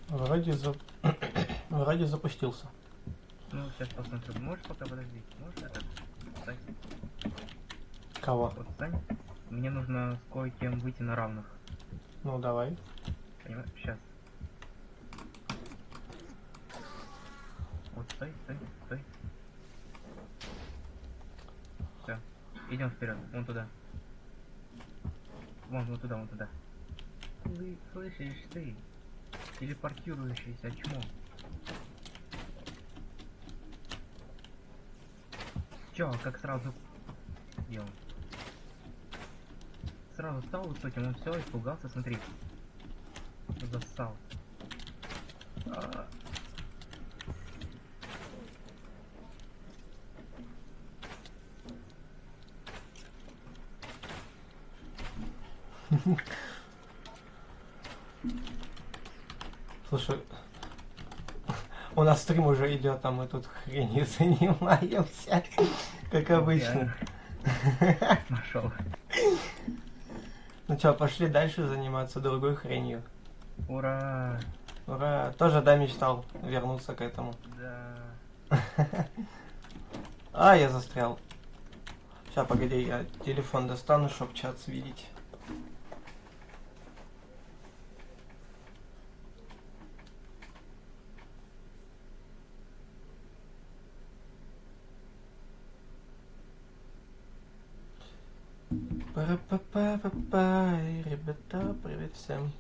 Вроде, Вроде запустился. Ну, сейчас посмотрю. Можешь пока подожди? Можешь это? Встань. Кого? Вот встань. Мне нужно с кое-кем выйти на равных. Ну давай. Понимаешь? Сейчас. Вот стой, стой, стой. Все. Идем вперед. Вон туда. Вон туда, вон туда. Ты слышишь, ты? Телепортирующийся чмо. Чё, как сразу делал? Сразу стал высоким, он все испугался, смотри. Зассал. Слушай, у нас стрим уже идет, а мы тут хренью занимаемся, как обычно. Нашел. Ну чё, пошли дальше заниматься другой хренью. Ура! Ура! Тоже, да, мечтал вернуться к этому. Да. А, я застрял. Сейчас, погоди, я телефон достану, чтоб чат видеть. Пара-па-па-па-па, ребята, привет всем.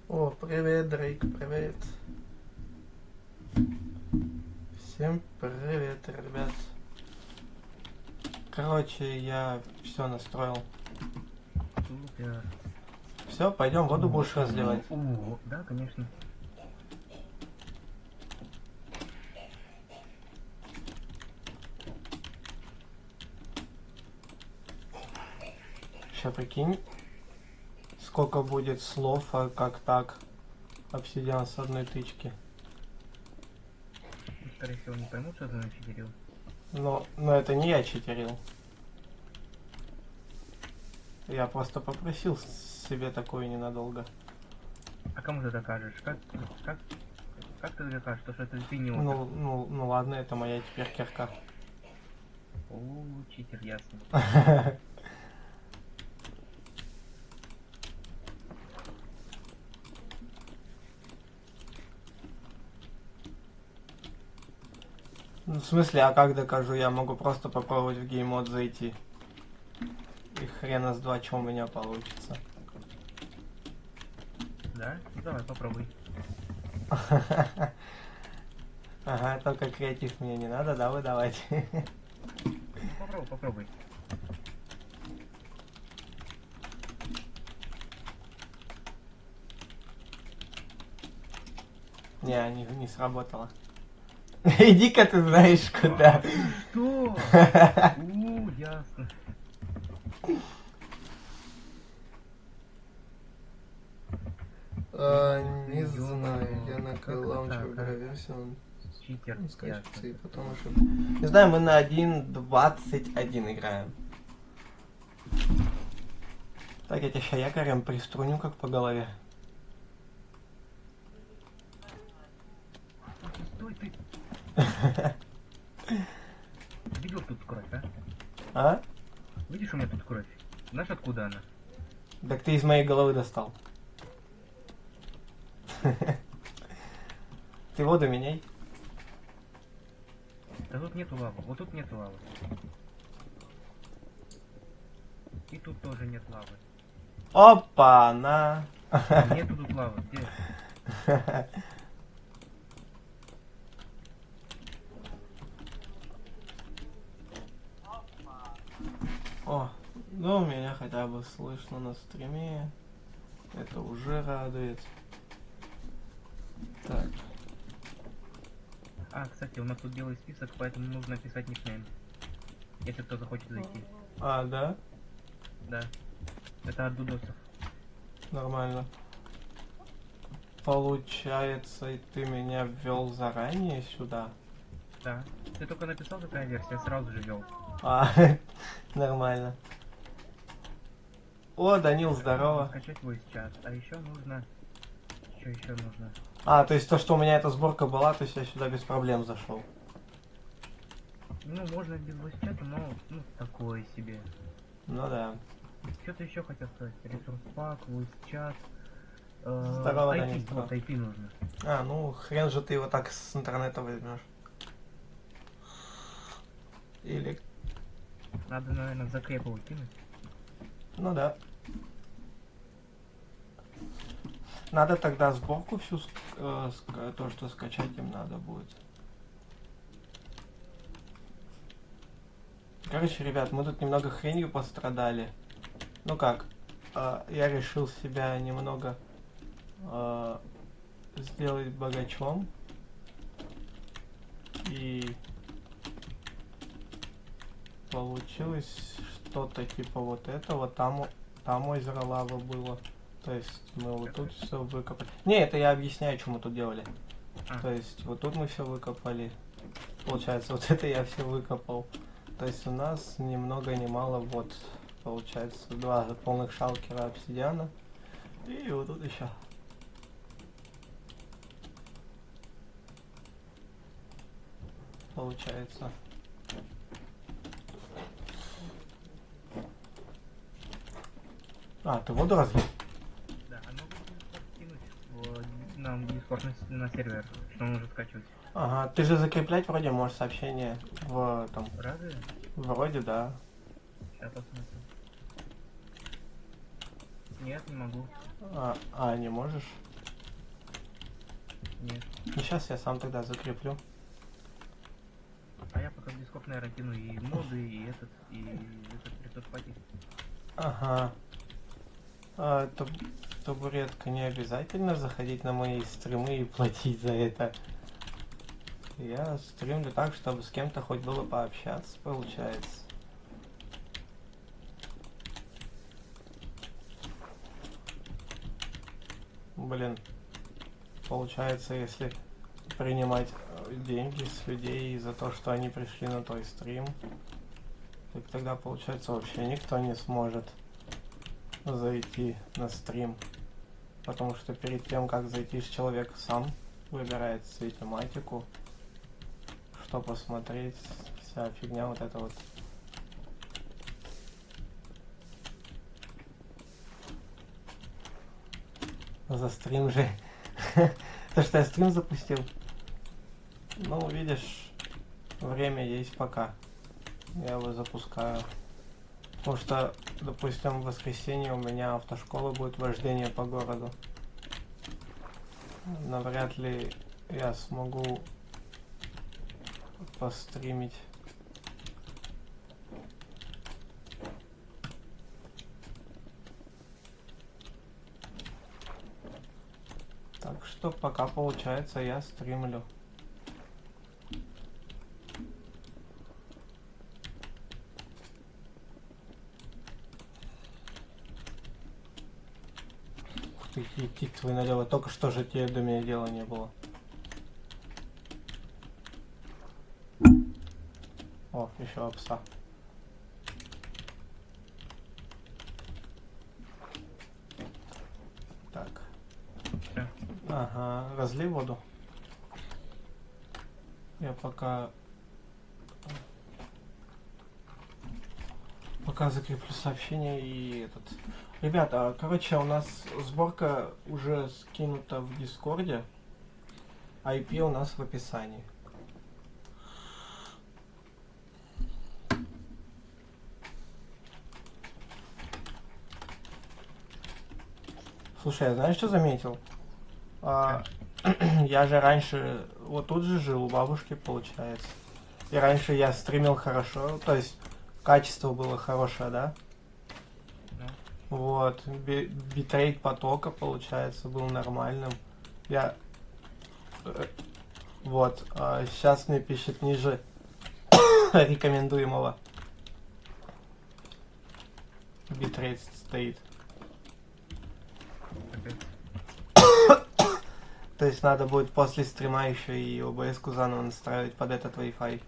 О, привет, Дрейк, привет. Всем привет, ребят. Короче, я все настроил. Супер. Все, пойдем, воду будешь разливать. Да, конечно. Сейчас прикинь, сколько будет слов, а как так? Обсидиан с одной тычки. Скорее всего, не поймут, что ты начитерил. Но это не я читерил. Я просто попросил себе такое ненадолго. А кому ты докажешь? Как ты докажешь, что это ты не Ну, опер? ну ладно, это моя теперь кирка. Читер, ясно. Ну, в смысле, а как докажу? Я могу просто попробовать в геймод зайти. И хрена с два, что у меня получится. Да? Ну давай, попробуй. Ага, только креатив мне не надо, да, выдавать. Ну попробуй, попробуй. Не сработало. Иди-ка ты знаешь куда. Что? Ясно. Не знаю, я на Кайлаунчер играю версию, Читер, он скачется ясно. и потом уже... Не знаю, мы на 1.21 играем. Так, я тебя ща якорем приструню, как по голове. Стой ты. Видел тут кровь, а? А? Видишь, у меня тут кровь? Знаешь, откуда она? Так ты из моей головы достал. Ты воду меняй. Да тут нету лавы, вот тут нету лавы. И тут тоже нет лавы. Опа-на! Нету тут лавы, где? О, ну меня хотя бы слышно на стриме. Это уже радует. Так. А, кстати, у нас тут белый список, поэтому нужно писать никнейм. если кто захочет зайти. А, да? Да. Это от дудосов. Нормально. Получается, и ты меня ввел заранее сюда? Да. Ты только написал такая версия, сразу же вел. А, нормально. О, Данил, здорово. Скачать voice чат. А еще нужно... Что еще нужно? А, то есть то, что у меня эта сборка была, то есть я сюда без проблем зашел. Ну, можно без voice чата, но ну, такое себе. Ну да. Что-то еще хотел сказать. Ресурс пак, voice чат. Здорово, IP, Данил. вот IP нужно. А, ну хрен же ты его так с интернета возьмешь. Или... Надо, наверное, закрепы выкинуть. Ну да. Надо тогда сборку всю, то, что скачать им надо будет. Короче, ребят, мы тут немного хренью пострадали. Ну как, я решил себя немного сделать богачом. И получилось что-то типа вот этого. Там озеро лава было. То есть мы вот тут все выкопали. Не, это я объясняю, что мы тут делали. То есть вот тут мы все выкопали. Получается, вот это я все выкопал. То есть у нас ни много ни мало вот получается 2 полных шалкера обсидиана. И вот тут еще. Получается. А, ты воду разлил? Да, а могу скинуть нам Discord на сервер, что он может скачивать. Ага, ты же закреплять вроде можешь сообщение в там. Разве? Вроде да. Сейчас посмотрим. Нет, не могу. Не можешь? Нет. Ну сейчас я сам тогда закреплю. А я пока в Discord, наверное, кину и моды, и этот ресурс паки. Ага. Табуретка, не обязательно заходить на мои стримы и платить за это. Я стримлю так, чтобы с кем-то хоть было пообщаться, получается. Блин, получается, если принимать деньги с людей за то, что они пришли на твой стрим, так тогда, получается, вообще никто не сможет зайти на стрим. Потому что перед тем, как зайти, человек сам выбирает себе тематику, что посмотреть, вся фигня вот эта вот. За стрим же. То, что я стрим запустил. Ну, видишь, время есть пока. Я его запускаю. Потому что, допустим, в воскресенье у меня автошкола будет вождение по городу. Навряд ли я смогу постримить. Так что пока получается я стримлю. Идти твой налево. Только что же тебе до меня дела не было. О, еще овса. Так. Да. Ага, разлей воду. Я пока закреплю сообщение и этот. Ребята, короче, у нас сборка уже скинута в Дискорде. IP у нас в описании. Слушай, а знаешь, что заметил? Я же раньше вот тут же жил у бабушки, получается. И раньше я стримил хорошо, то есть качество было хорошее, да? Вот, битрейт потока, получается, был нормальным. Я... Вот, сейчас мне пишет ниже рекомендуемого. битрейт стоит. Капец. То есть надо будет после стрима еще и OBS-ку заново настраивать под этот Wi-Fi.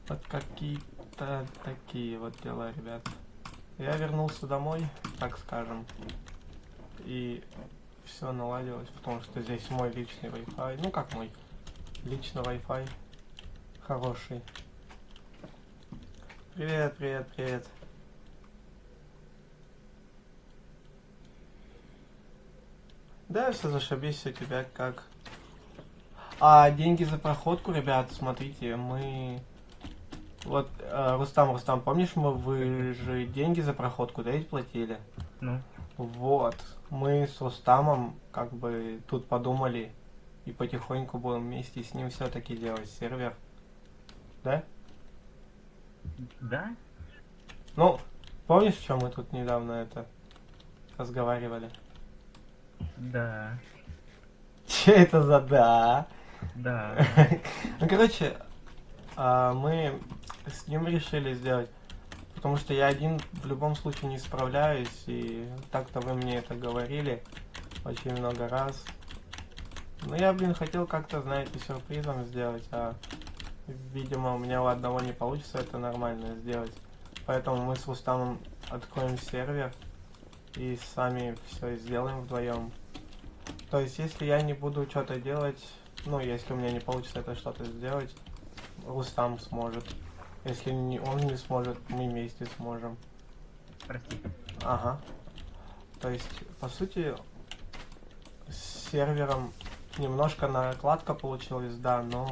Вот какие-то такие вот дела, ребят. Я вернулся домой, так скажем. И все наладилось, потому что здесь мой личный Wi-Fi. Ну как мой? Личный Wi-Fi. Хороший. Привет, привет, привет. Да, все зашибись, у тебя как? А деньги за проходку, ребят, смотрите, мы... Вот, Рустам, помнишь, вы же деньги за проходку, да, ведь платили? Ну, Вот, мы с Рустамом как бы тут подумали и потихоньку будем вместе с ним все-таки делать сервер. Да? да? Ну, помнишь, что мы тут недавно это разговаривали? Да. Че это за да? Да. Ну, короче, мы с ним решили сделать, потому что я один в любом случае не справляюсь, и так-то вы мне это говорили очень много раз. Но я, блин, хотел как-то, знаете, сюрпризом сделать, а видимо у меня у одного не получится это нормально сделать. Поэтому мы с Рустамом откроем сервер и сами все сделаем вдвоем. То есть, если я не буду что-то делать, ну, если у меня не получится это что-то сделать, Рустам сможет. Если он не сможет, мы вместе сможем. Прости. Ага. То есть, по сути, с сервером немножко накладка получилась, да, но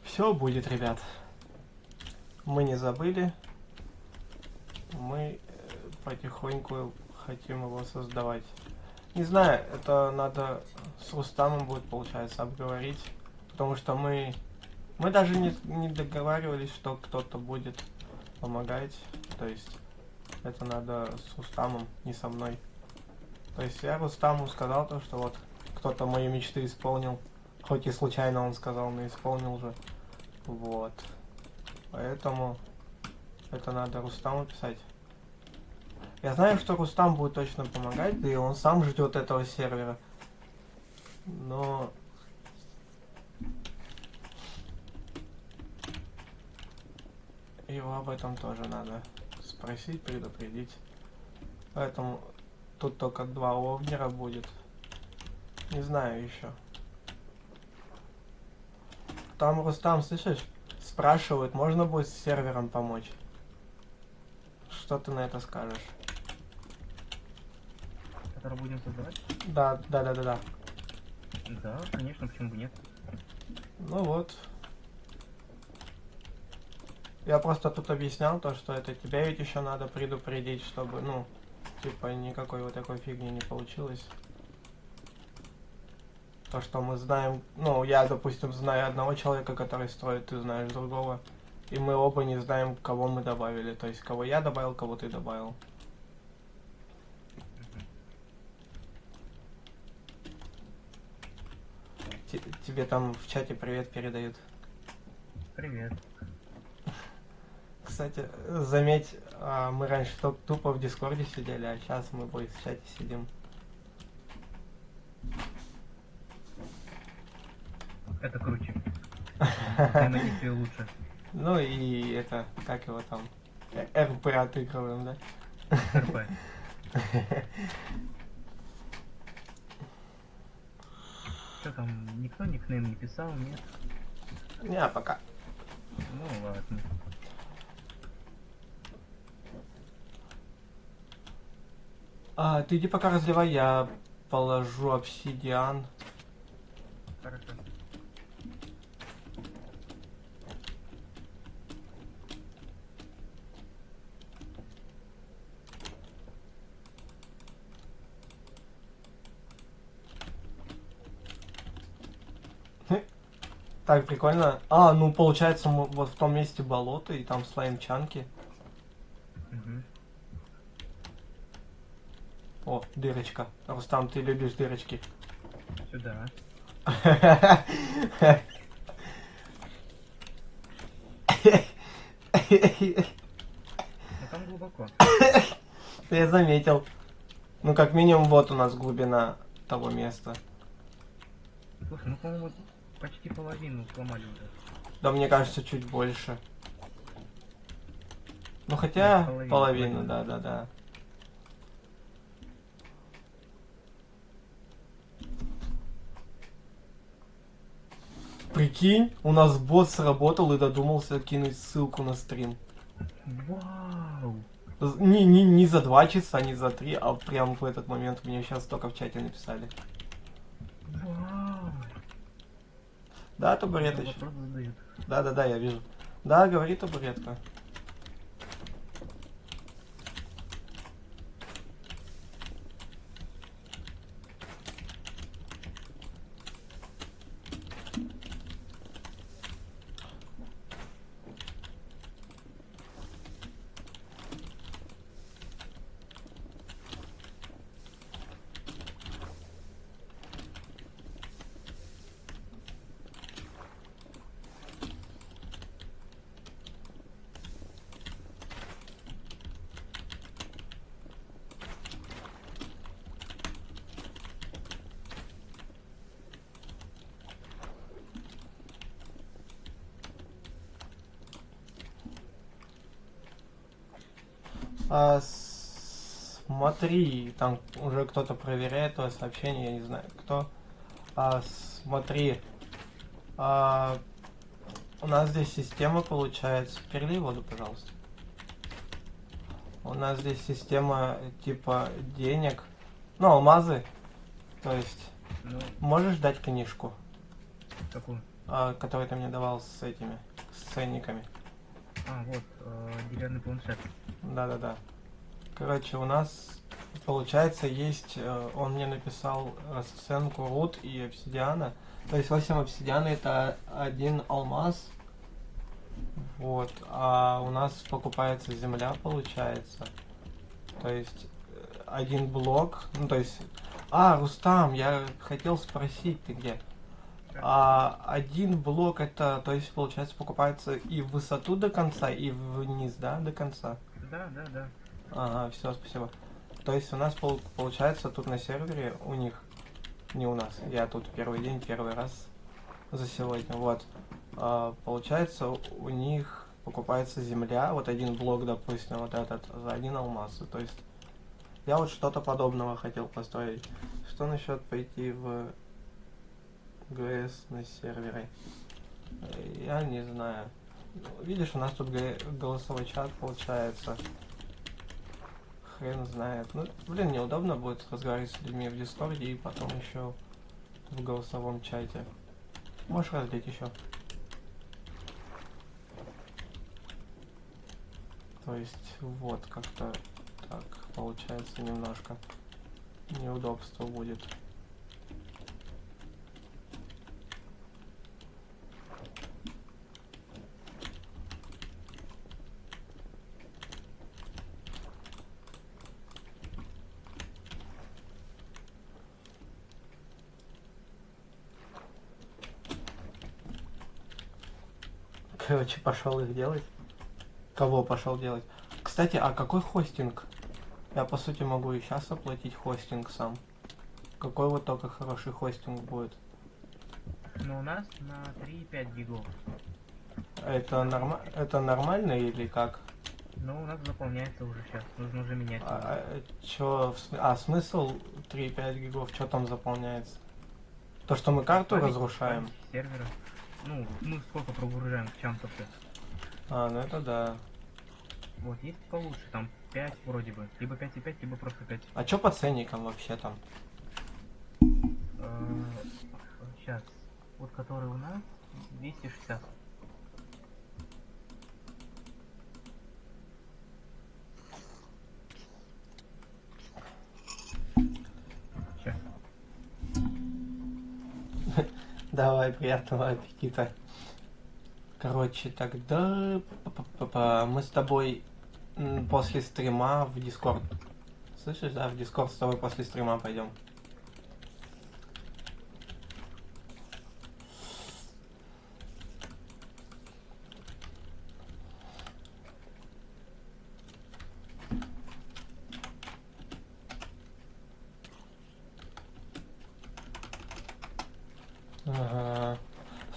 все будет, ребят. Мы не забыли. Мы потихоньку хотим его создавать. Не знаю, это надо с Рустамом будет, получается, обговорить. Потому что мы даже не договаривались, что кто-то будет помогать. То есть это надо с Рустамом, не со мной. То есть я Рустаму сказал то, что вот кто-то мои мечты исполнил. Хоть и случайно он сказал, но исполнил же. Вот. Поэтому это надо Рустаму писать. Я знаю, что Рустам будет точно помогать, да и он сам ждет этого сервера. Но... его об этом тоже надо спросить, предупредить. Поэтому тут только 2 овнера будет. Не знаю еще. Там Рустам, слышишь? Спрашивают, можно будет с сервером помочь? Что ты на это скажешь? Который будем создавать? Да. Да, конечно, почему бы нет? Ну вот. Я просто тут объяснял то, что это тебя ведь еще надо предупредить, чтобы, ну, типа никакой вот такой фигни не получилось. То, что мы знаем, ну, я, допустим, знаю одного человека, который строит, ты знаешь другого. И мы оба не знаем, кого мы добавили. То есть, кого я добавил, кого ты добавил. Тебе там в чате привет передают. Привет. Кстати, заметь, мы раньше тупо в Дискорде сидели, а сейчас мы в чате сидим. Это круче. Взаимодействие лучше. Ну и это, как его там, РП отыгрываем, да? РП. Что там, никто никнейм не писал, нет? Не, пока. Ну ладно. Ты иди пока разливай, я положу обсидиан. Хорошо. Так, прикольно. Ну получается, мы вот в том месте болото, и там слайм-чанки. Угу. О, дырочка. Рустам, ты любишь дырочки. Сюда. Ну там глубоко. Я заметил. Ну, как минимум, вот у нас глубина того места. Слушай, ну по-моему почти половину сломали уже. Да, мне кажется, чуть больше. Ну, Нет, хотя, половину. половину, да. Прикинь, у нас бот сработал и додумался кинуть ссылку на стрим. Вау! Не за 2 часа, не за 3, а прям в этот момент мне сейчас только в чате написали. Вау! Да, Там табуреточка. вопрос задают. Да, я вижу. Да, говори табуретка. Смотри, там уже кто-то проверяет твое сообщение, я не знаю кто. Смотри, а, у нас здесь система получается. Перелей воду, пожалуйста. У нас здесь система типа денег, ну, алмазы. То есть, Ну, можешь дать книжку, какую? которую ты мне давал с этими, с ценниками? А, вот, деревянный планшет. Да. Короче, у нас получается есть, он мне написал расценку руд и обсидиана. То есть 8 обсидиана это один алмаз. Вот. А у нас покупается земля, получается. То есть один блок. Ну, то есть. Рустам, я хотел спросить, ты где? Один блок это, то есть, получается, покупается и в высоту до конца, и вниз, да, до конца. Да. Ага, все, спасибо. То есть у нас получается тут на сервере у них, не у нас, я тут первый день, первый раз за сегодня, вот. Получается у них покупается земля, вот один блок, допустим, вот этот, за один алмаз. То есть я вот что-то подобного хотел построить. Что насчет пойти в ГС на сервере? Я не знаю. Видишь, у нас тут голосовой чат получается. Хрен знает. Ну, блин, неудобно будет разговаривать с людьми в Дискорде и потом еще в голосовом чате. Можешь разлить еще? То есть, вот как-то так получается немножко неудобство будет. Короче, пошел их делать. Кого пошел делать? Кстати, а какой хостинг? Я по сути могу и сейчас оплатить хостинг сам. Какой вот только хороший хостинг будет? Но у нас на 3,5 гигов. Это нормально или как? Но у нас заполняется уже сейчас. Нужно уже менять. Смысл 3,5 гигов, что там заполняется? То, что мы карту разрушаем? Сервера. Ну, мы сколько прогружаем в чампосе. Ну это да. Вот, есть получше, там 5 вроде бы. Либо 5,5, либо просто 5. А что по ценникам вообще там? Сейчас. Вот который у нас 260. Сейчас. Давай, приятного аппетита. Короче, тогда мы с тобой после стрима в Дискорд. Слышишь, да, в Дискорд с тобой после стрима пойдем.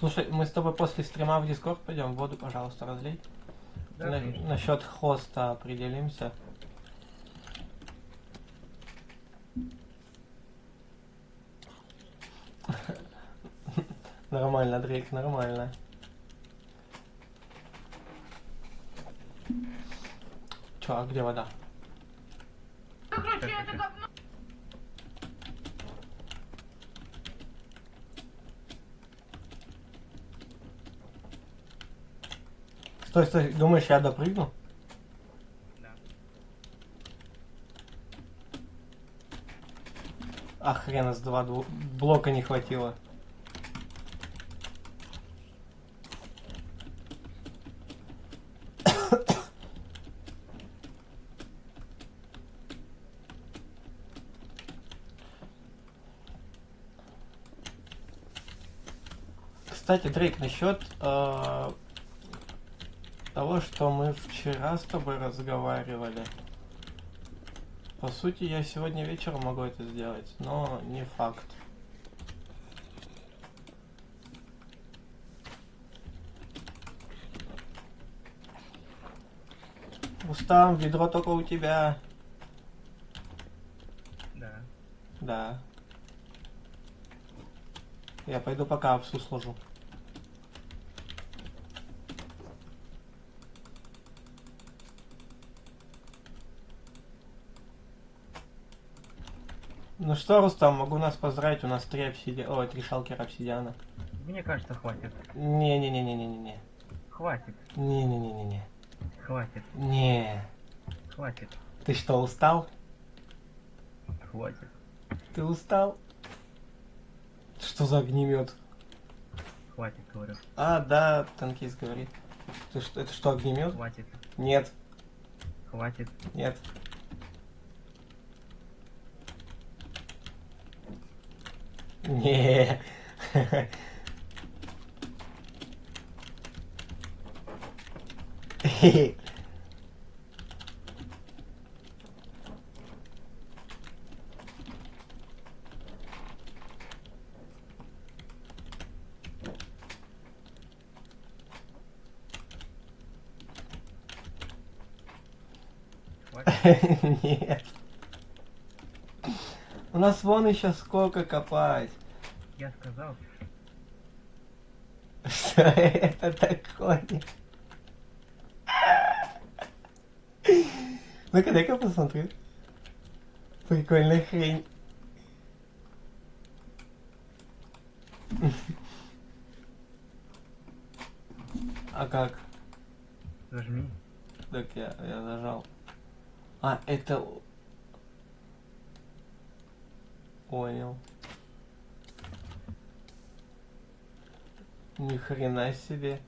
Слушай, мы с тобой после стрима в Дискорд пойдем, воду, пожалуйста, разлей. Да, конечно. Насчет хоста определимся. Нормально, Дрейк, нормально. Чё, а где вода? Стой, стой, думаешь, я допрыгну? Да. А хрена с два блока не хватило. Кстати, Дрейк, насчет того, что мы вчера с тобой разговаривали. По сути, я сегодня вечером могу это сделать, но не факт. Устам, ведро только у тебя. Да. Да. Я пойду пока овсу сложу. Ну что, Рустам, могу нас поздравить, у нас 3 обсидиана. Ой, 3 шалкера обсидиана. Мне кажется, хватит. Не-не-не-не-не-не-не. Хватит. Не-не-не-не-не. Хватит. Не. Хватит. Ты что, устал? Хватит. Ты устал? Что за огнемет? Хватит, говорю. А, да, танкист говорит. Ты что, это что, огнемет? Хватит. Нет, Хватит. нет. Не. Хватит. Нет. У нас вон еще сколько копать. Я сказал. Что это такое? Ну-ка, дай-ка посмотрю. Прикольная хрень. А как? Зажми. Так я нажал. А, это... Понял. Ни хрена себе.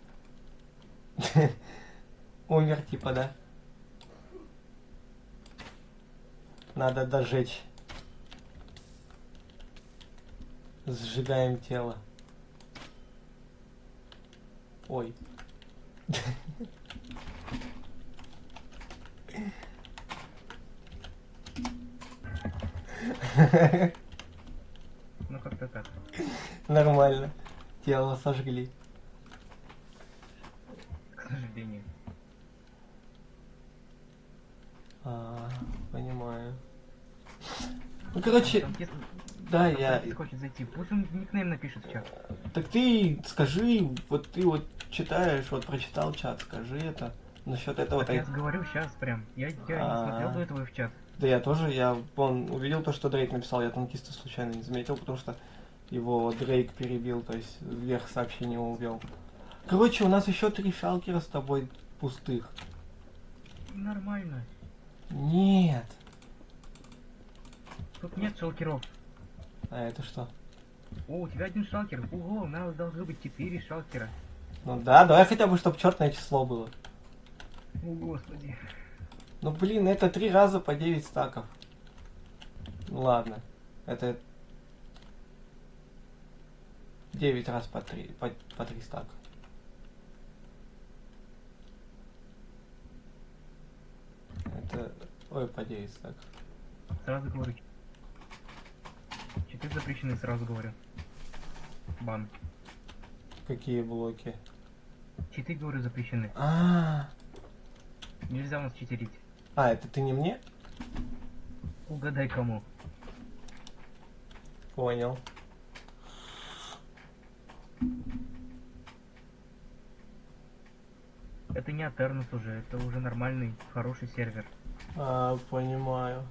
Умер типа, да? Надо дожечь. Сжигаем тело. Ой. Ну как-то так. Нормально. Тело сожгли. К сожалению. А, понимаю. Ну, короче, Там, если да, танкист хочет зайти, пусть он никнейм напишет в чат. Так ты скажи, вот ты вот читаешь, вот прочитал чат, скажи это. Насчет этого. Так я говорю сейчас прям. Я не смотрел до этого в чат. Да я тоже, вон, увидел то, что Дрейк написал, я танкиста случайно не заметил, потому что его Дрейк перебил, то есть вверх сообщение увел. Короче, у нас еще 3 шалкера с тобой пустых. Нормально. Нет. Тут нет шалкеров. А это что? О, у тебя 1 шалкер. Ого, у нас должно быть 4 шалкера. Ну да, давай хотя бы, чтобы черное число было. О, господи. Ну блин, это 3 раза по 9 стаков. Ну ладно. Это 9 раз по 3 стака. Это... Ой, по 9 стаков. Сразу говорю. Читы запрещены, сразу говорю. Бан. Какие блоки? Читы, говорю, запрещены. Нельзя у нас читерить. Это ты не мне? Угадай кому. Понял. Это не Атернус уже, это уже нормальный, хороший сервер. Понимаю.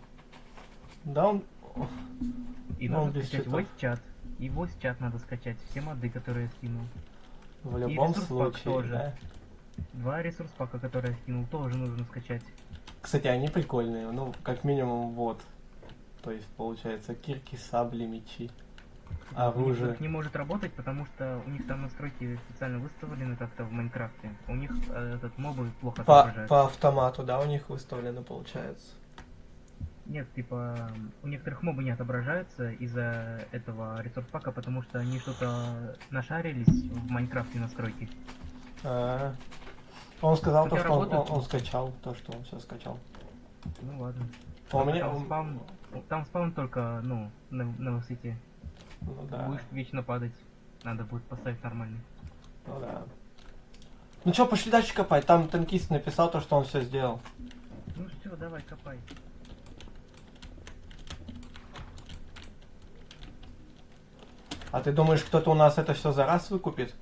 Да, он... И Ну, он надо без скачать читов. voice-чат. И voice-чат надо скачать, все моды, которые я скинул. В любом ресурс пак случае, тоже. да. 2 ресурс пака, которые я скинул, тоже нужно скачать. Кстати, они прикольные. Ну, как минимум, вот. То есть, получается, кирки, сабли, мечи, У них оружие. так не может работать, потому что у них там настройки специально выставлены как-то в Майнкрафте. У них этот мобы плохо отображаются. По автомату, да, у них выставлено, получается. Нет, типа, у некоторых мобы не отображаются из-за этого ресурс пака, потому что они что-то нашарились в Майнкрафте настройки. Он сказал, то, Хотя что он работают. скачал, то, что он все скачал. Ну ладно. У Только меня... там спаун только, ну, на высоте. Ну да, Будешь вечно падать. Надо будет поставить нормальный. ну да. Ну чё, пошли дальше копать. Там танкист написал то, что он все сделал. Ну все, давай, копай. А ты думаешь, кто-то у нас это все за раз выкупит?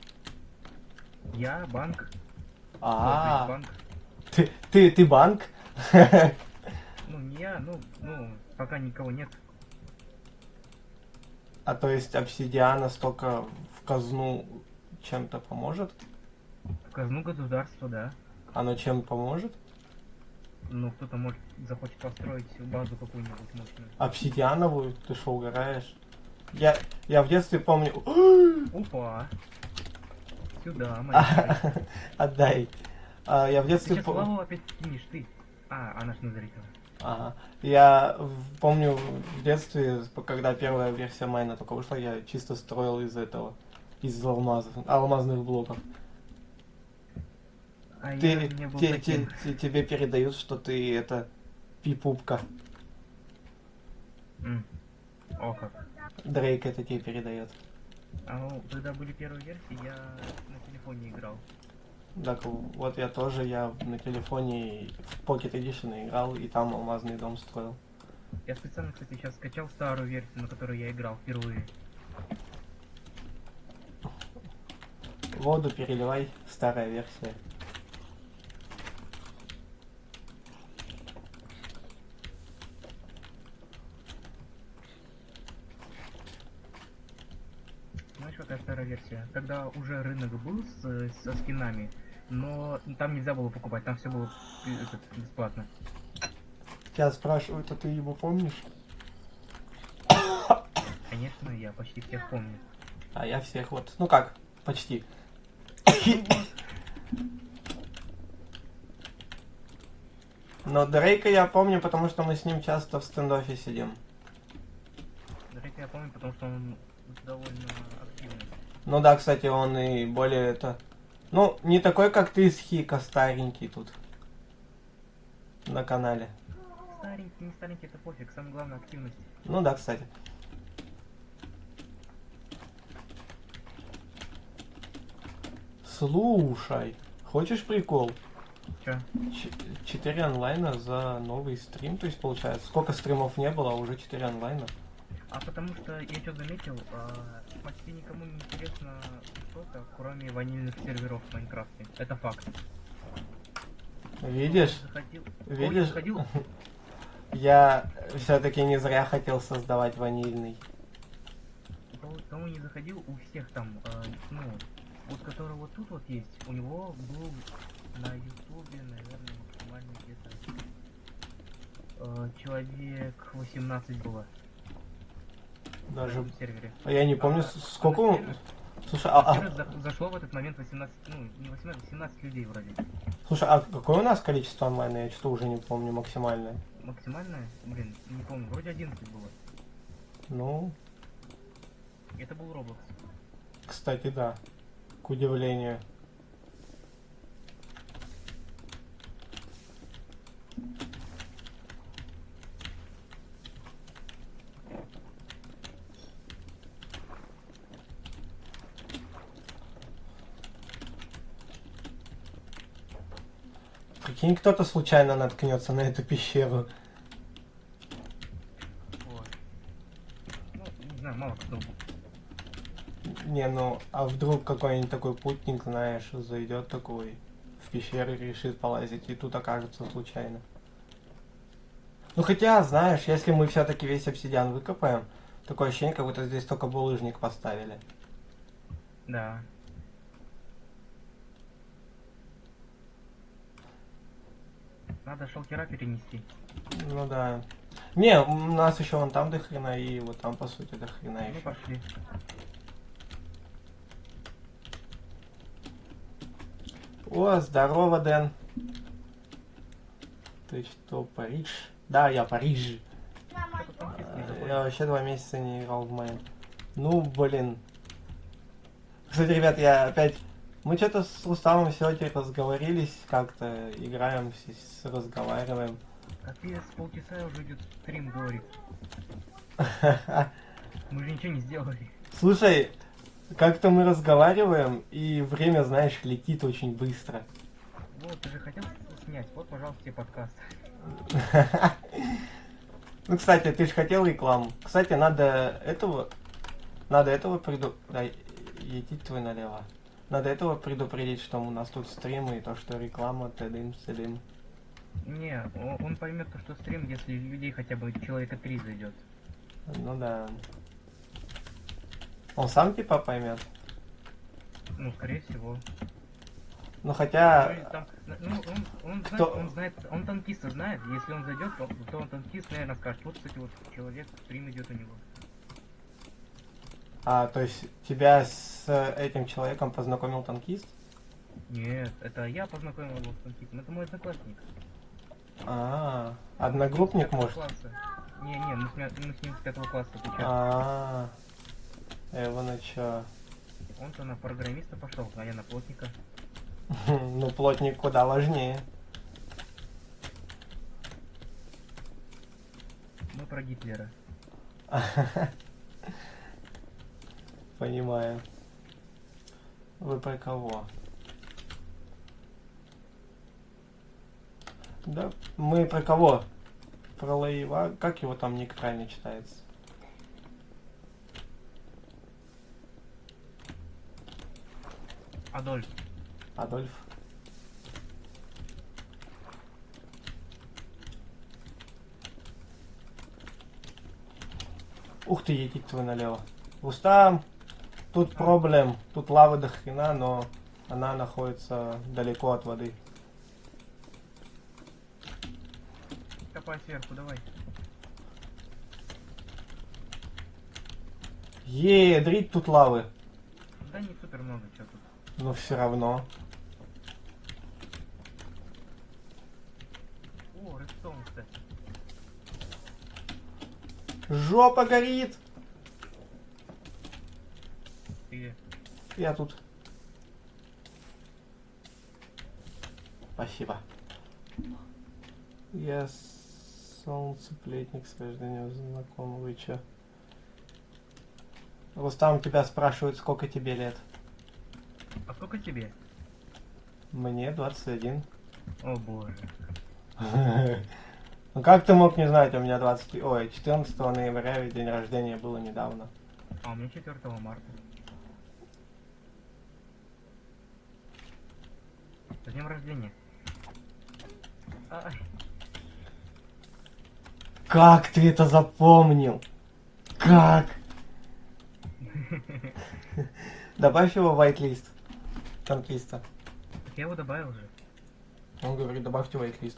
Я банк. А, Банк. ты банк? Ну, не я, ну, пока никого нет. А то есть обсидиана столько в казну чем-то поможет? В казну государства, да. Оно чем поможет? Ну, кто-то может захочет построить базу какую-нибудь мощную. Обсидиановую? Ты шо, угораешь? Я в детстве помню... Опа! Сюда, маленький. Отдай. Я в Ты детстве сейчас лаву опять кинешь, ты. Она ж не залетела. Ага. Я помню в детстве, когда первая версия Майна только вышла, я чисто строил из этого, из алмазных блоков. А я не был таким. Тебе передают, что ты это пипупка. О как. Дрейк это тебе передает. Когда были первые версии, я на телефоне играл. Так вот я тоже, я на телефоне в Pocket Edition играл и там алмазный дом строил. Я специально, кстати, сейчас скачал старую версию, на которой я играл впервые. Воду переливай, старая версия. Знаешь, какая старая версия? Тогда уже рынок был со скинами, но там нельзя было покупать, там все было бесплатно. Тебя спрашивают, а ты его помнишь? Конечно, я почти всех помню. А я всех вот, ну как, почти. Но Дрейка я помню, потому что мы с ним часто в стендофе сидим. Дрейка я помню, потому что он довольно активный. Ну да, кстати, он и более это... Ну, не такой, как ты с Хика, старенький тут. На канале. Старенький, не старенький, это пофиг, самое главное активность. Ну да, кстати. Слушай, хочешь прикол? Чё? 4 онлайна за новый стрим, то есть получается. Сколько стримов не было, а уже 4 онлайна. Потому что я что заметил, почти никому не интересно что-то, кроме ванильных серверов в Майнкрафте. Это факт. Видишь? Заходил. Видишь? Заходил? Я все-таки не зря хотел создавать ванильный. Кому не заходил, у всех там, ну, вот который вот тут вот есть, у него был на ютубе, наверное, максимально где-то человек 18 было. Даже... В сервере. А я не помню, сколько... Слушай, зашло в этот момент 18, ну, не 18, 17 людей вроде. Слушай, а какое у нас количество онлайна? Я что-то уже не помню максимальное. Максимальное? Блин, не помню, вроде 11 было. Ну... Это был Roblox. Кстати, да. К удивлению. Прикинь, кто-то случайно наткнется на эту пещеру. Вот. Ну, не знаю, мало кто. Не, ну, а вдруг какой-нибудь такой путник, знаешь, зайдет такой в пещеру и решит полазить, и тут окажется случайно. Ну хотя, знаешь, если мы все-таки весь обсидиан выкопаем, такое ощущение, как будто здесь только булыжник поставили. Да. Надо шалкера перенести. Ну да. Не, у нас еще вон там до хрена, и вот там, по сути, до хрена Ну, еще. пошли. О, здорово, Дэн. Ты что, Париж? Да, я Париж. Что-то танкист не заходит. Я вообще 2 месяца не играл в Майн. Ну, блин. Кстати, ребят, я опять... Мы что-то с Руставом сегодня разговорились, как-то играем, разговариваем. Капец, полчаса уже идет стрим, говорит. Мы же ничего не сделали. Слушай, как-то мы разговариваем, и время, знаешь, летит очень быстро. Вот, ты же хотел снять. Вот, пожалуйста, тебе подкаст. Ну, кстати, ты же хотел рекламу. Кстати, надо этого Да, едить твой налево. Надо этого предупредить, что у нас тут стримы, и то, что реклама, тыдым-сыдым. Не, он поймет то, что стрим, если людей хотя бы человека 3 зайдет. Ну да. Он сам типа поймет. Ну, скорее всего. Ну хотя... Ну, там, ну, он знает, Кто- он знает, он танкиста знает. Если он зайдет, то он танкист, наверное, скажет, вот, кстати, вот человек, стрим идет у него. то есть тебя с этим человеком познакомил танкист? Нет, это я познакомил его с танкистом, это мой одноклассник. Одногруппник, С пятого может? класса. Не, мы с ним с 5 класса сейчас. Эвана чё? Он-то на программиста пошел, а я на плотника. Ну, плотник куда важнее. Мы про Гитлера. Понимаю. Вы про кого? Да, мы про кого? Про Лаева? Как его там ник правильно читается? Адольф. Адольф. Ух ты, едет твой налево. Рустам, тут проблем. Тут лава до хрена, но она находится далеко от воды. Копай сверху, давай. Дрить тут лавы. Да не супер много, что тут. Но все равно. О, редстоун, кстати. Жопа горит. Ты где? Я тут. Спасибо. Я солнцеплетник с рождения знаком. Вы чё? Рустам, тебя спрашивают, сколько тебе лет? А сколько тебе? Мне 21. О боже. Ну как ты мог не знать, у меня 14 ноября, ведь день рождения было недавно. А у меня 4 марта. С днем рождения. Ай. Как ты это запомнил? Как? Добавь его в whitelist. Танкиста. Так я его добавил же. Он говорит, добавьте whitelist.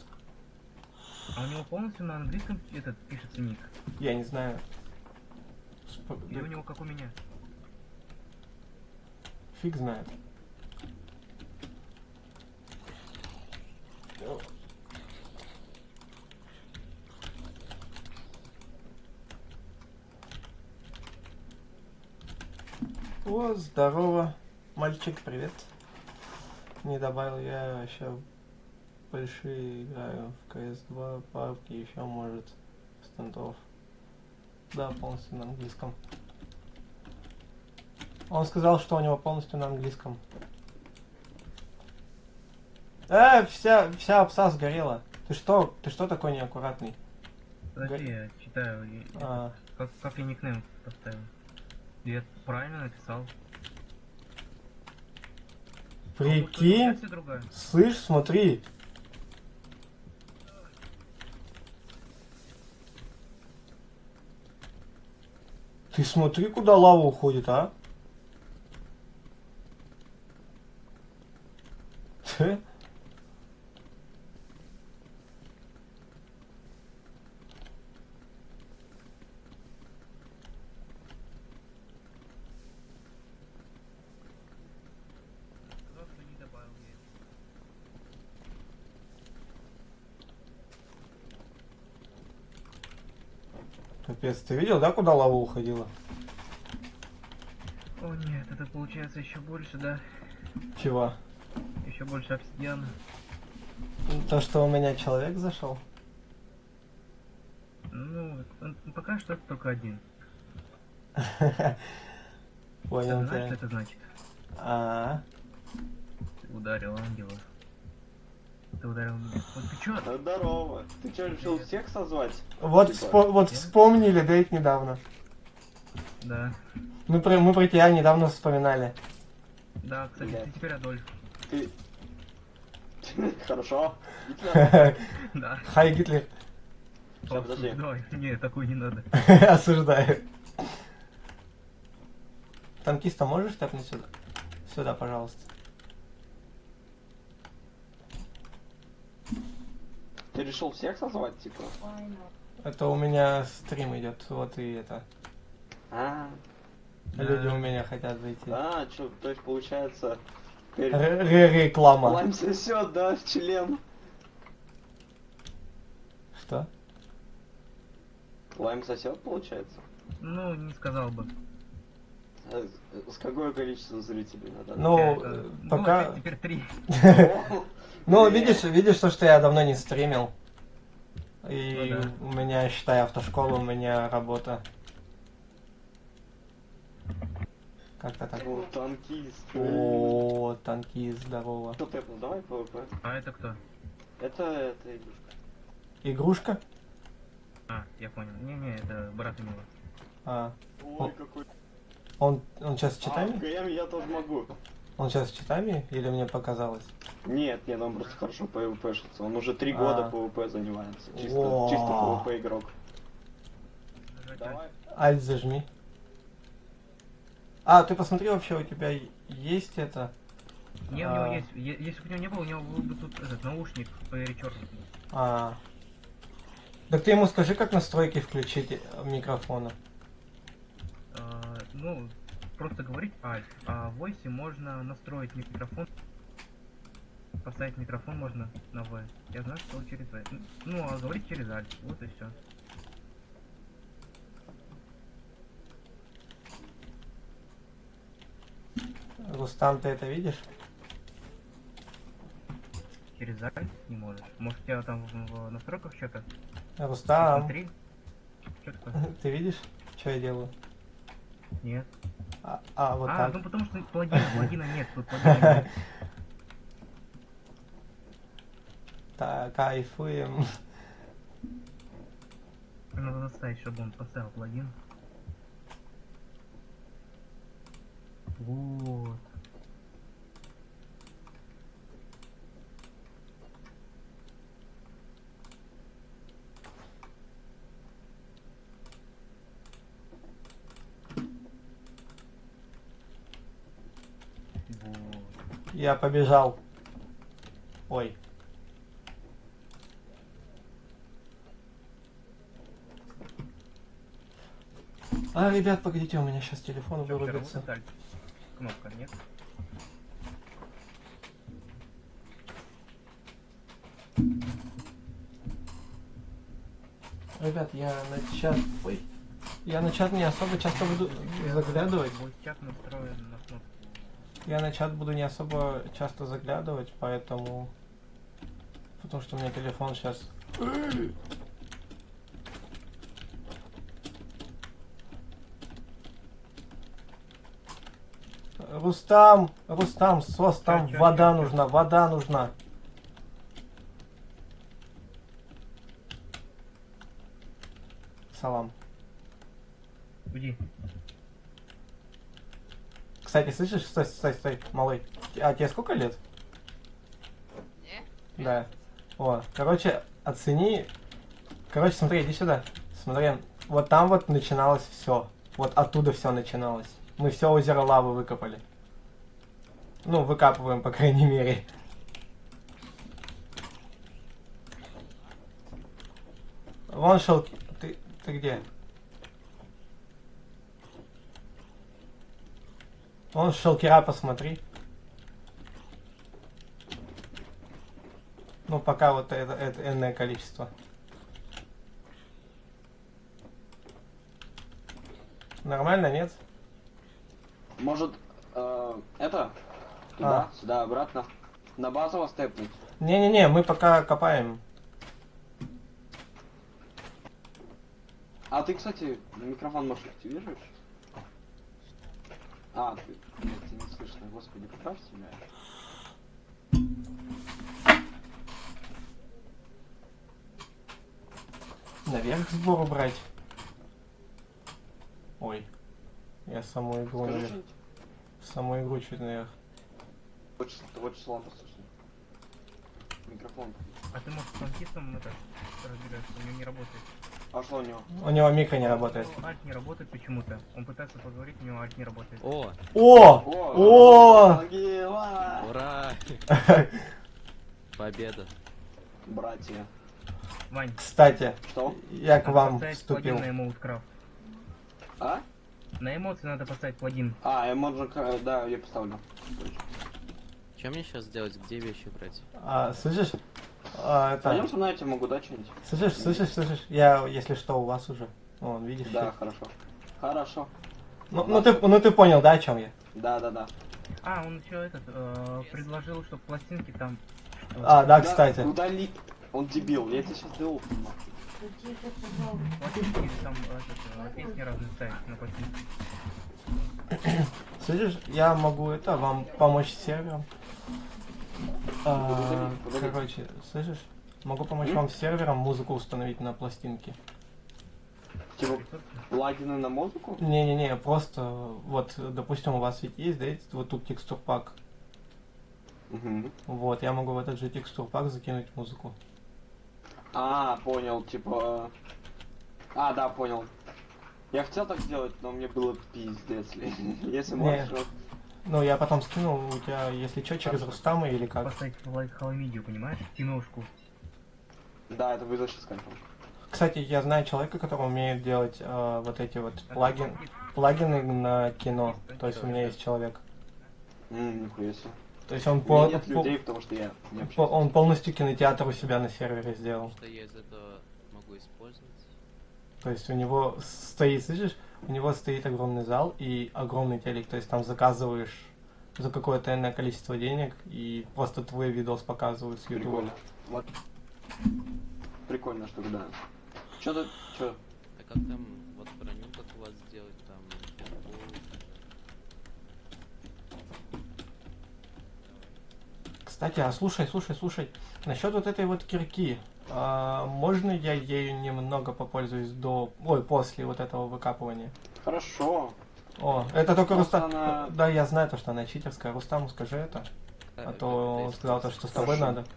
А у него полностью на английском этот пишется ник. Я не знаю. Или у него как у меня. Фиг знает. О, здорово. Мальчик, привет. Не добавил, я еще большие играю в CS2, папки, еще может стендов. Да, полностью на английском. Он сказал, что у него полностью на английском. Вся овса сгорела. Ты что такой неаккуратный? Подожди, я читаю. А, Как я никнейм поставил? Я правильно написал. А может, у него прикинь, версия другая? слышь, смотри. Ты смотри, куда лава уходит, а? Сказал, что не добавил я. Капец, ты видел, да, куда лава уходила? О нет, это получается еще больше, да? Чего? Еще больше обсидиана. То, что у меня человек зашел? Ну, пока что это только один. Ты Понял знаешь, что тебя. это значит? А, Ты ударил ангела. Ты ударил меня. Вот ты чё? Здорово. Ты что, решил всех созвать? вот, Типа, вот вспомнили, да, их недавно. Да. Мы про тебя недавно вспоминали. Да, кстати, Блядь. ты теперь Адольф. ты... Хорошо. Гитлер. Да. Хай, Гитлер. Ща, подожди. Давай, не, такой не надо. Осуждаю. Танкиста можешь тэпнуть сюда? Сюда, пожалуйста. Ты решил всех созвать, типа? Это у меня стрим идет, вот и это. А, Люди у меня хотят зайти. что, то есть получается... теперь Реклама. Лайм сосет, да, в член. Что? Лайм сосет, получается? Ну, не сказал бы. А с какое количество зрителей надо? Ну, Это- пока... опять теперь 3. Ну, видишь то, что я давно не стримил. И Ну да. у меня, считай, автошкола, у меня работа. Как-то так. О, танкист. О, танкист, здорово. Что тэпнул? Давай ПВП. А это кто? Это игрушка. Игрушка? А, я понял. Не, это брат у него. А, Ой, какой... он сейчас с А, в читами? КМ я тоже могу. Он сейчас с читами или мне показалось? Нет, он просто хорошо PvP-шится. Он уже 3 А. года PvP занимается. Чисто О. PvP игрок. Давай. Альт зажми. А, ты посмотри, вообще у тебя есть это? Не, у него есть. Если бы у него не было, у него был бы тут этот наушник перечеркнутый. А. Так ты ему скажи, как настройки включить микрофона. Ну, просто говорить Alt. А в Voice можно настроить микрофон. Поставить микрофон можно на V. Я знаю, что через V. Ну, а говорить через Alt. Вот и все. Рустам, ты это видишь? Через Alt не можешь. Может, у тебя там в настройках что-то? Рустам, Смотри. Что такое? ты видишь, что я делаю? Нет. Вот Ну так. потому что плагина нет. Тут плагина нет. Так, кайфуем. Надо заставить, чтобы он поставил плагин. Вот. Вот. Я побежал. Ой. Ребят, погодите, у меня сейчас телефон Всё, вырубится. работает Alt. Кнопка, нет? Ребят, я на чат... Ой. Я на чат не особо часто буду заглядывать. Вот чат настроен на кнопку. Я на чат буду не особо часто заглядывать, поэтому... Потому что у меня телефон сейчас... Рустам, сос, там Чё, вода чё? нужна, вода нужна. Салам. Уйди. Кстати, слышишь? Стой, стой, стой, малый. А тебе сколько лет? Не? Да. О, короче, оцени. Короче, смотри, иди сюда. Смотри, вот там вот начиналось все. Вот оттуда все начиналось. Мы все озеро лавы выкопали. Ну, выкапываем, по крайней мере. Вон шел. Ты где? Вон шелкера, посмотри. Ну, пока вот это энное количество. Нормально, нет? Может, это? Туда, сюда, обратно. На базу вас тэпнуть. Не-не-не, мы пока копаем. А ты, кстати, микрофон, может, активируешь? А, ты, нет, тебя не слышно. Господи, поправь себя. Наверх сбор убрать. Ой. Я саму игру Скажи наверх. что-нибудь. Саму игру чуть наверх. Вот слабо слышно. Микрофон. А ты, может, с танкистом это разбираешься, у него не работает. А что у него? У него микро не работает. У него альт не работает почему-то. Он пытается поговорить, у него альт не работает. О, О! Могила! ура! Победа. Братья. Вань, Кстати, Что? я к надо вам поставить вступил. плагин на Emote А? На эмоции надо поставить плагин. А, можно, да, я поставлю. Что мне сейчас делать? Где вещи брать? Слышишь? Пойдем со мной, я тебе могу дать что-нибудь? Слышишь? Я, если что, у вас уже. Вон, видишь? Да, всё. хорошо. Хорошо. Ну ты понял, да, о чем я? Да. А, он еще этот, предложил, чтобы пластинки там... Да, кстати. Удали. Он дебил, я тебе сейчас делал. Пластинки там песни разные ставить на пластинки. Слышишь, я могу вам помочь с сервером. Удали. Короче, слышишь? Могу помочь вам с сервером музыку установить на пластинке. Типа, плагины на музыку? Не-не-не, просто вот, допустим, у вас ведь есть, да, вот тут текстур пак. Угу. Вот, я могу в этот же текстур пак закинуть музыку. А, понял, типа... А, да, понял. Я хотел так сделать, но мне было пиздец. Если можешь... Ну, я потом скину, у тебя, если что, через Рустама или как. Поставить халамидию, понимаешь? Киношку. Да, это вы зашли с кайфом. Кстати, я знаю человека, который умеет делать вот эти вот плагины на кино. То есть у меня есть человек. Нихуя себе. То есть он, У меня нет людей, потому что я не общаюсь. он полностью кинотеатр у себя на сервере сделал. Что я из этого могу использовать? То есть у него стоит, слышишь, у него стоит огромный зал и огромный телек. То есть там заказываешь за какое-то энное количество денег и просто твой видос показывают с YouTube. Прикольно. Вот. Прикольно, что да. Чё? А как там вот броню, как у вас сделать там? Кстати, слушай. Насчет вот этой вот кирки. Можно я ею немного попользуюсь после вот этого выкапывания? Хорошо. О, это только Просто Рустам. она- Да, я знаю то, что она читерская. Рустаму скажи это. А то он сказал то, что с тобой Хорошо. надо.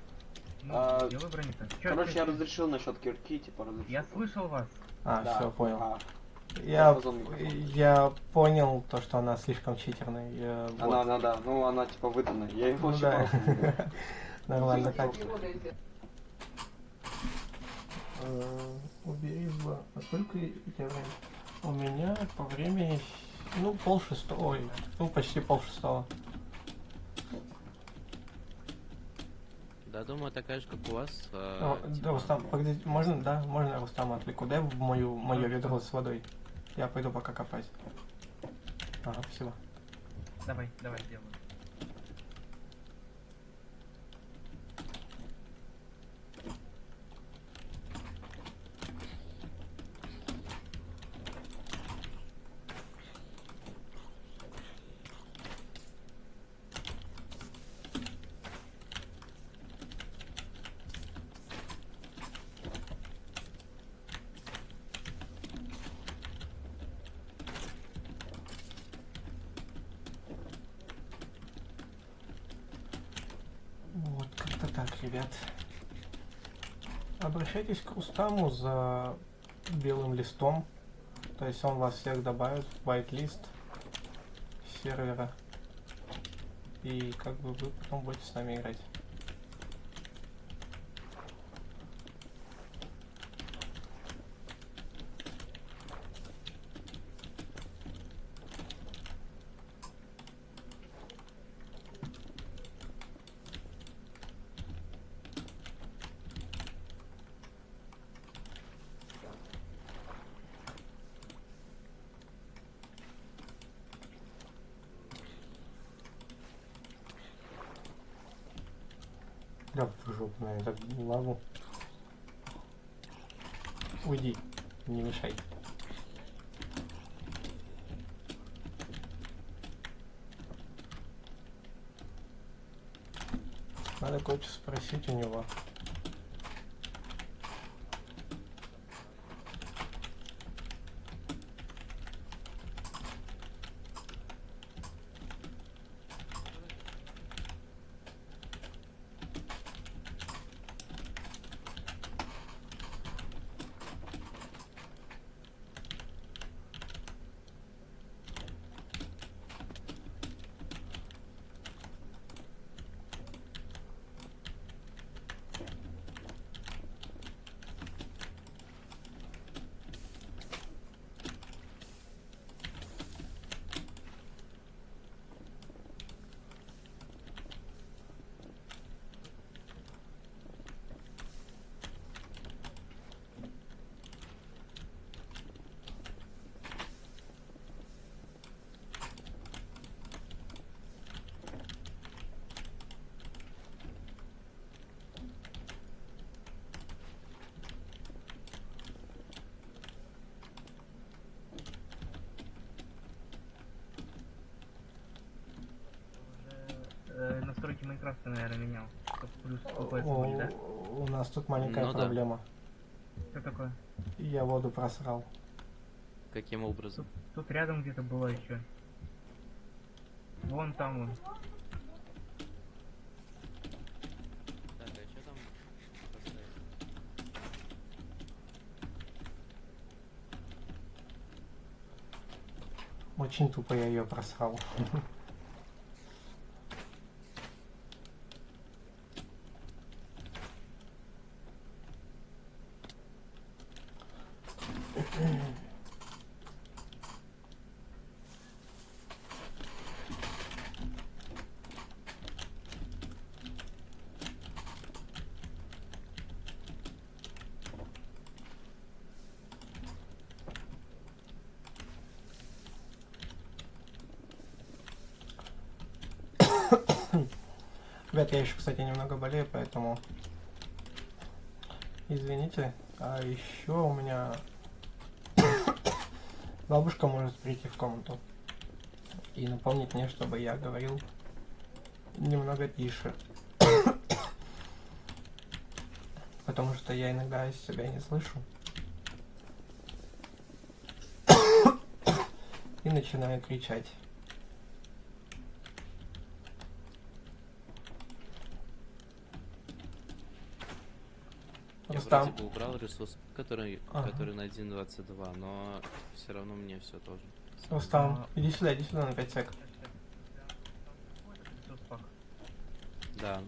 Ну, делай броню-то. Чё, Короче, чё, я чё? разрешил насчет кирки, типа разрешил. Я слышал вас. Да. Все, понял. А, Я, позвал микрофон. я понял то, что она слишком читерная. она, да. Ну, она типа выданная. Я его Ну вообще да. просто не знаю. Нормально так. Убери зло. А сколько у тебя время? У меня по времени, полшестого. Ой, почти полшестого. Да, думаю, такая же, как у вас. Да, типа, Рустам, погоди, можно я Рустама отвлеку? Дай в мое ведро с водой. Я пойду пока копать. Ага, спасибо. Давай, сделай. ребят. Обращайтесь к Рустаму за белым листом. То есть он вас всех добавит в whitelist сервера. И как бы вы потом будете с нами играть. Да, в жопу, наверное, так лаву. Уйди, не мешай. Надо кое-что спросить у него. Настройки Майнкрафта, наверное, менял. Чтоб плюс FPS были, да? У нас тут маленькая Ну да. проблема. Что такое? Я воду просрал. Каким образом? Тут рядом где-то было еще. Вон там вон. Так, а что там поставить? Очень тупо я ее просрал. Ребят, я еще, кстати, немного болею, поэтому извините. А еще у меня бабушка может прийти в комнату и напомнить мне, чтобы я говорил немного тише. Потому что я иногда из себя не слышу. И начинаю кричать. Я Рустам. вроде бы убрал ресурс, который на 1.22, но все равно мне все тоже. Рустам, иди сюда на 5 сек. Да.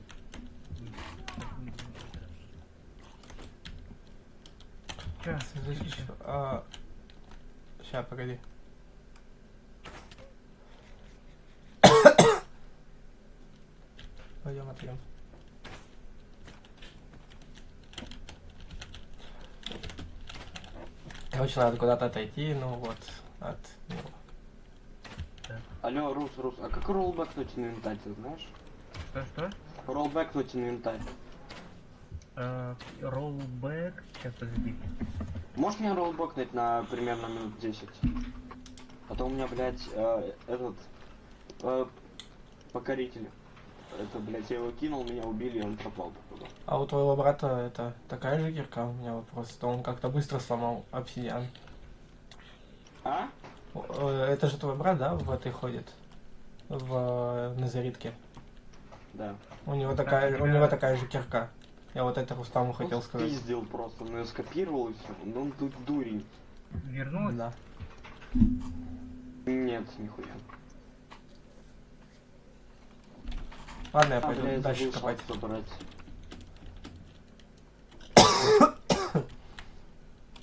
Че? Сейчас, погоди. Пойдем отъем. Короче, надо куда-то отойти, ну вот, от него. Алло, Рус, а как роллбэкнуть инвентарь, ты знаешь? Что? Роллбэкнуть инвентарь. Роллбэк. Сейчас, подожди. Можешь мне роллбэкнуть на примерно минут 10? А то у меня, блядь, покоритель. Это, блядь, я его кинул, меня убили, и он пропал, походу. А у твоего брата это такая же кирка? У меня вопрос. То он как-то быстро сломал обсидиан. А? Это же твой брат, да, в этой ходит? В Назаритке. Да. У него у него такая же кирка. Я вот это Рустаму хотел Он сказать. спиздил просто, но я скопировал и все. Ну он тут дурень. Вернулась? Да. Нет, нихуя. Ладно, я А, пойду бля, я дальше забыл копать. шанс забрать.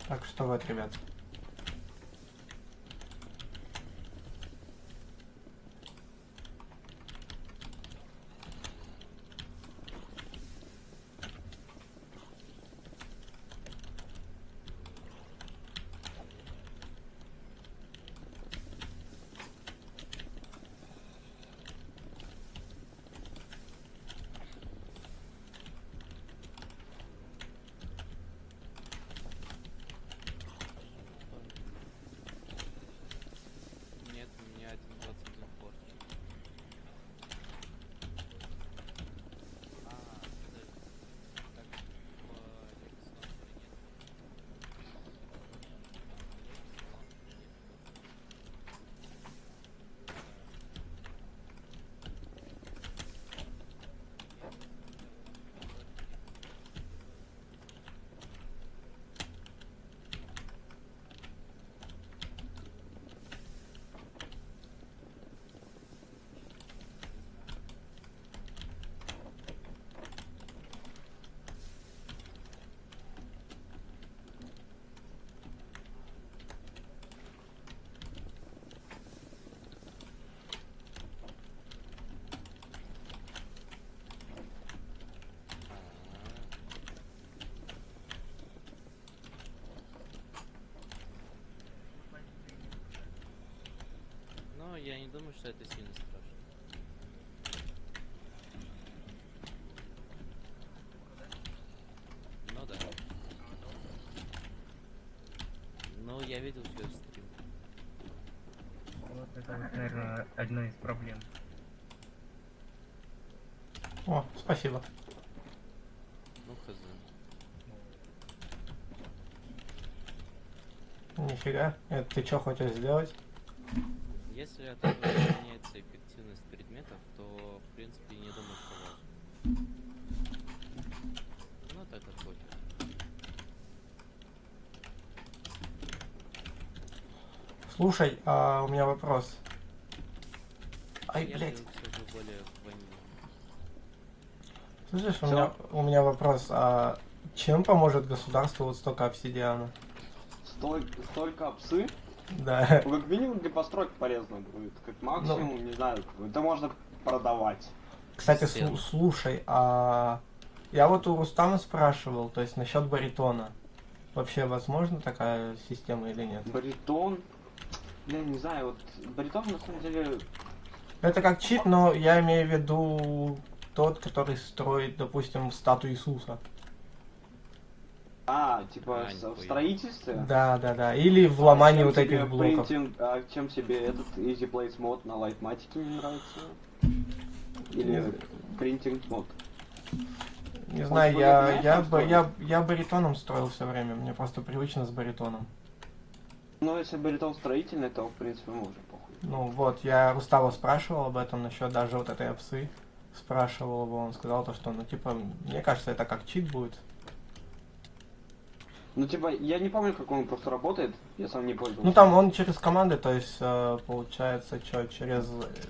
Так что вот, ребят. Нет, у меня 1.21 порч. Подожди. Так, в Лексилантере нет. Но я не думаю, что это сильно страшно. Ну да. Ну, я видел через стрим. Вот это вот, наверное, одна из проблем. О, спасибо. Ну, хз. Нифига. Это ты что хочешь сделать? Если от этого меняется эффективность предметов, то, в принципе, не думаю, что важно. Ну, так как хочешь. Слушай, а у меня вопрос. Ай, Я блядь. все же более ванильный. Слышишь, Всё? у меня вопрос. А чем поможет государству вот столько обсидиана? Столько псы. Да. Ну, как минимум для построек полезно будет. Как максимум, не знаю, это можно продавать. Кстати, Стену. слушай, а я вот у Рустама спрашивал, то есть насчет баритона. Вообще возможна такая система или нет? Баритон. Я не знаю, вот баритон на самом деле. Это как чит, но я имею в виду тот, который строит, допустим, статую Иисуса. Типа в нихуя. строительстве. Да. Или в ломании вот тебе этих блоков. чем тебе этот Easy Place мод на лайтматике не нравится? Или принтинг мод? Не Он знаю, более понятно строит? я баритоном строил все время, мне просто привычно с баритоном. Ну, если баритон строительный, то в принципе мы уже похуй. Ну вот, я Рустава спрашивал об этом насчет даже вот этой опсы. Спрашивал его, он сказал то, что, ну типа, мне кажется, это как чит будет. Ну, типа, я не помню, как он просто работает, я сам не пользовался. Ну там он через команды, то есть получается, что через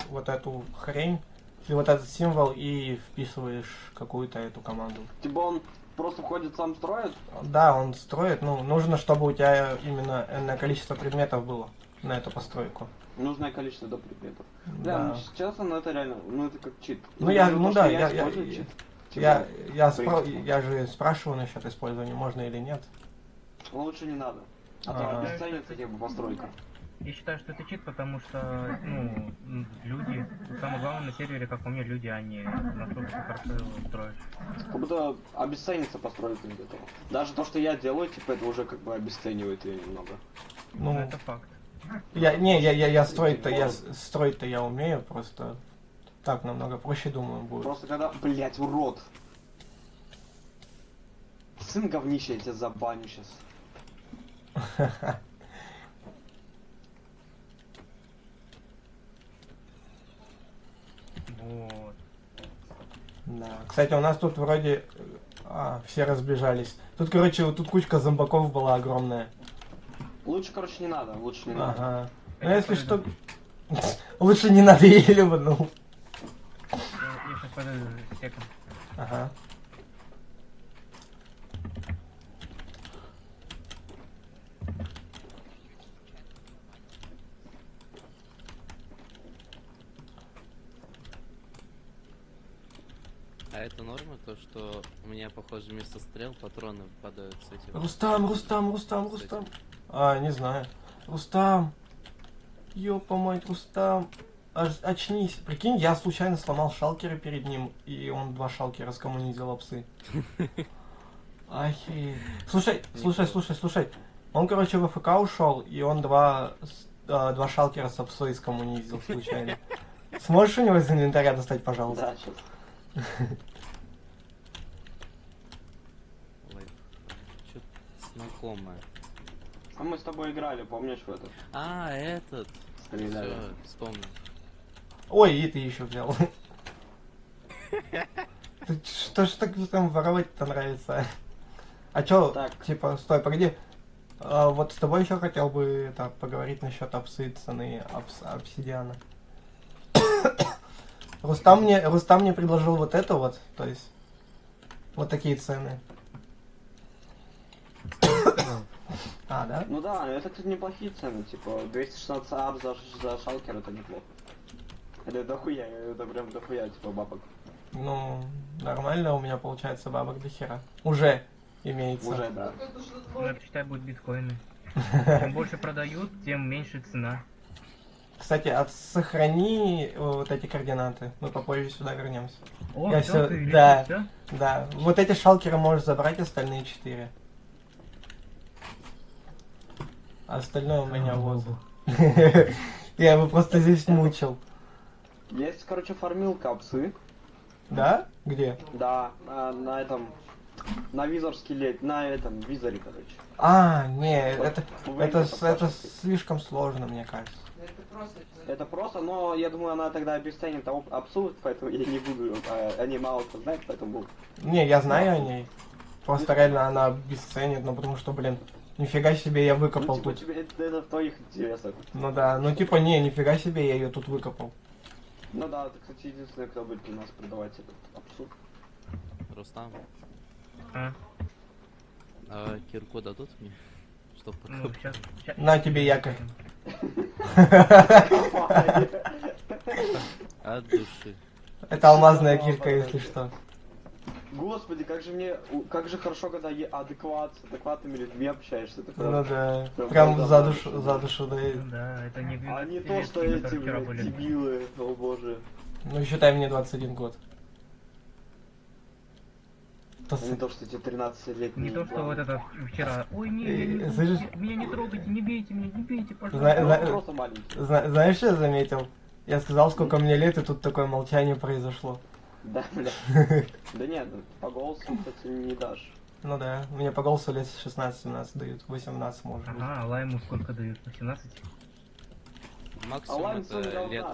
вот эту хрень, ты вот этот символ и вписываешь какую-то эту команду. Типа он просто входит, сам строит? Да, он строит, ну нужно, чтобы у тебя именно энное количество предметов было на эту постройку. Нужное количество до предметов. Да. Бля, ну честно, ну это реально, ну это как чит. Ну я, даже ну то, да, что я использую чит. Типа, я в принципе. я же спрашиваю насчет использования, можно или нет. Ну, лучше не надо. А то А. обесценится как бы постройка. Я считаю, что это чит, потому что, ну, люди, самое главное на сервере, как по мне, люди, они настолько хорошо его строят. Как будто обесценится постройка из этого. Даже то, что я делаю, типа, это уже как бы обесценивает ее немного. Ну, Ну, это факт. я строить-то я умею, просто так намного проще, думаю, будет. Просто когда, блять, урод. Сын говнища, я тебя забаню сейчас. Вот. Да. Кстати, у нас тут вроде все разбежались. Тут, короче, вот тут кучка зомбаков была огромная. Лучше, короче, не надо, лучше не надо. Ага. Ну Я если подойду. что... Лучше не надо, я ебанул. Я сейчас подойду с секом. Ага. А это норма, то что у меня, похоже, вместо стрел патроны выпадают с этим. Рустам. Не знаю. Рустам. Ёпа мать, Рустам. Очнись. Прикинь, я случайно сломал шалкеры перед ним, и он 2 шалкера скоммунизил псы. Охереть. Слушай. Он, короче, в АФК ушел, и он 2 шалкера с псой скоммунизил случайно. Сможешь у него из инвентаря достать, пожалуйста? Да, сейчас. Ой, что-то знакомое. А мы с тобой играли, помнишь, в этот? А, этот. Стреляли. Всё, вспомнил. Ой, и ты еще взял. Ты что ж так там воровать-то нравится? А чё, Так. типа, стой, погоди. Вот с тобой еще хотел бы поговорить насчет апсы цены обсидиана. Рустам мне предложил вот это вот, то есть вот такие цены. Да? Ну да, это тут неплохие цены, типа 216 ап за шалкер, это неплохо. Это дохуя, это прям дохуя, типа бабок. Ну, нормально у меня получается бабок до хера. Уже имеется. Уже, да. Уже, считай, будут биткоины. Чем больше продают, тем меньше цена. Кстати, сохрани вот эти координаты. Мы попозже сюда вернемся. О, Я всё, всё- ты решил да. всё? Да, вот эти шалкеры можешь забрать, остальные 4. А остальное у меня вот. Я его просто здесь мучил. Есть, короче, фармилка апсы. Да? Где? Да, на этом. На визорский на этом визоре, короче. Не, это Выйдет слишком сложно, мне кажется. Это просто, но я думаю, она тогда обесценит апсу, поэтому я не буду. Они мало кто знает, поэтому. Не, я знаю о ней. Просто реально она обесценит, ну потому что, блин, нифига себе я выкопал Ну, типа, тут. тебе это в твоих интересах. Ну да, ну типа не, нифига себе я ее тут выкопал. Ну да, это, кстати, единственный, кто будет у нас продавать этот апсу. Рустам, А, кирку дадут мне? Чтоб ну, сейчас. На тебе якорь. от души. Это алмазная кирка, если что. Господи, как же хорошо, когда адекватными людьми общаешься. Это Ну да, прям прям правда, за душу дает. Ну да, это не А не то, билеты, что которые эти, вчера блядь, были. дебилы, о боже. Ну считай, мне 21 год. Не то, что эти 13-летние. Не то, что вот это вчера. Ой, не, слышишь? меня не трогайте, не бейте меня, не бейте, Зна- пожалуйста. зна- Просто маленький. Знаешь, что я заметил? Я сказал, сколько мне лет, и тут такое молчание произошло. Да, бля. Да нет, по голосу, кстати, не дашь. Ну да, мне по голосу лет 16-17 дают, 18 может быть. Ага, а лайму сколько дают? 18? Максимум Лансон это говна. лет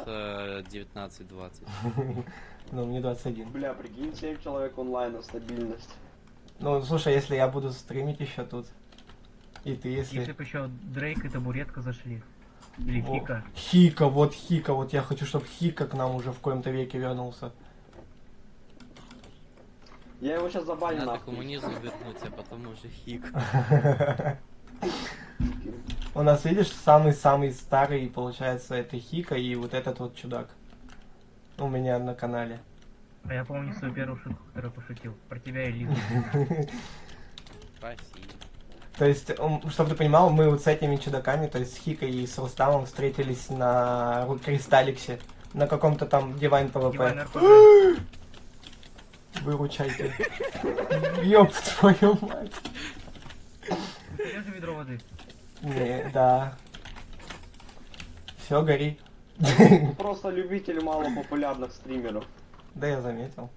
19-20. Ну, мне 21. Бля, прикинь, 7 человек онлайна, стабильность. Ну, слушай, если я буду стримить еще тут, и ты, Если если... бы еще Дрейк и Табуретка зашли. Или Во. Фика. Хика, вот я хочу, чтобы Хика к нам уже в коем-то веке вернулся. Я его сейчас забаню Надо нахуй. коммунизм вернуть, а потом уже хик. У нас, видишь, самый-самый старый, получается, это Хика и вот этот вот чудак. У меня на канале. А я помню свою первую шутку, которую пошутил. Про тебя и Лизу. Спасибо. То есть, чтобы ты понимал, мы вот с этими чудаками, то есть с Хикой и с Рустамом встретились на Кристалликсе, на каком-то там Divine Дивайн PvP. РПГ. Выручайте. Ёб твою мать. Где же ведро воды? Не, да. Все, гори. Просто любитель малопопулярных стримеров. Да, я заметил.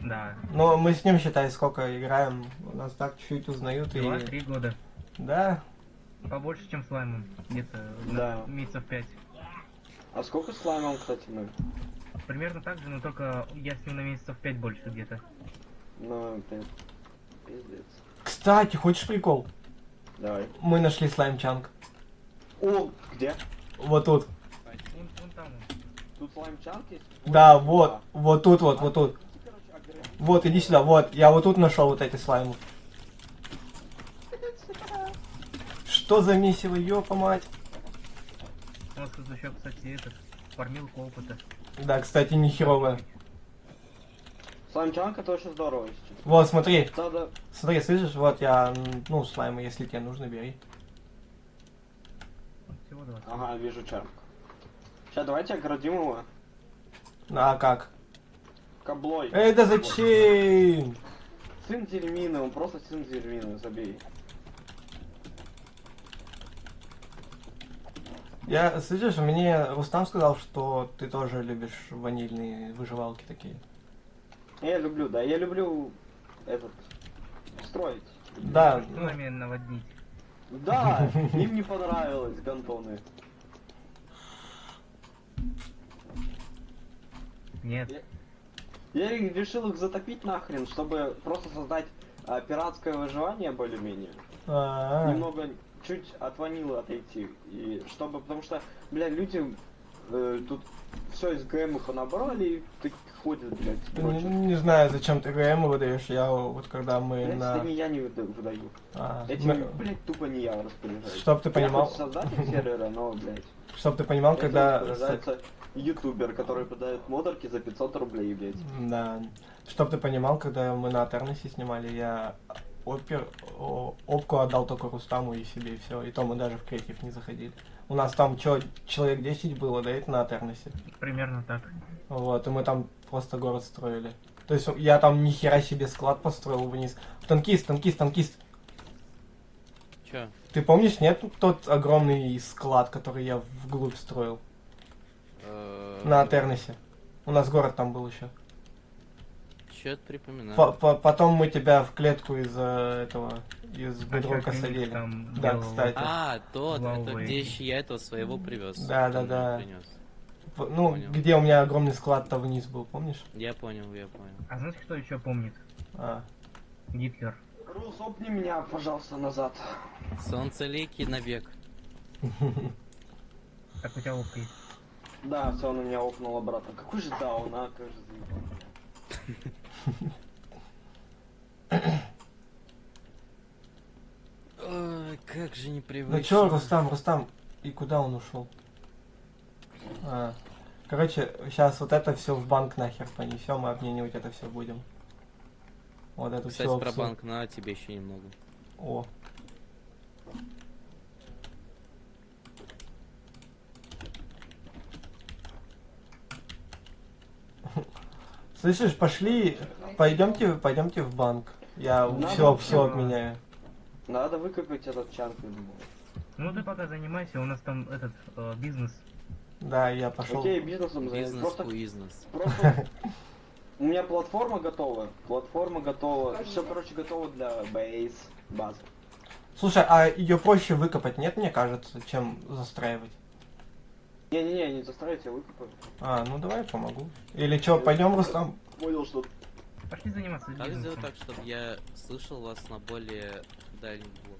Да. Но мы с ним, считай, сколько играем, нас так чуть узнают и... 2-3 года. Да, Побольше, чем с лаймом. Где-то Да. месяцев 5. А сколько с лаймом, кстати, мы? примерно так же, но только я с ним на месяцев 5 больше где-то. Ну, блин. Пиздец. Кстати, хочешь прикол? Давай. Мы нашли слаймчанг. О, где? Вот тут. Вон там он. Тут слаймчанк есть? Да, Ой, вот. да. Вот тут, вот тут. Короче, ограничить. Вот, иди сюда, вот. Я вот тут нашел вот эти слаймы. Что за месиво, ёпа мать. У нас тут еще, кстати, этот, формилка опыта. Да, кстати, не херовая. Слаймчанк это очень здорово, если честно. Вот, смотри. Надо... Смотри, слышишь, вот я, ну, слаймы, если тебе нужно, бери. Всего 20. Ага, вижу чарку. Сейчас давайте оградим его. Ну, а как? Каблой. Эй, да зачем? Сын Дерьмины, он просто сын Дерьмины, забей. Я, слышишь, мне Рустам сказал, что ты тоже любишь ванильные выживалки такие. Я люблю, да, я люблю этот строить. Да, Что нами наводнить? Да, им не понравилось, гандоны. Нет. Я решил их затопить нахрен, чтобы просто создать пиратское выживание более-менее. Немного, чуть от ванилы отойти. И чтобы, потому что, бля, люди тут все из ГМ понабрали и так ходят, блядь. Короче, не знаю, зачем ты ГМ выдаешь, я вот когда мы блядь, на... это не я не выдаю. Этим, мы- блядь, тупо не я распоряжаюсь. Чтоб ты Я понимал, хоть создатель сервера, но, блядь. чтоб ты понимал, Этим когда... распоряжается ютубер, который продает модерки за 500 рублей, блядь. Да. Чтоб ты понимал, когда мы на Атерносе снимали, я опку отдал только Рустаму и себе, и все. И то мы даже в креатив не заходили. У нас там человек 10 было, да, это на Атерносе. Примерно так. Вот, и мы там просто город строили. То есть я там ни хера себе склад построил вниз. Танкист. Чё? Ты помнишь, нет, тот огромный склад, который я вглубь строил? На Атерносе. У нас город там был еще. Чё-то припоминаю. Потом мы тебя в клетку из этого, из бедрока Чё, садили. там Да, делал? кстати. А, тот, это Лавовый. где еще я этого своего привез. Да. Принес. Ну, Понял. где у меня огромный склад-то вниз был, помнишь? Я понял. А знаете, кто еще помнит? А. Гитлер. Рус, опни меня, пожалуйста, назад. Солнцеликий навек. Так у тебя ловко есть. Да, все, он у меня опнул обратно. Какой же даун, а? Как же заебал. Ой, как же непривычно. Ну чё, Рустам, и куда он ушел? Короче, сейчас вот это все в банк нахер понесем и обменивать это все будем. Вот это Кстати, все. про банк, на тебе еще немного. О. Слышишь, пойдемте в банк. Я Надо все обменяю. Надо выкопать этот чанк, я думаю. Ну ты пока занимайся, у нас там этот бизнес. Да, я пошел. Окей, бизнесом займусь. Бизнес-уизнес. Просто у меня платформа готова. Все, короче, готово для базы. Слушай, а ее проще выкопать, нет, мне кажется, чем застраивать? Не-не-не, не заставить, я выкопаю. Ну давай помогу. Или что, пойдем, Рустам? Понял, что... Пошли заниматься Как бизнесом. сделать так, чтобы я слышал вас на более дальний блок?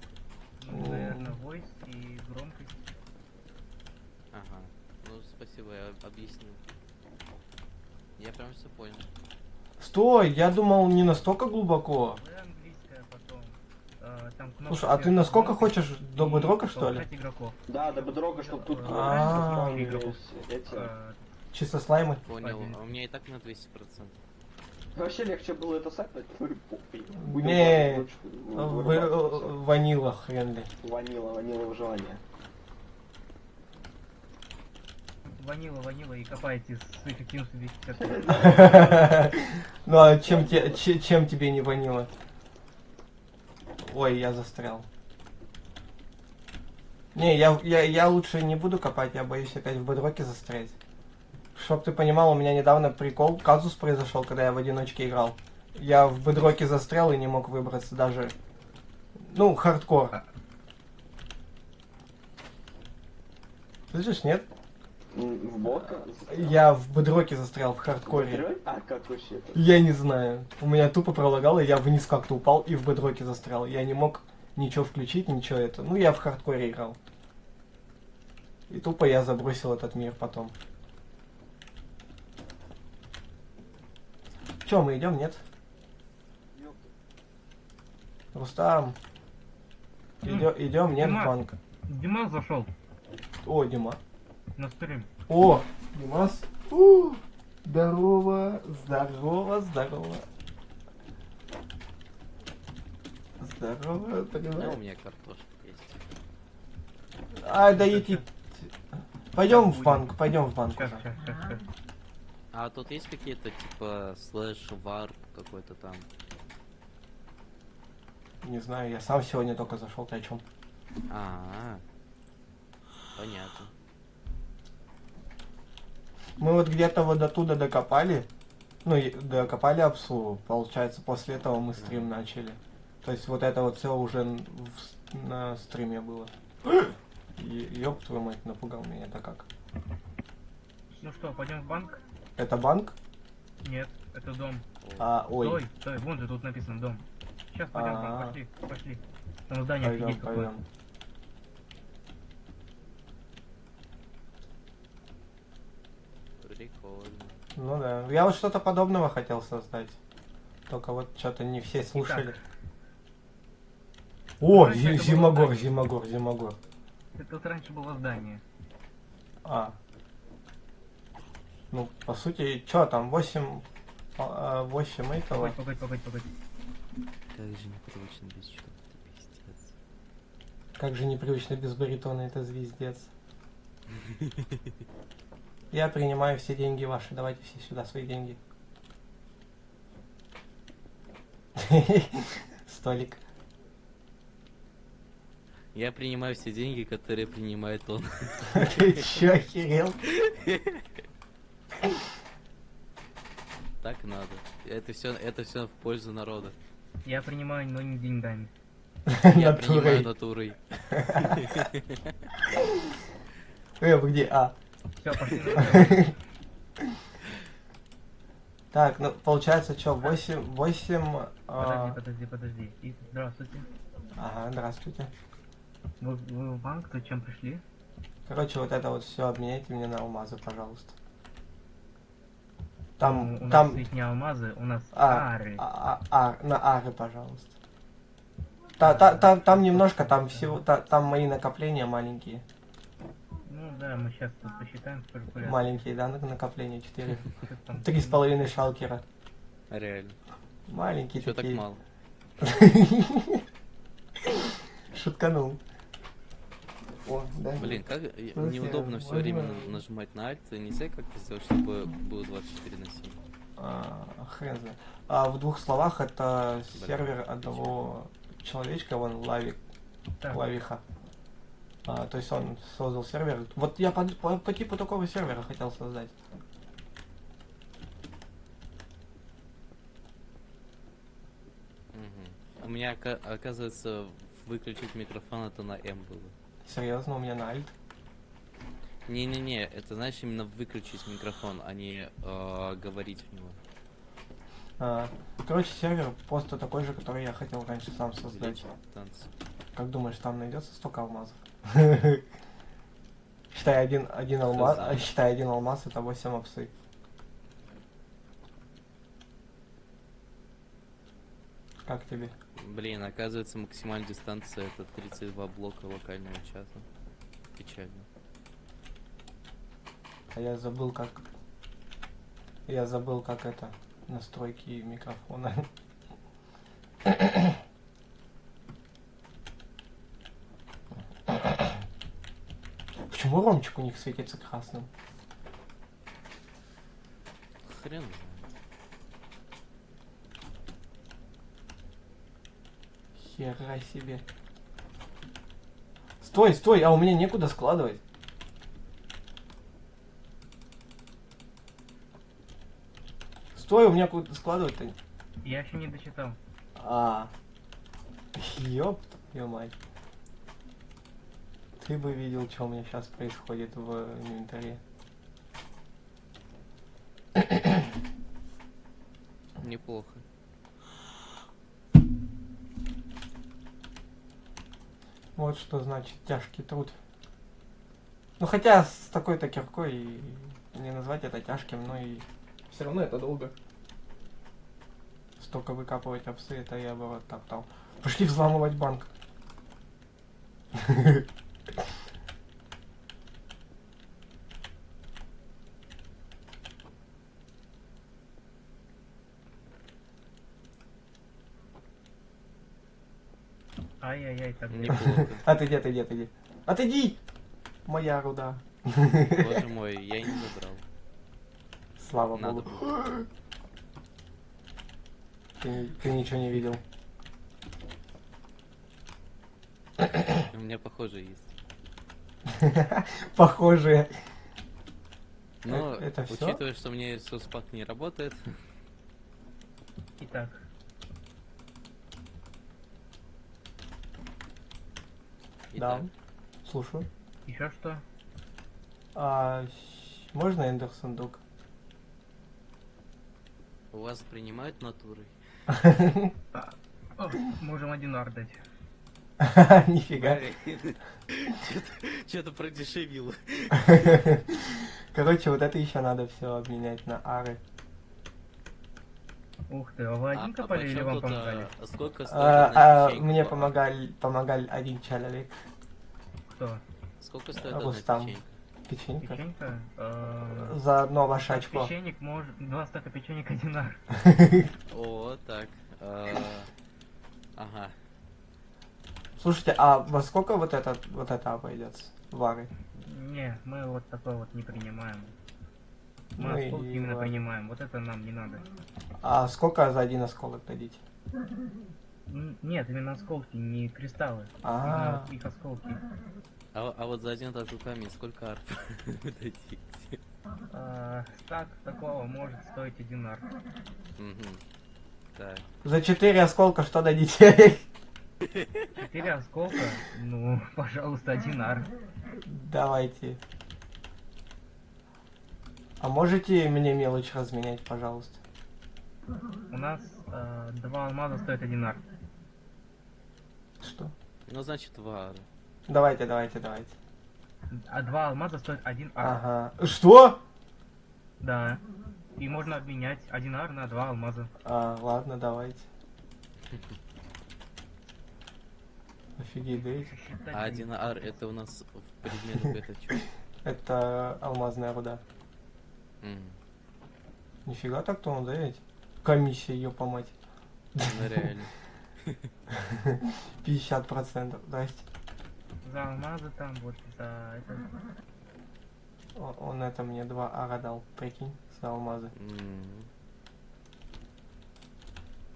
Ну, наверное, voice и громкость. Ага. Ну, спасибо, я объяснил. Я прям все понял. Стой, я думал не настолько глубоко. Вы английская потом. Там кнопка Слушай, а ты сверху насколько громкость хочешь до и бедрока, что ли? повышать игроков. Да, до бедрога, чтобы тут... А. Эти... Чисто слаймы? Понял. Один. А у меня и так на 200%. Вообще легче было это сетать, ну и похуй. Не, Вырубать всё. ванила хрен ли. Ванила выживание. Ванила и копайте с эффективностью 250. Ну а чем тебе не ванила? Ой, я застрял. Не, я лучше не буду копать, я боюсь опять в бедроке застрять. Чтоб ты понимал, у меня недавно прикол, казус произошел, когда я в одиночке играл. Я в бедроке застрял и не мог выбраться даже. Ну, хардкор. Слышишь, нет? В бока? Я в бедроке застрял, в хардкоре. А как вообще это? Я не знаю. У меня тупо пролагало, я вниз как-то упал и в бедроке застрял. Я не мог ничего включить, ничего это. Ну, я в хардкоре играл. И тупо я забросил этот мир потом. Че, мы идем, нет? Рустам. Идем, нет, в Дима. банк. Димас зашел О, Дима. на стрим. О, Димас. Здорово, здорово, здорово. Здорово, Да, у привет. меня картошка есть. А, да идти. Пойдем в банк, пойдем в банк Сейчас, уже. сейчас. А тут есть какие-то типа слэш, варп какой-то там? Не знаю, я сам сегодня только зашел, ты о чем? Понятно. Мы вот где-то вот оттуда докопали. Ну, докопали обслугу. Получается, после этого мы стрим начали. То есть вот это вот все уже на стриме было. Ёб твою мать, напугал меня, это как? Ну что, пойдем в банк? Это банк? Нет, это дом. Ой. Стой, вон же тут написано дом. Сейчас пойдем в банк, пошли. Там здание Пойдем, офигеть какое. пойдем. Прикольно. Ну да. Я вот что-то подобного хотел создать. Только вот что-то не все слушали. О, раньше это было Зимогор, так. Зимогор. Это тут раньше было здание. Ну, по сути, что там, 8 этого? Погодь. Как же непривычно без чего-то, пиздец. Как же непривычно без баритона, это звездец. Я принимаю все деньги ваши, давайте все сюда свои деньги. Столик. Я принимаю все деньги, которые принимает он. Ты чё, охерел? Так надо. Это все в пользу народа. Я принимаю, но не деньгами. Я принимаю натурой. Вы где? Все, пошли. Так, ну получается, что, 8... Подожди. И здравствуйте. Ага, здравствуйте. Вы в банк, то чем пришли? Короче, вот это вот все обменяйте мне на алмазы, пожалуйста. У Там, нас ведь не алмазы, у нас ары. на ары, пожалуйста. Там немножко, там всего, там мои накопления маленькие. Ну да, мы сейчас тут посчитаем, сколько лет. Маленькие, да, накопления 4. Что там? 3,5 шалкера. Реально. Маленькие Чё так такие. мало? Шутканул. О, да. Блин, как Слушай, неудобно все можно- время нажимать на Alt. Нельзя как-то сделать, чтобы было 24 на 7. Хрен знает. В 2 словах это Блин, сервер одного человечка, вон Так, Лавиха. То есть он создал сервер. Вот я по типу такого сервера хотел создать. Угу. У меня, оказывается, выключить микрофон это на M было. Серьезно, у меня на альт. Не-не-не, это значит именно выключить микрофон, а не говорить в него. Короче, сервер просто такой же, который я хотел раньше сам создать. Увеличить танцы. Как думаешь, там найдется столько алмазов? Считай, один алмаз, знает. считай, один алмаз это 8 опсы. Как тебе? Блин, оказывается, максимальная дистанция это 32 блока локального чата. Печально. А я забыл как это настройки микрофона. Почему ромчик у них светится красным? Хрен знает. Хера себе. Стой, а у меня некуда складывать. Стой, у меня куда складывать-то. я еще не дочитал. Ёб твою мать. Ты бы видел, что у меня сейчас происходит в инвентаре. Неплохо. Вот что значит тяжкий труд. Ну хотя с такой-то киркой не назвать это тяжким, но и все равно это долго. Столько выкапывать овсы, это я бы вот топтал. Пошли взламывать банк. Ай-яй-яй, так Неплохо. Отойди, отойди, отойди. Отойди! Моя руда. Боже мой, я не забрал. Слава Надо богу. было. Ты ничего не видел. У меня похоже есть. Похожие. Но, Это всё? учитывая, что мне соцпак не работает, Итак, Да. итак, Слушаю. еще что? Можно эндер сундук? у вас принимают натурой? О, можем 1 ар дать. Нифига. Что-то продешевило. Короче, вот это еще надо все обменять на ары. Ух ты, а вы один копали или почем вам тут, помогали? сколько стоит одна печенька? Мне помогал один человек. Кто? Сколько стоит одна Рустам. печенька? Печенька. Печенька? За одно ваше очко. Печенек может... 2 стака печенек 1 ар. О, так. Ага. Слушайте, а во сколько вот это обойдется? Вары? Не, мы вот такой вот не принимаем. Мы Ну и осколки именно ладно. принимаем, вот это нам не надо. А сколько за один осколок дадите? Нет, именно осколки, не кристаллы. А. Именно вот их осколки. А вот за один тату камень сколько арп вы дадите? Стак такого может стоить 1 ар. Мгм. Так. За 4 осколка что дадите? 4 осколка? Ну, пожалуйста, 1 ар. Давайте. А можете мне мелочь разменять, пожалуйста? У нас 2 алмаза стоит 1 ар. Что? Ну, значит, вары. Давайте. А 2 алмаза стоит 1 ар. Ага. Что? Да. И можно обменять 1 ар на 2 алмаза. Ладно, давайте. Офигеть, да? Считать А 1 ар это у нас в предметах это что? Это алмазная руда. Нифига так то да ведь? Комиссия, ее помать. Ну, реально. 50%. Здрасте. За алмазы там, вот за это. Он это мне 2 ара дал, прикинь, за алмазы.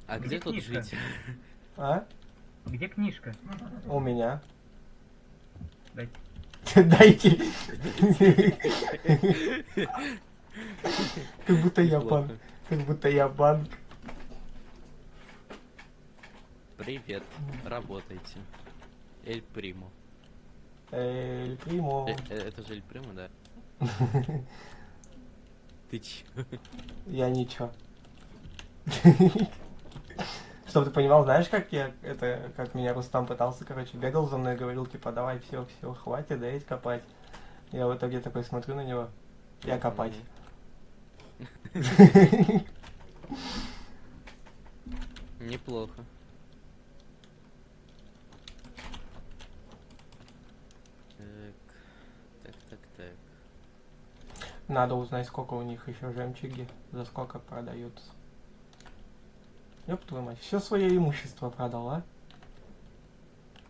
А Где где тут книжка? жить? А? Где книжка? У меня. Дайте. Дайте. Как будто я банк. Неплохо. Как будто я банк. Привет, работайте. Эль Примо. Эль Примо. Это же Эль Примо, да? Ты чё? Я ничего. Чтобы ты понимал, знаешь, как как меня Рустам пытался, короче, бегал за мной и говорил, типа, давай, все, хватит, дай копать. Я в итоге такой смотрю на него, я копать. Неплохо. Так. Надо узнать, сколько у них еще жемчуги, за сколько продаются. Ёб твою мать, все свое имущество продал, а?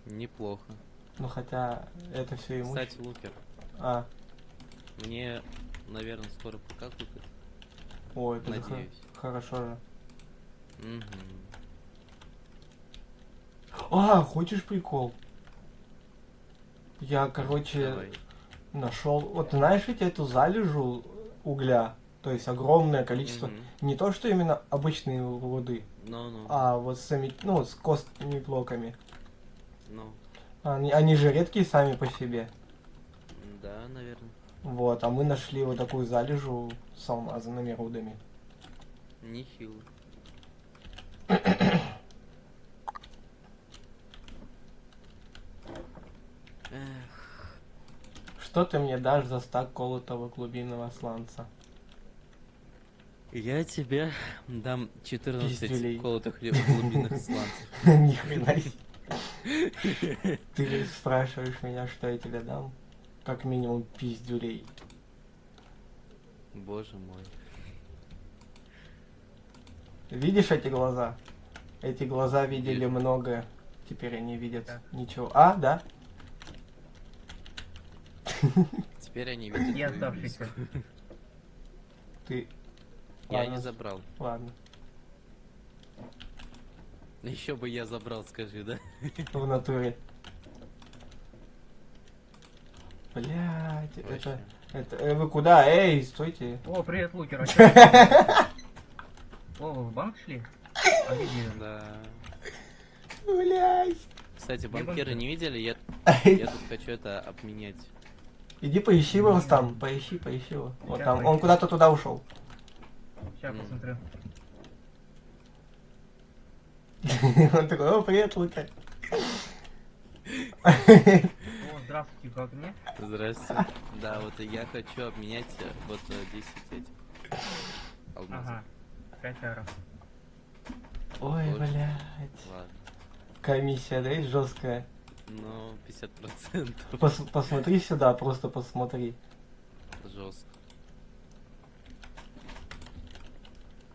Неплохо. Ну хотя это все имущество. Кстати, Лукер, мне, наверное, скоро ПК купят. Ой, это же Надеюсь. хорошо же. Угу. Хочешь прикол? Я, короче, Давай. нашел. Вот знаешь ведь эту залежу угля, то есть огромное количество. Мгм. Не то, что именно обычные руды, Ну. а вот с костными блоками. Ну. Они же редкие сами по себе. Да, наверное. Вот, а мы нашли вот такую залежу с алмазными рудами. Нехило. Что ты мне дашь за стак колотого глубинного сланца? Я тебе дам 14 Пиздюлей. колотых глубинных сланцев. Ни хрена себе. Ты спрашиваешь меня, что я тебе дам? Как минимум пиздюлей. Боже мой. Видишь эти глаза? Эти глаза видели Вижу. многое. Теперь они видят Так. ничего. А, да? Теперь они видят Я твою оставшийся. миску. Ты... Я Ладно. не забрал. Ладно. Еще бы я забрал, скажи, да? В натуре. Блять, Вообще. вы куда? Эй, стойте. О, привет, Лукер. О, вы в банк шли? А где? Да. Блять. Кстати, банкир. банкиры не видели? Я тут хочу это обменять. Иди поищи его там, поищи его. Вот Сейчас там, он поищу. куда-то туда ушел. Сейчас посмотрю. Он такой, о, привет, Лука. О, здравствуйте, как мне? Здрасте. Да, вот и я хочу обменять вот 10 этих алмазов. Ага. 5 евро. Ой, Очень. блядь. Ладно. Комиссия, да, есть жесткая? Ну, 50%. Посмотри сюда, просто посмотри. Жестко.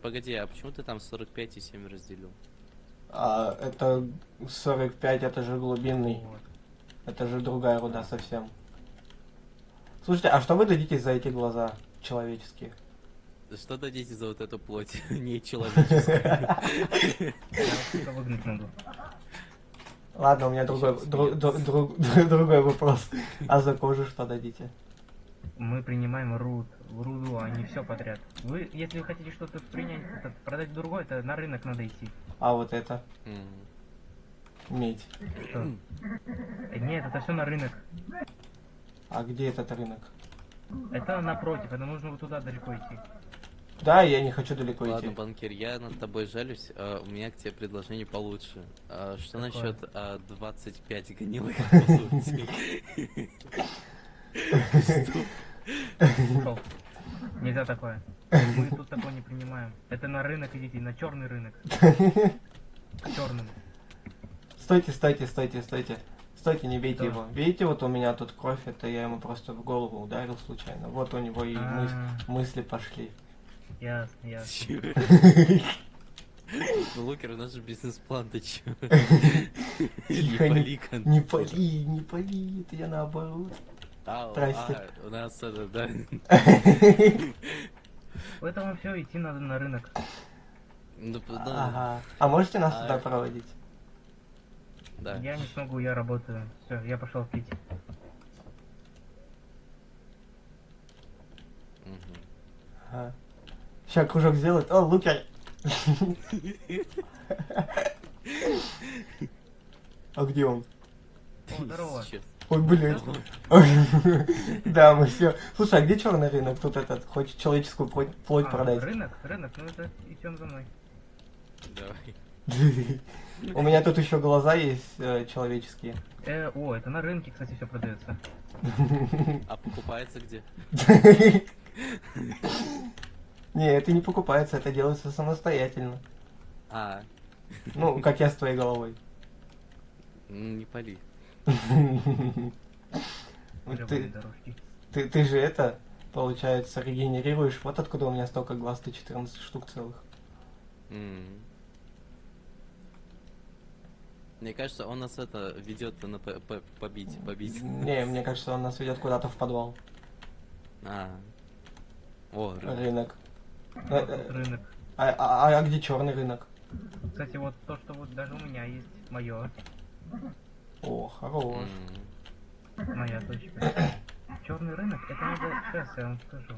Погоди, а почему ты там 45 и 7 разделил? А, это 45, это же глубинный. Вот. Это же другая руда совсем. Слушайте, а что вы дадите за эти глаза человеческие? Да что дадите за вот эту плоть? Не человеческую. Я вас только выгнать могу. Ладно, у меня другой вопрос. А за кожу что дадите? Мы принимаем руду, а не все подряд. Вы, если вы хотите что-то принять, продать другое, это на рынок надо идти. А вот это? М. Медь. Что? Нет, это все на рынок. А где этот рынок? Это напротив, это нужно вот туда далеко идти. Да, я не хочу далеко Ладно, идти. банкир, я над тобой жалюсь, у меня к тебе предложение получше. Что Какое? насчет 25 гнилых позиций? Ушел. Нельзя такое. Мы тут такое не принимаем. Это на рынок идите, на черный рынок. Черным. Стойте, стойте, стойте, стойте. Стойте, не бейте Что? его. Видите, вот у меня тут кровь, это я ему просто в голову ударил случайно. Вот у него и мысли пошли. Ясно, ясно. Чё? Ну, Лукер, у нас же бизнес-план, ты чё? Тихо, Не пали контент. не пали, это я наоборот. Здрасте. У нас это, да. Поэтому все, идти надо на рынок. Ну, да. Ага. А можете нас А, туда проводить? Да. Я не смогу, я работаю. Все, я пошел пить. Мгм. Ага. Сейчас кружок сделает. О, Лукер! А где он? О, здорово. Сейчас. Ой, блин. Да, мы все. Слушай, а где черный рынок? Тут этот, хочет человеческую плоть продать. Рынок, ну это идем за мной. Давай. У меня тут еще глаза есть человеческие. О, это на рынке, кстати, все продается. А покупается где? Не, это не покупается, это делается самостоятельно. А, Ну, как я с твоей головой. не пали. Гребаные дорожки. Ты же это, получается, регенерируешь. Вот откуда у меня столько глаз, ты 14 штук целых. М. Мне кажется, он нас это ведет на побить. Не, мне кажется, он нас ведет куда-то в подвал. А. О, рынок. Рынок. Вот тут рынок. А где черный рынок? Кстати, вот то, что вот даже у меня есть, мое. О, хорош. Моя точка. Черный рынок, это надо. Сейчас я вам скажу.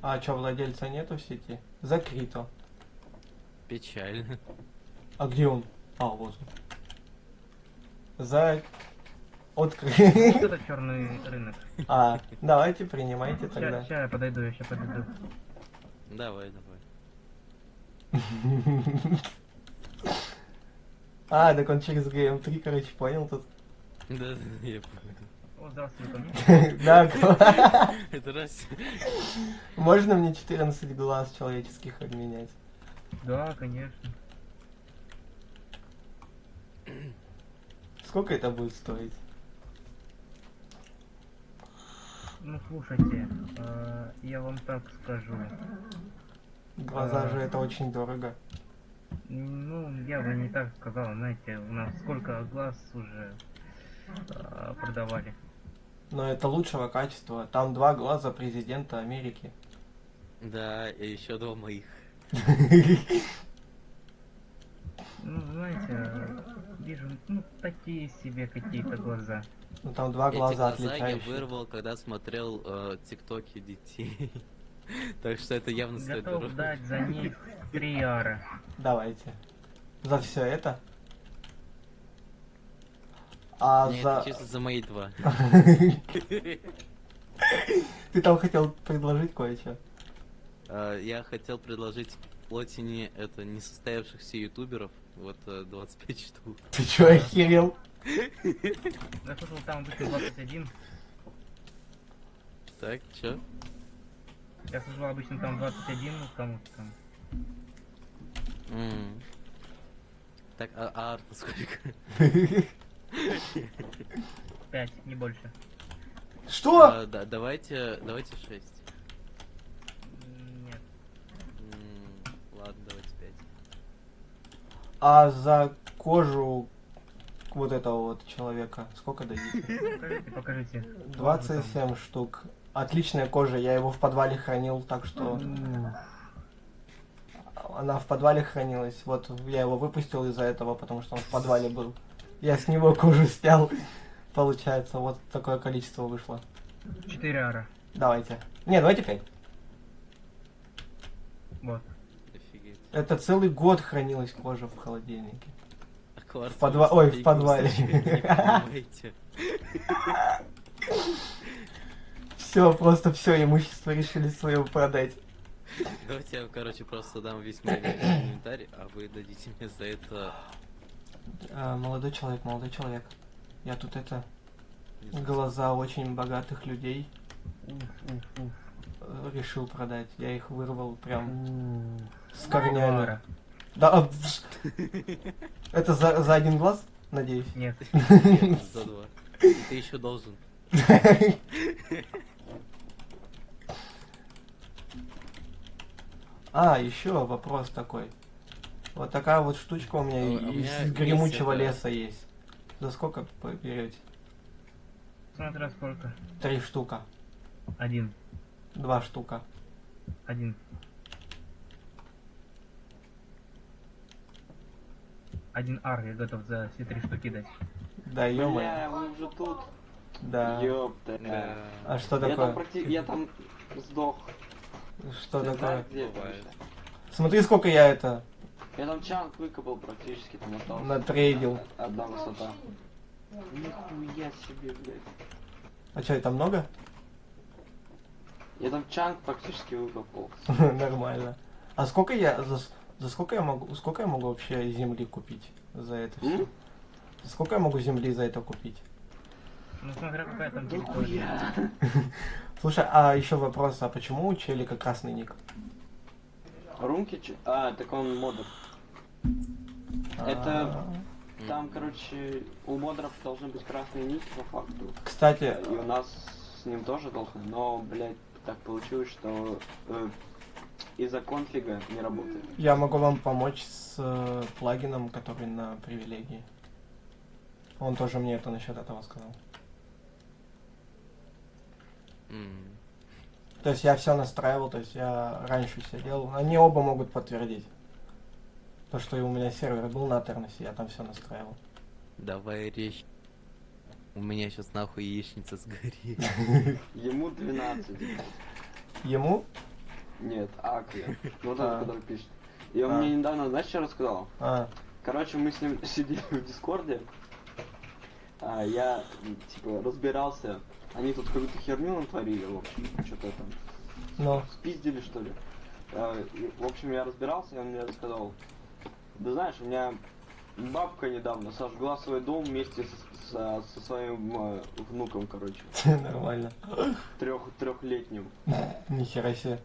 А что, владельца нету в сети? Закрыто. Печально. А где он? А, вот он. Вот Открыть. это черный рынок. А, давайте принимайте тогда. Сейчас я подойду, я сейчас подойду. Давай. А, так он через ГМ3, короче, понял тут. Да, я понял. О, здравствуй, ко мне. Да, Это раз. можно мне 14 глаз человеческих обменять? Да, конечно. Сколько это будет стоить? Ну, слушайте, я вам так скажу. Глаза же это очень дорого. Ну, я бы не так сказал, знаете, у нас сколько глаз уже продавали. Но это лучшего качества. Там 2 глаза президента Америки. Да, и еще 2 моих. Ну, знаете, вижу, ну, такие себе какие-то глаза. Ну там 2 Эти глаза глаза я отличающие. вырвал, когда смотрел тиктоки детей. Так что это явно стоит Готов дорого. дать за них 3 ара. Давайте. За все это? А Нет, за... это чисто за мои 2. Ты там хотел предложить кое-что? Я хотел предложить плотине это несостоявшихся ютуберов. Вот 25 штук. Ты чё, охерел? Я слышал, там обычно 21. Так, чё? Я слышал, обычно там 21, ну, кому-то там. Так, а арта сколько? 5, не больше. Что? Давайте 6. Нет. Ладно, давайте 5. А за кожу вот этого вот человека сколько дадите? Покажите. 27 штук. Отличная кожа, я его в подвале хранил, так что... Она в подвале хранилась. Вот я его выпустил из-за этого, потому что он в подвале был. Я с него кожу снял. Получается, вот такое количество вышло. 4 ара. Давайте. Не, давайте 5. Вот. Офигеть. Это целый год хранилась кожа в холодильнике. А кварц Ой, вы в подвале. не понимаете. Все, просто все имущество решили свое продать. Давайте я, короче, просто дам весь мой инвентарь, а вы дадите мне за это... Молодой человек. Я тут это... не знаю, Глаза очень богатых людей Уф, уф, уф. решил продать. Я их вырвал прям с 2 корнями. ара. Да, это за 1 глаз, надеюсь? Нет. нет, за 2. Ты еще должен. А, еще вопрос такой. Вот такая вот штучка у меня У меня из гремучего есть это- леса есть. За сколько берете? Смотря сколько. 3 штука. 1. 2 штука. 1. 1 ар я готов за все 3 штуки дать. Да, ё-моё. Бля, вы уже тут. Да. Ёпта. Да. А что Я такое? там, я там сдох. Что Ты такое? знаешь, где это Бывает. вообще? Смотри, сколько я это Я там чанк выкопал практически, там остался. натрейдил. Одна высота. Нихуя себе, блядь. А что, это много? Я там чанк практически выкопал. Нормально. А сколько я за сколько я могу вообще земли купить за это все? М? Сколько я могу земли за это купить? Ну смотря какая там территория. Нихуя. Слушай, а еще вопрос, а почему у челика красный ник? Рункич? А, так он модер. Это- А, Там, короче, у модеров должны быть красные ники по факту. Кстати, И у нас с ним тоже должны, но, блядь, так получилось, что из-за конфига не работает. я могу вам помочь с плагином, который на привилегии. Он тоже мне это насчет этого сказал. То есть я все настраивал, то есть я раньше все делал. Они оба могут подтвердить. То, что и у меня сервер был на Атерносе, я там все настраивал. Давай речь. У меня сейчас нахуй яичница сгорит. Ему 12. Ему? Нет, Акве. Вот А. этот, который пишет. И он А. мне недавно, знаешь, что рассказал? А, Короче, мы с ним сидели в Дискорде. Я, типа, разбирался. Они тут какую-то херню натворили, в общем, что-то там. ну, Спиздили, что ли. В общем, я разбирался, и он мне сказал, да знаешь, у меня Бабка недавно сожгла свой дом вместе со своим внуком, короче. Нормально. Трехлетним. Нихера себе.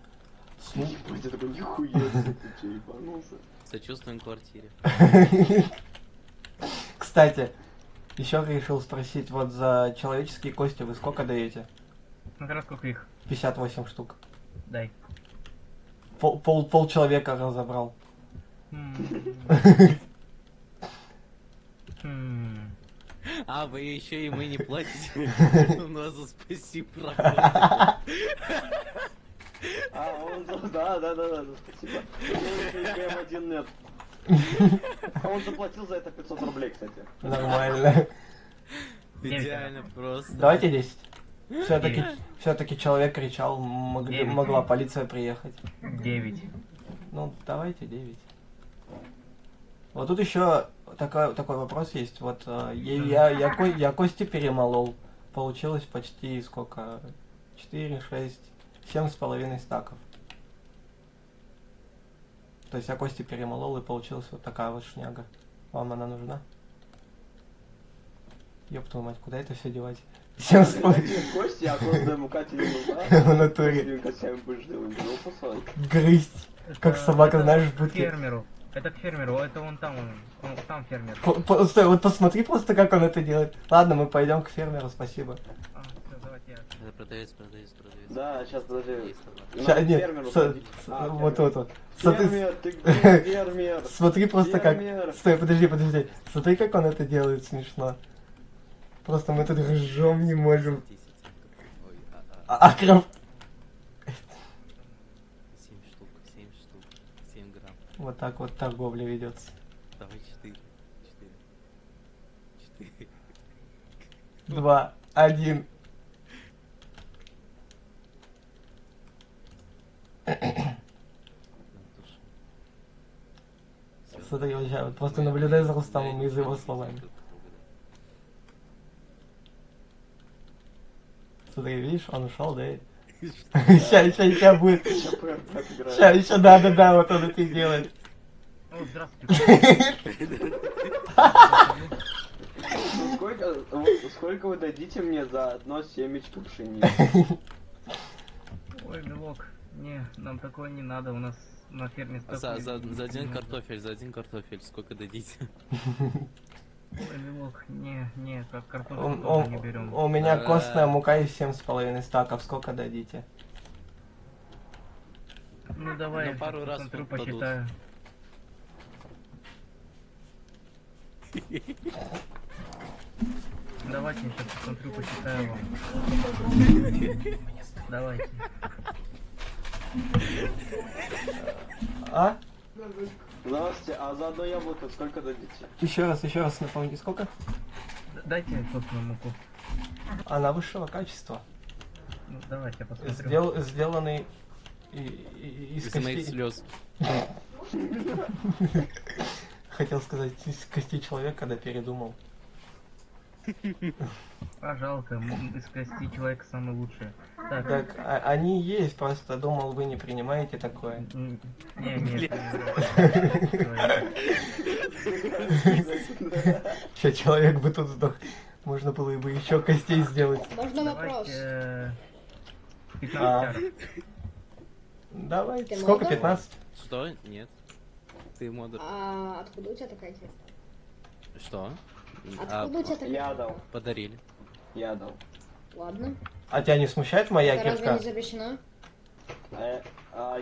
Ебать, я такой, нихуя себе, ты че, ебанулся? Сочувствуем квартире. Кстати, еще решил спросить, вот за человеческие кости вы сколько даете? Смотря сколько их. 58 штук. Дай. Пол человека разобрал. А, вы еще и мы не платите? У нас за спасибо проходит. А, он, да, спасибо. Прям один нет. А он заплатил за это 500 рублей, кстати. Нормально. Идеально просто. Давайте 10. Все-таки человек кричал, могла полиция приехать. 9. Ну, давайте 9. Вот тут еще такой вопрос есть. Вот я кости перемолол. Получилось почти сколько? 4, 6, 7,5 стаков. То есть я кости перемолол и получилась вот такая вот шняга. Вам она нужна? Ёб твою мать, куда это все девать? 7,5. Кости, а костная мука тебе не нужна? В натуре. Костями будешь делать, ну, посылай. Грызть. Как собака, знаешь, в К будке. фермеру. Это к фермеру, это вон там, он там фермер. Стой, вот посмотри просто, как он это делает. Ладно, мы пойдем к фермеру, спасибо. А, всё, давайте я. Это продавец. Да, сейчас подожди. Есть Ща, Надо к нет, фермеру сходить. А, вот. Фермер, ты где, фермер? Смотри просто как... Фермер. Стой, подожди. Смотри, как он это делает, смешно. Просто мы тут ржем не можем. Ой, А краб... 7 штук, 7 грамм. Вот так вот торговля ведется. Давай 4. 2, 1. Смотри, вот сейчас, вот просто наблюдай за Рустамом и за его словами. Смотри, видишь, он ушел, да? Сейчас будет. Сейчас, еще, да, вот он это и делает. О, здравствуйте. Сколько вы дадите мне за одно семечко пшеницы? Ой, милок. Не, нам такое не надо, у нас на ферме столько... За один картофель, сколько дадите? Ой, милок, не, как картофель тоже не берем. У меня костная мука и 7,5 стаков. Сколько дадите? Ну давай, Ну, пару раз посмотрю, вот дадут. посчитаю. Давайте, я сейчас посмотрю, посчитаю вам. Давайте. А? Здравствуйте, а за одно яблоко сколько дадите? Еще раз напомните, сколько? Дайте собственную муку. Она высшего качества. Ну, давайте, я посмотрю. Сделанный из Из моих костей. слез. Хотел сказать, из костей человека, когда передумал. А жалко, из кости человека самый лучший. Так, Так, они есть, просто думал, вы не принимаете такое. не. Че, человек бы тут сдох. Можно было бы еще костей сделать. Можно вопрос? Давайте 15 А. яров. Давай. Ты Сколько? модер? 15? Что? Нет. Ты модер. А откуда у тебя такая тема? Что? Откуда у тебя такая Я тема? дал, Подарили. я дал. Ладно. А тебя не смущает моя Это разве кирка? не запрещено?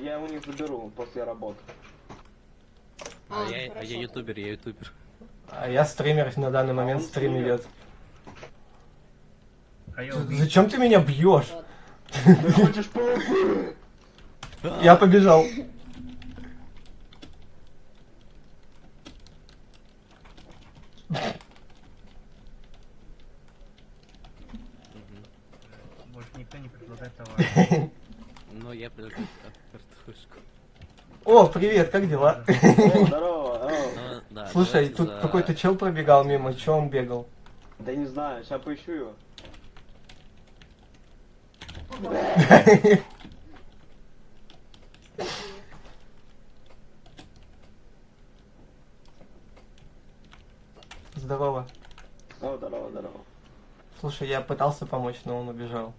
Я у них заберу после работы. А я хорошо. ютубер. А я стример на данный момент он стрим стример. ведет. А я убийца. Зачем ты меня бьешь? Вот. Ты хочешь пауку? Я побежал. Больше никто не предлагает товар. Но я предлагаю картошку. О, привет, как дела? О, здорово. о. Ну, да, Слушай, давайте тут за- какой-то чел пробегал мимо, че он бегал? Да не знаю, сейчас поищу его. здорово. О, здорово, здорово. Слушай, я пытался помочь, но он убежал.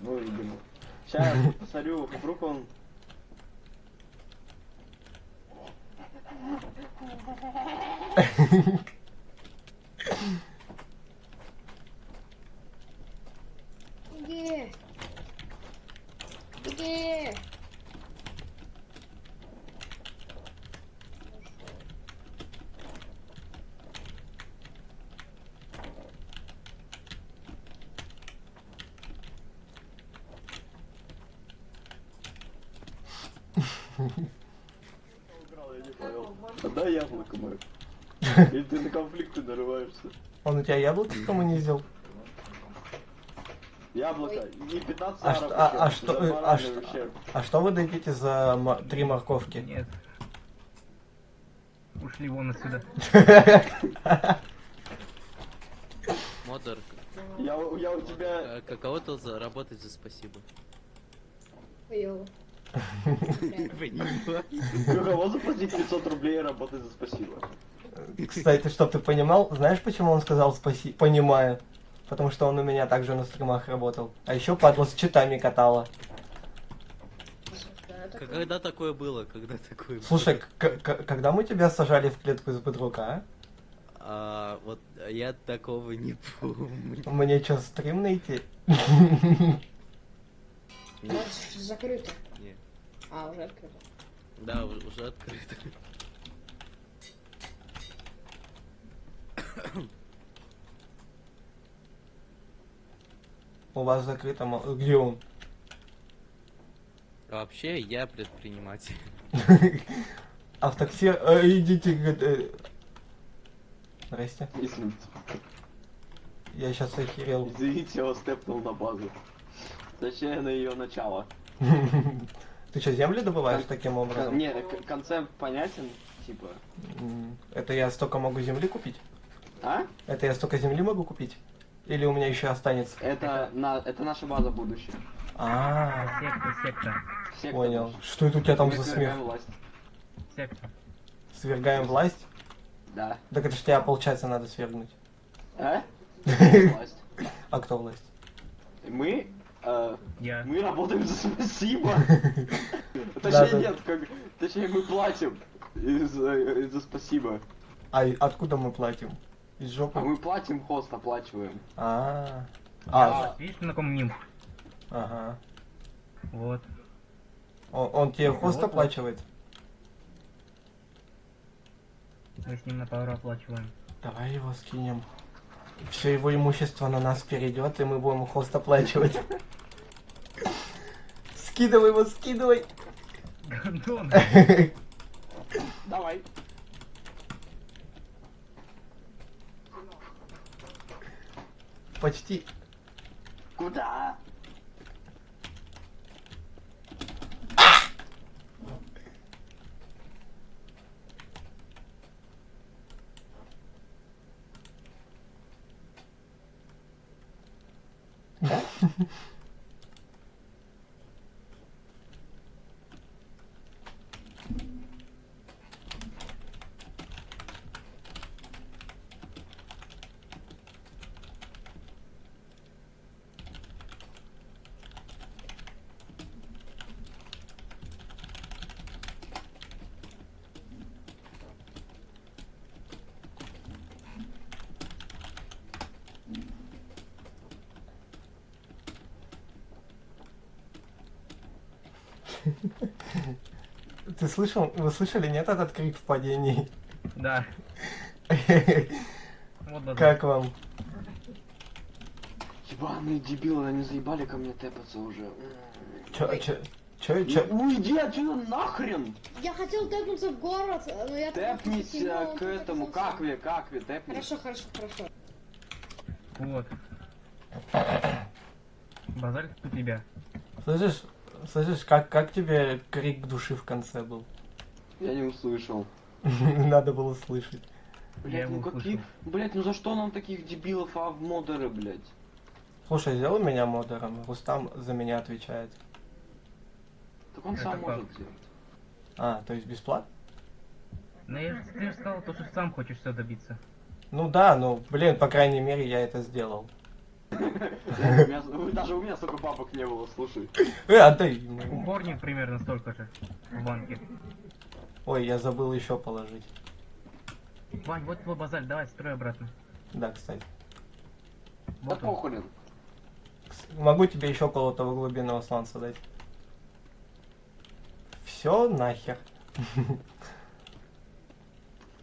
Ну, видимо. Сейчас я посмотрю, вдруг он... Иди. Иди. Украл, я не понял. Отдай яблоко мое. Или ты на конфликты нарываешься? Он у тебя яблоко коммунизил? Яблоко и 15 А, аров а еще, что, за а, моральный что, ущерб. а что вы дадите за 3 морковки? Нет. Ушли вон отсюда. Модер, Я у тебя... какого-то заработать за спасибо. Хуёво. Кого заплатить 500 рублей и работать за спасибо? Кстати, чтоб ты понимал, знаешь, почему он сказал спасибо? Понимаю. Потому что он у меня также на стримах работал. А еще падла с читами катала. Да, такое. Когда такое было? Когда такое Слушай, было? когда мы тебя сажали в клетку из бедрука, Вот я такого не помню. а? Мне что, стрим найти? У нас закрыто. Не. А, уже открыто. Да, уже открыто. У вас закрыто... Где он? А вообще я предприниматель. А в такси... Идите... Здрасте. Извините. Я сейчас охерел. Извините, я вас степнул на базу. Точнее, на ее начало. Ты что, земли добываешь таким образом? Не, концепт понятен, типа. Это я столько могу земли купить? А? Это я столько земли могу купить? Или у меня еще останется? Это наша база будущего. А, Секта. Секта понял. наша. Что это у тебя там Мы за свергаем смех? власть. Секта. Свергаем власть? Да. Так это ж тебя, получается, надо свергнуть. А? Власть. А кто власть? Мы Я. мы работаем за спасибо. Да. Точнее нет, точнее мы платим за спасибо. А откуда мы платим? Из А жопы? мы платим, хост оплачиваем. А, Видишь, на ком нимб? ага. Вот. Он тебе хост Вот. оплачивает? Мы с ним на пару оплачиваем. Давай его скинем. Все его имущество на нас перейдет, и мы будем хост оплачивать. Скидывай его, скидывай. Гандон. Давай. Почти. Куда? Ты слышал? Вы слышали, нет, этот крик в падении? Да. Вот базар. Как вам? Ебаные дебилы, они заебали ко мне тэпаться уже. Чё? Уйди отсюда нахрен! Я хотел тэпнуться в город, но я... Тэпнись Ну, к этому, какве, тэпнись. Хорошо. Вот. Базар у тебя. Слышишь, как тебе крик души в конце был? Я не услышал. Надо было слышать. Я Блять, его ну какие... услышал. Блять, ну за что нам таких дебилов, а в модеры, блять? Слушай, сделай меня модером, Рустам за меня отвечает. Так он Это сам как? может сделать. А, то есть бесплатно? Ну ты же сказал, то, что сам хочешь все добиться. Ну да, ну, блин, по крайней мере, я это сделал. Даже у меня столько папок не было, слушай. Отдай. Упорник примерно столько же в банке. Ой, я забыл еще положить. Вань, вот твой базаль, давай строй обратно. Да, кстати. Да Вот он. похуй. Могу тебе еще колотого глубинного сланца дать. Все нахер.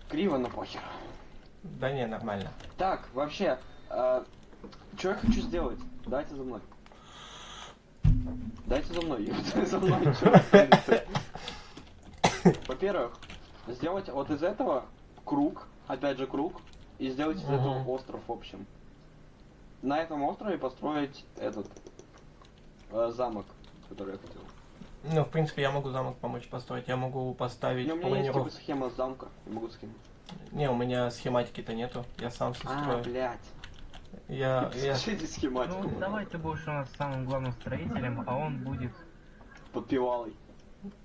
Криво, но похер. Да не, нормально. Так, вообще, что я хочу сделать? Давайте за мной. Дайте за мной. За мной, чё вы стоите? Во-первых, сделать вот из этого круг, опять же круг, и сделать из этого остров в общем. На этом острове построить этот замок, который я хотел. Ну, в принципе, я могу замок помочь построить. Я могу поставить Не, у меня есть планировку. типа схема замка, я могу схему. Не, у меня схематики-то нету. Я сам все строю. Блядь. Я... Скажите схематику. Ну, давай ты будешь у нас самым главным строителем, а он будет... Подпевалой.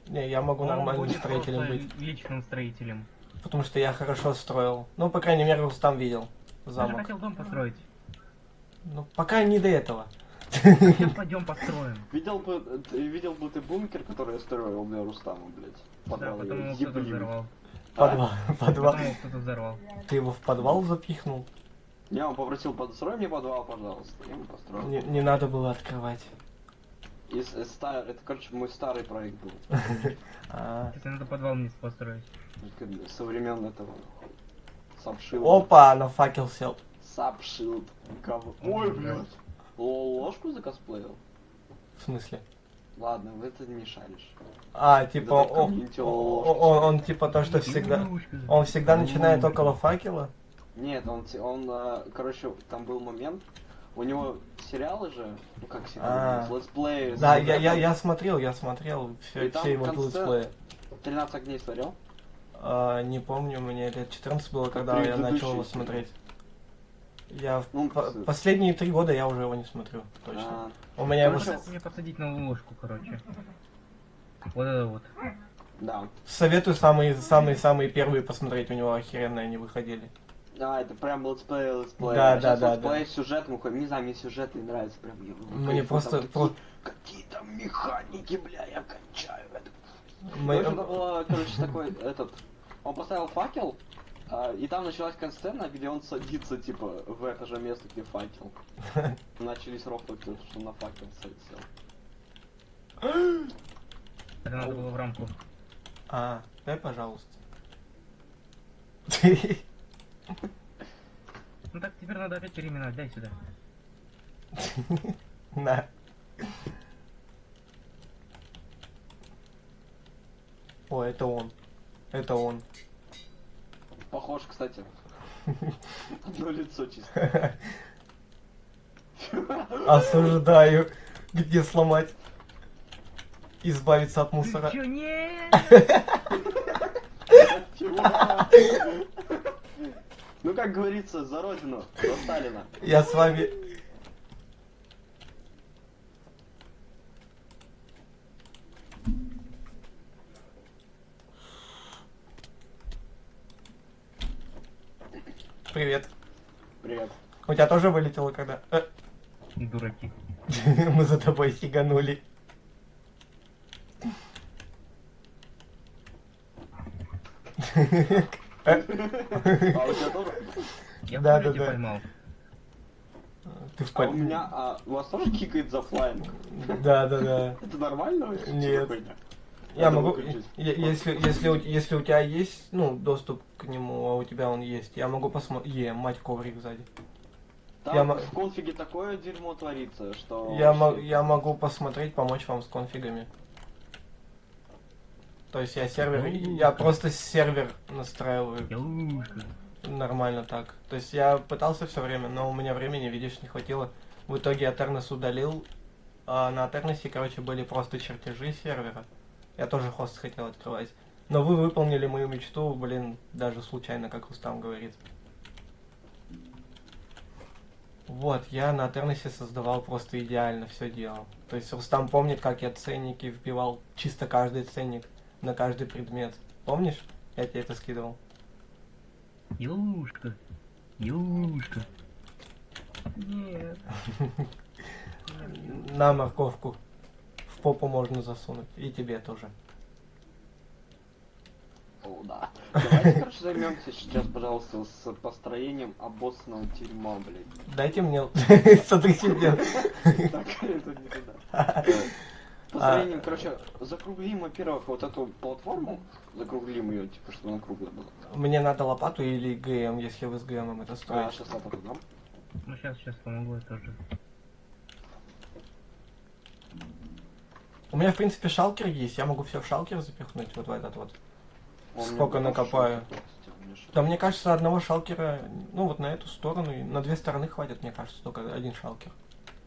Не, я могу он нормальным будет строителем просто быть. вечным строителем. Потому что я хорошо строил. Ну, по крайней мере, Рустам видел Ты же замок. хотел дом построить. Ну, пока не до этого. Сейчас пойдем построим. Видел бы ты бункер, который я строил для Рустама, блядь. Да, Подвал потом я его кто-то еблю. взорвал. Подвал. Подвал. Потом его кто-то взорвал. Ты его в подвал запихнул? Я он попросил, построй мне подвал, пожалуйста. Я ему построил. Не надо было открывать. Это, короче, мой старый проект был. А. Если надо подвал мне построить. Современный этого. Сапшилд. Опа, на факел сел. Сапшилд. Ой, блядь. Ложку закосплеил? В смысле? Ладно, в это не шаришь. А, типа, Да так комьюнити ложку. он типа то, что всегда... Он всегда начинает около факела? Нет, короче, там был момент, у него сериалы же, ну как сериалы, летсплеи. Да, я смотрел И все там его в конце- летсплеи. 13 огней смотрел? Не помню, мне лет 14 было, когда я Предыдущий начал его фильм. смотреть. Я Ну, последние 3 года я уже его не смотрю, точно. А, У меня его Мне посадить на ложку, короче. Вот это вот. да. советую самые первые посмотреть, у него охеренно они выходили. Да, это прям летсплей. Да, А щас да, летсплей с сюжетом уходит. Не знаю, мне сюжет не нравится прям. Мне просто... Какие там механики, бля, я кончаю. Это... Мне- Короче, там было, короче, такой, он поставил факел, и там началась концерна, где он садится, типа, в это же место, где факел. Начались рофлы, что на факел сел. Это надо было в рамку. Дай, пожалуйста. Ну так, теперь надо опять переименовать, дай сюда. На. О, это он. Это он. Похож, кстати. Одно лицо чисто. Осуждаю. Где сломать? Избавиться от мусора. Ты чё, нет? Чего? Ну, как говорится, за родину, за Сталина. Я с вами... Привет. Привет. У тебя тоже вылетело когда? Дураки. Мы за тобой сиганули. А у тебя тоже? Я Да, в полете да, да. поймал. Ты в А у меня, у вас тоже кикает за флайнг? Да. Это нормально вообще? Нет. Типа хуйня? Я Я могу, думаю, включить. если у тебя есть, ну, доступ к нему, а у тебя он есть, я могу посмотреть. Мать, коврик сзади. Там Я в конфиге такое дерьмо творится, что... Я могу посмотреть, помочь вам с конфигами. То есть я просто сервер настраиваю Ялушка. нормально так. То есть я пытался все время, но у меня времени, видишь, не хватило. В итоге я Тернес удалил, а на Тернесе, короче, были просто чертежи сервера. Я тоже хост хотел открывать. Но вы выполнили мою мечту, блин, даже случайно, как Рустам говорит. Вот, я на Тернесе создавал просто идеально, все делал. То есть Рустам помнит, как я ценники вбивал, чисто каждый ценник на каждый предмет. Помнишь? Я тебе это скидывал. Ялушка. Юшка. Нет. На морковку. В попу можно засунуть. И тебе тоже. О, да. Давайте, короче, займемся сейчас, пожалуйста, с построением обоссанного тюрьма, блядь. Дайте мне... Смотрите мне. Так, это не туда. Построением, короче, закруглим, во-первых, вот эту платформу, закруглим ее, типа, чтобы она круглая была. Мне надо лопату или ГМ, если вы с ГМом это А, строите. сейчас лопату дам. Ну сейчас помогу я тоже. У меня, в принципе, шалкер есть. Я могу все в шалкер запихнуть, вот в этот вот. О, у меня Сколько тоже накопаю? шалкер есть, у меня шалкер. Да мне кажется, одного шалкера, ну вот на эту сторону, и на две стороны хватит, мне кажется, только один шалкер.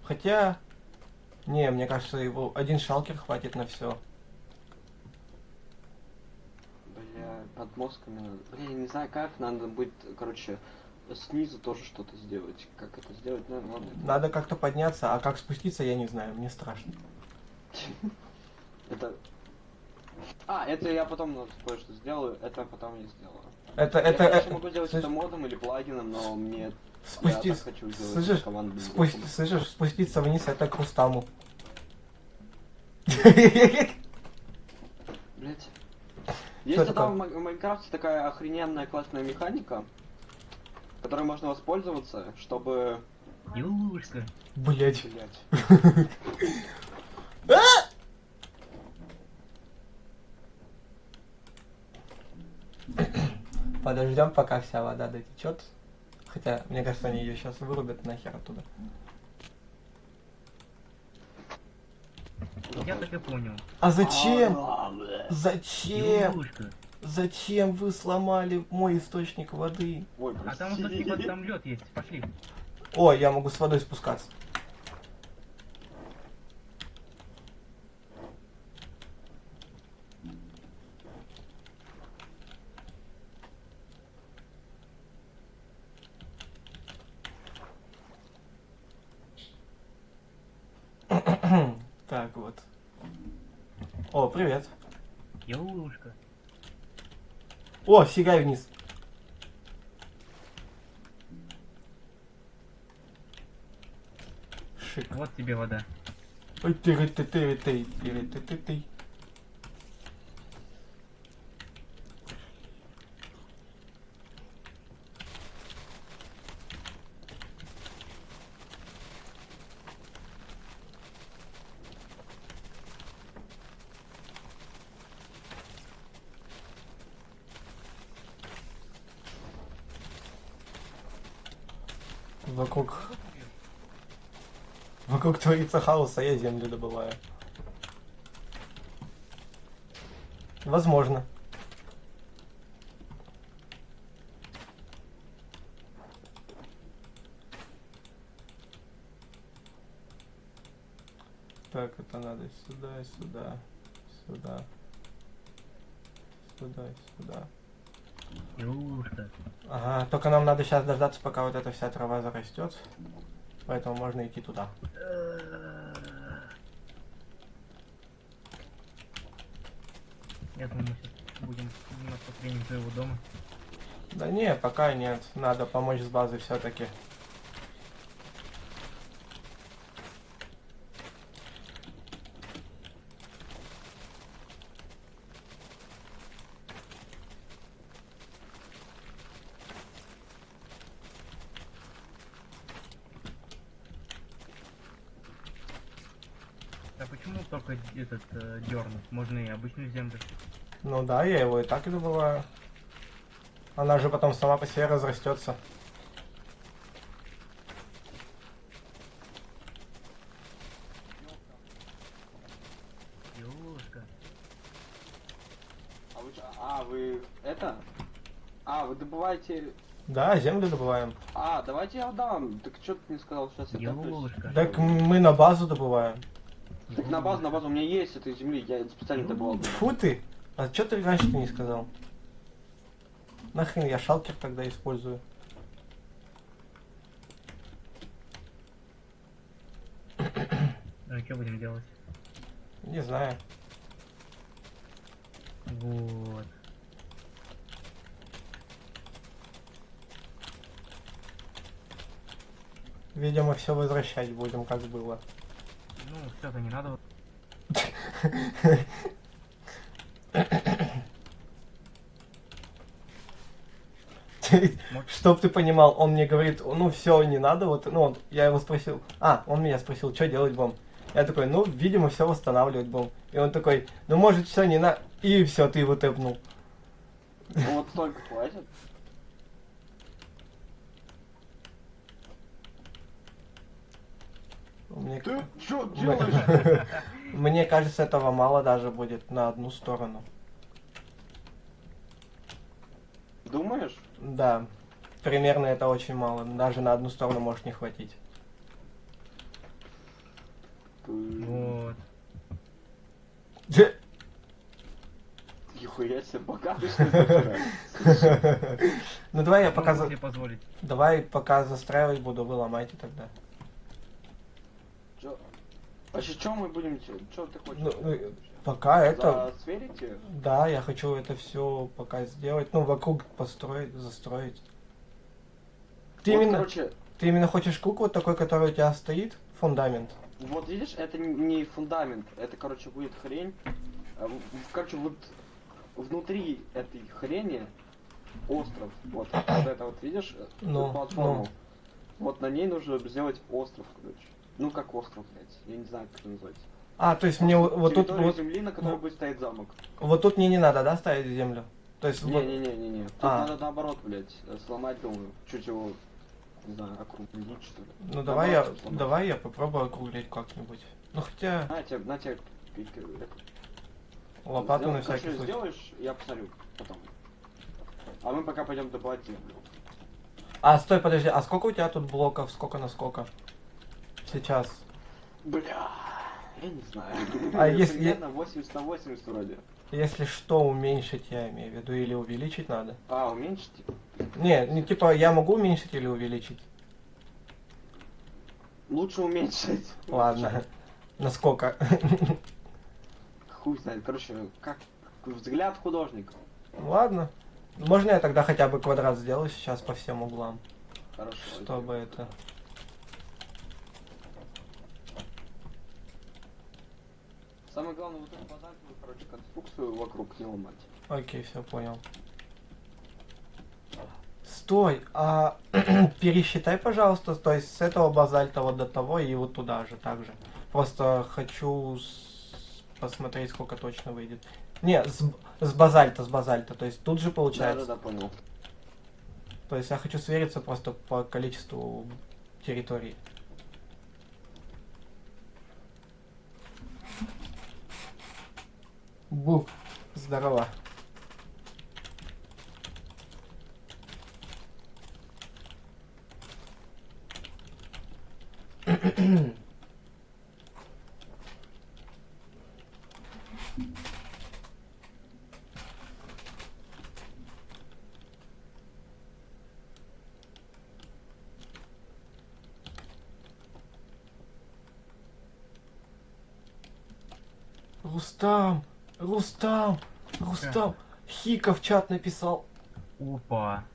Хотя, не, мне кажется, его один шалкер хватит на все. Бля, под мозгами надо. Бля, я не знаю как, надо будет, короче, снизу тоже что-то сделать. Как это сделать? Ну, ладно. Надо как-то подняться, а как спуститься, я не знаю, мне страшно. Это... А, это я потом кое-что сделаю, это потом я сделаю. Это, Я, конечно, это, могу сделать слышь, это модом или плагином, но мне... спусти- Я так хочу сделать слышишь, команду. слышишь, спуститься вниз, это к Рустаму. Блять. Есть это там в Майнкрафте такая охрененная классная механика, которой можно воспользоваться, чтобы... Юшка. Блять. Блять. Подождем, пока вся вода дотечет. Хотя, мне кажется, они ее сейчас вырубят нахер оттуда. Я так и понял. А зачем? Зачем? Юшка. Зачем вы сломали мой источник воды? Ой, А там прости. вот типа там лед есть. Пошли. О, я могу с водой спускаться. Так вот. О, привет. Юшка. О, сигай вниз. Шик. Вот тебе вода. Ой, ты. Вокруг творится хаос, а я землю добываю. Возможно. Так, это надо сюда, сюда, сюда, сюда, сюда. Юшка. Ага, только нам надо сейчас дождаться, пока вот эта вся трава зарастет. Поэтому можно идти туда. Я думаю, мы сейчас будем заниматься построением твоего дома. Да не, пока нет. Надо помочь с базой все-таки. А почему только этот дернуть? Можно и обычную землю. Ну да, я его и так и добываю. Она же потом сама по себе разрастется. Юшка. Вы это? А, вы добываете... Да, землю добываем. А, давайте я отдам. Так что ты не сказал, сейчас я топлюсь? Юшка. Так мы на базу добываем. Так на базу, у меня есть этой земли, я специально добывал. Фу ты! А что ты раньше-то не сказал? Нахрен я шалкер тогда использую. Ну что будем делать? Не знаю. Вот. Видимо, все возвращать будем, как было. Ну, все-то не надо. Чтоб ты понимал, он мне говорит, ну все, не надо, вот, ну, я его спросил, он меня спросил, что делать будем? Я такой, ну, видимо, все восстанавливать будем. И он такой, ну, может, все не на... И все, ты его тэпнул. Вот столько хватит. Мне... Ты что делаешь? Мне кажется, этого мало даже будет на одну сторону. Думаешь? Да, примерно это очень мало. Даже на одну сторону может не хватить. Вот. Нихуя себе, пока ты что ли? Ну давай я Могу пока... себе позволить. Давай пока застраивать буду, вы ломайте тогда. Чё? Вообще, что мы будем... Что ты хочешь? Ну, пока это... Сверите? Да, я хочу это все пока сделать. Ну, вокруг построить, застроить. Ты, Вот, именно, короче, ты именно хочешь круг вот такой, который у тебя стоит? Фундамент? вот видишь, это не фундамент, это, короче, будет хрень. Короче, вот внутри этой хрени остров. Вот это вот, видишь, Ну, платформу. Вот на ней нужно сделать остров, короче. Ну, как остров, блядь. Я не знаю, как это называется. То есть мне вот тут... Территория Вот, земли, на которой будет стоять замок. вот тут мне не надо, да, ставить землю? То есть вот... Не-не-не-не-не. Тут надо наоборот, блядь, сломать, думаю. Чуть его, не знаю, округлить, что ли. Ну Наоборот, сломать. давай я попробую округлить как-нибудь. Ну хотя На тебе, лопату на всякий случай. сделаешь, я посмотрю потом. А мы пока пойдем добывать землю. Стой, подожди, а сколько у тебя тут блоков? Сколько на сколько? Сейчас. Бля, я не знаю. Если... Примерно 80 на 80 вроде. Если что, уменьшить, я имею в виду, или увеличить надо? Уменьшить? Не типа, я могу уменьшить или увеличить? Лучше уменьшить. Ладно. Насколько? Хуй знает. Короче, как взгляд художника. Ладно. Можно я тогда хотя бы квадрат сделаю сейчас по всем углам? Хорошо. Чтобы это... Самое главное, вот эту базальтовую, короче, конструкцию вокруг не ломать. Окей, все понял. Стой, пересчитай, пожалуйста, то есть с этого базальта вот до того и вот туда же также. Просто хочу посмотреть, сколько точно выйдет. Не, с базальта, то есть тут же получается. Да, понял. То есть я хочу свериться просто по количеству территорий. Бу, здорово. Рустам! Хика в чат написал. Опа.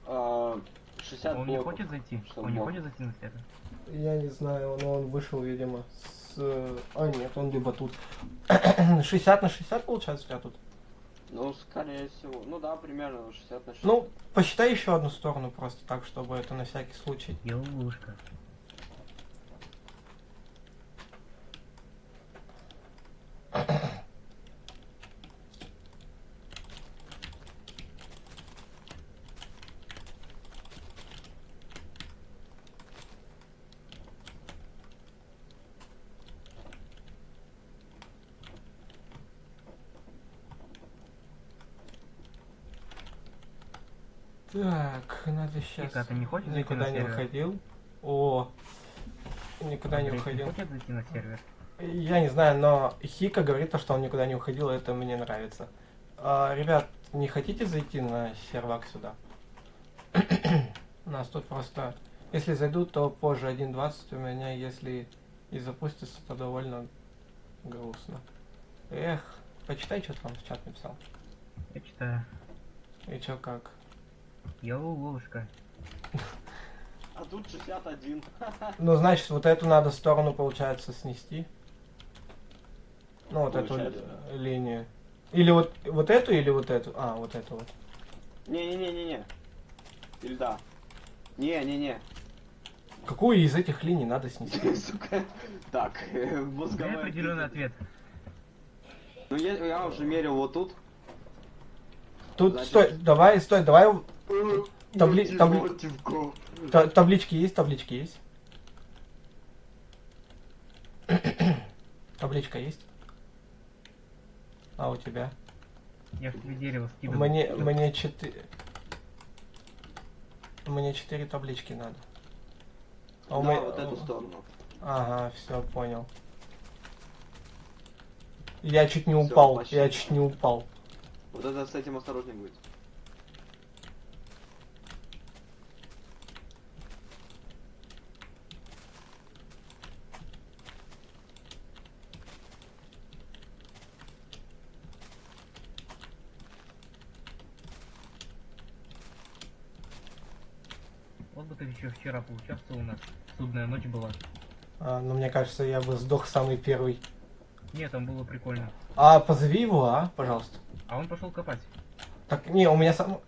60 Он не блоков. хочет зайти? 60 Он не блоков. хочет зайти на сервер? Я не знаю, но он вышел, видимо, с... нет, он либо тут. 60 на 60 получается у тебя тут? Ну, скорее всего. Ну да, примерно 60 на 60. Ну, посчитай еще одну сторону просто так, чтобы это на всякий случай. Елушка. Так, надо сейчас... Хика, ты не хочешь зайти Никуда на не сервер? уходил. Никуда не Андрей, уходил. хочет зайти на сервер? Я не знаю, но Хика говорит, что он никуда не уходил, и это мне нравится. Ребят, не хотите зайти на сервак сюда? У нас тут просто... Если зайдут, то позже 1.20 у меня, если и запустится, то довольно грустно. Эх, почитай, что там в чат написал. Я читаю. И чё как? Елушка. А тут 61. Ну, значит, вот эту надо сторону, получается, снести. Ну, вот эту линию. Или вот эту, или вот эту. А, вот эту вот. Не-не-не-не-не. Или да. Не-не-не. Какую из этих линий надо снести? Сука. Так, Дай мозговой... определенный ответ. Ну, я уже мерил вот тут. Тут, Значит- стой, давай... Таблички есть, таблички есть. Табличка есть? А у тебя? Я в тебе дерево скидывал. Мне 4 таблички надо. А у Да, меня- вот эту сторону. Ага, все, понял. Я чуть не Всё, упал, почти. я чуть не упал. Вот это с этим осторожнее будет. Вот бы ты еще вчера поучаствовал у нас. Судная ночь была. Ну, мне кажется, я бы сдох самый первый. Нет, там было прикольно. А, позови его, пожалуйста. А он пошел копать. Так, не, у меня сам...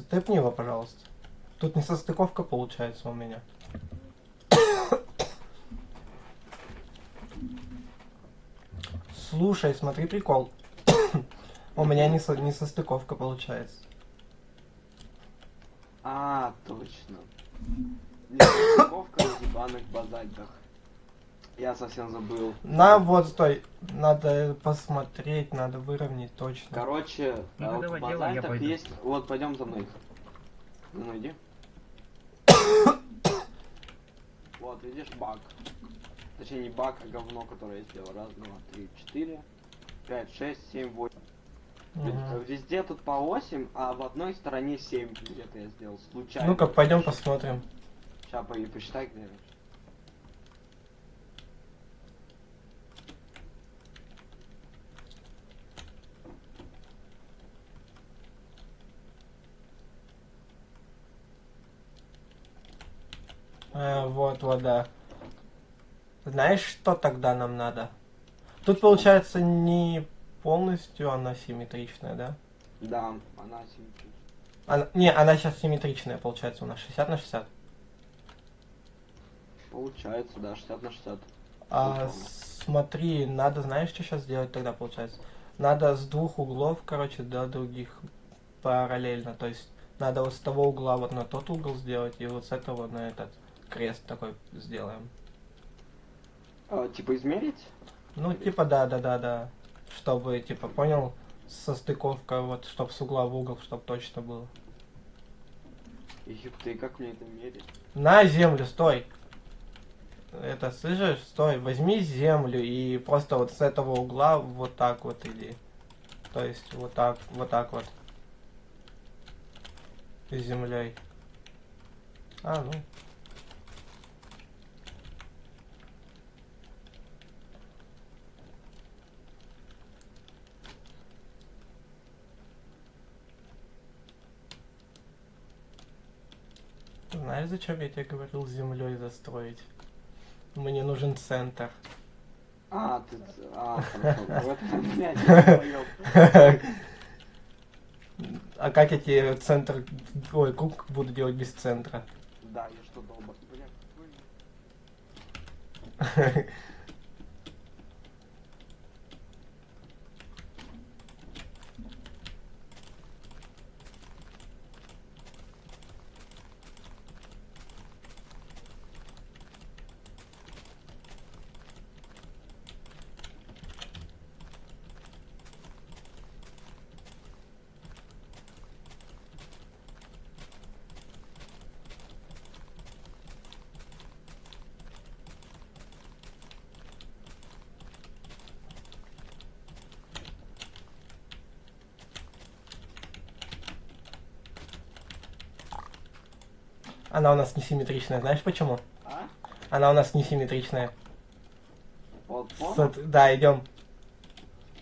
Тэпни его, пожалуйста. Тут не состыковка получается у меня. Слушай, смотри прикол. У меня не состыковка получается. А, точно. Нестыковка в ебаных базальтах. Я совсем забыл. Вот, стой. Надо посмотреть, надо выровнять точно. Короче, Ну, вот давай в делай, я базальтах пойду. есть... Вот, пойдем за мной. Ну, иди. Вот, видишь, баг. Точнее, не баг, а говно, которое я сделал. Раз, два, три, 4, 5, 6, 7, 8. Мгм. Везде тут по 8, а в одной стороне 7 где-то я сделал. Случайно. Ну-ка, пойдем посмотрим. Сейчас посчитай, где. Вот, да. Знаешь, что тогда нам надо? Тут получается не полностью она симметричная, да? Да, она 7. Не, она сейчас симметричная, получается, у нас 60/60. Получается, да, 60/60. А смотри, надо, знаешь, что сейчас сделать тогда, получается? Надо с двух углов, короче, до других параллельно. То есть надо вот с того угла вот на тот угол сделать, и вот с этого на этот крест такой сделаем. Типа измерить? Ну, типа, да. Чтобы, типа, понял, состыковка, вот, чтоб с угла в угол, чтоб точно было. Ёпта, и как мне это мерить? На землю, стой! Это, слышишь? Стой, возьми землю и просто вот с этого угла вот так вот иди. То есть вот так вот. С землей. Ну. Знаешь, зачем я тебе говорил землей застроить? Мне нужен центр. Хорошо. Вот, блядь, я понял. А как я тебе центр... Ой, круг буду делать без центра? Да, я что, долбок, блядь. Она у нас несимметричная, знаешь почему? А? Она у нас несимметричная. Вот, понял? Да, идем.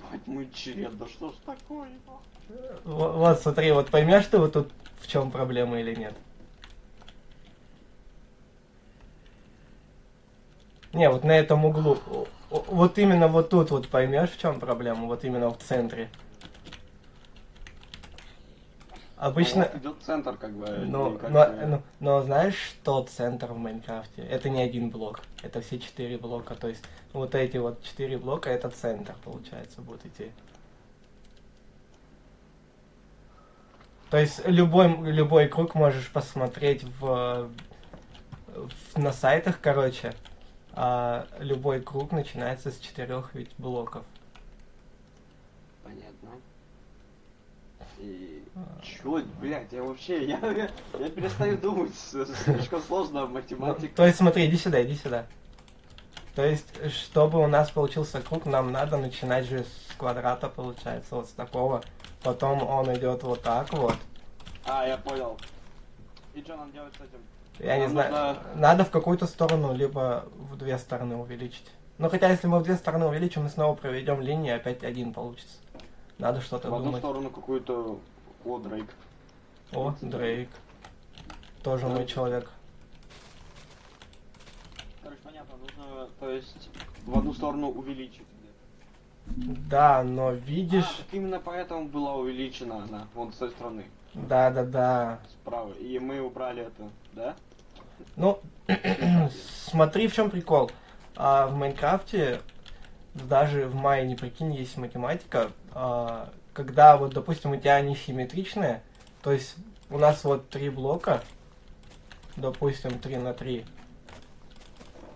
Мать мой член, да что ж такое? Вот, смотри, вот поймешь ты вот тут в чем проблема или нет? Не, вот на этом углу. Вот именно вот тут вот поймешь, в чем проблема? Вот именно в центре. Обычно... Вот идет центр, как бы. Но знаешь, что центр в Майнкрафте? Это не один блок. Это все 4 блока. То есть вот эти вот 4 блока, это центр, получается, будет идти. То есть любой круг можешь посмотреть на сайтах, короче. А любой круг начинается с 4 ведь блоков. Понятно. И... Чё, блядь, я вообще, я перестаю думать, слишком сложно математика. То есть смотри, иди сюда. То есть, чтобы у нас получился круг, нам надо начинать же с квадрата, получается, вот с такого. Потом он идет вот так вот. А, я понял. И что нам делать с этим? Я не знаю. Надо в какую-то сторону, либо в 2 стороны увеличить. Ну хотя если мы в 2 стороны увеличим, мы снова проведем линии, опять 1 получится. Надо что-то думать. В одну сторону какую-то... О, Дрейк. О, Дрейк. Тоже мой человек. Короче, понятно, нужно, то есть, в одну сторону увеличить. Да, но видишь... Так именно поэтому была увеличена она, вон с той стороны. Да. Справа. И мы убрали это, да? Ну, смотри, в чем прикол. В Майнкрафте, даже в Майне, прикинь, есть математика, когда вот, допустим, у тебя они симметричные, то есть у нас вот 3 блока, допустим, 3 на 3,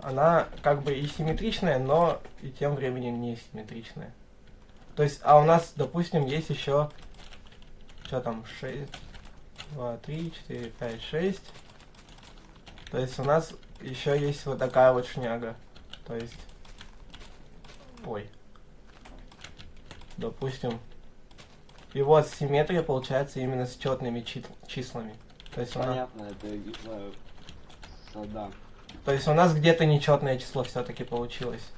она как бы и симметричная, но и тем временем не симметричная. То есть, а у нас, допустим, есть еще, что там, 6, 2, 3, 4, 5, 6. То есть у нас еще есть вот такая вот шняга. То есть, ой, допустим, и вот симметрия получается именно с четными числами. То есть понятно, это из-за... Да. То есть у нас где-то нечетное число все-таки получилось.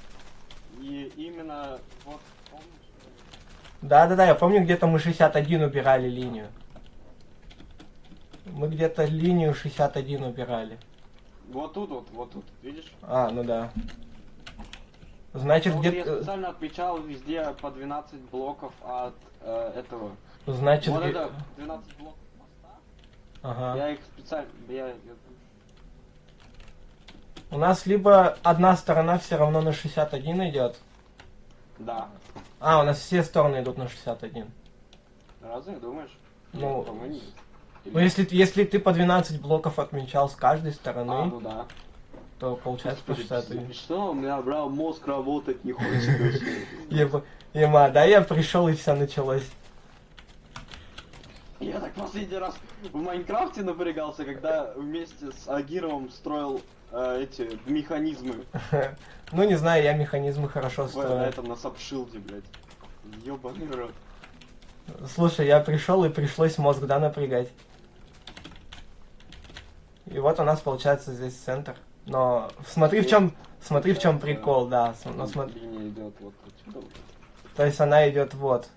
И именно вот помнишь? Да, я помню, где-то мы 61 убирали линию. Мы где-то линию 61 убирали. Вот тут, видишь? А, ну да. Значит, ну, где-то... Я специально отмечал везде по 12 блоков от этого. Значит, вот это 12 блоков моста. Ага. Я их специально... У нас либо одна сторона все равно на 61 идет. Да. А, у нас все стороны идут на 61. Разве думаешь? Ну, нет, ну если ты по 12 блоков отмечал с каждой стороны, ну да, то получается по 61. Что? У меня, брал, мозг работать не хочет. Ема, да, я пришел и все началось. Я так последний раз в Майнкрафте напрягался, когда вместе с Агировым строил эти механизмы. Ну не знаю, я механизмы хорошо строю. На этом, на сабшилде, блядь. Ёбаный рот. Слушай, я пришел и пришлось мозг, да, напрягать. И вот у нас получается здесь центр. Но смотри, в чем прикол, да. Но смотри. Линия идет вот отсюда. То есть она идет вот.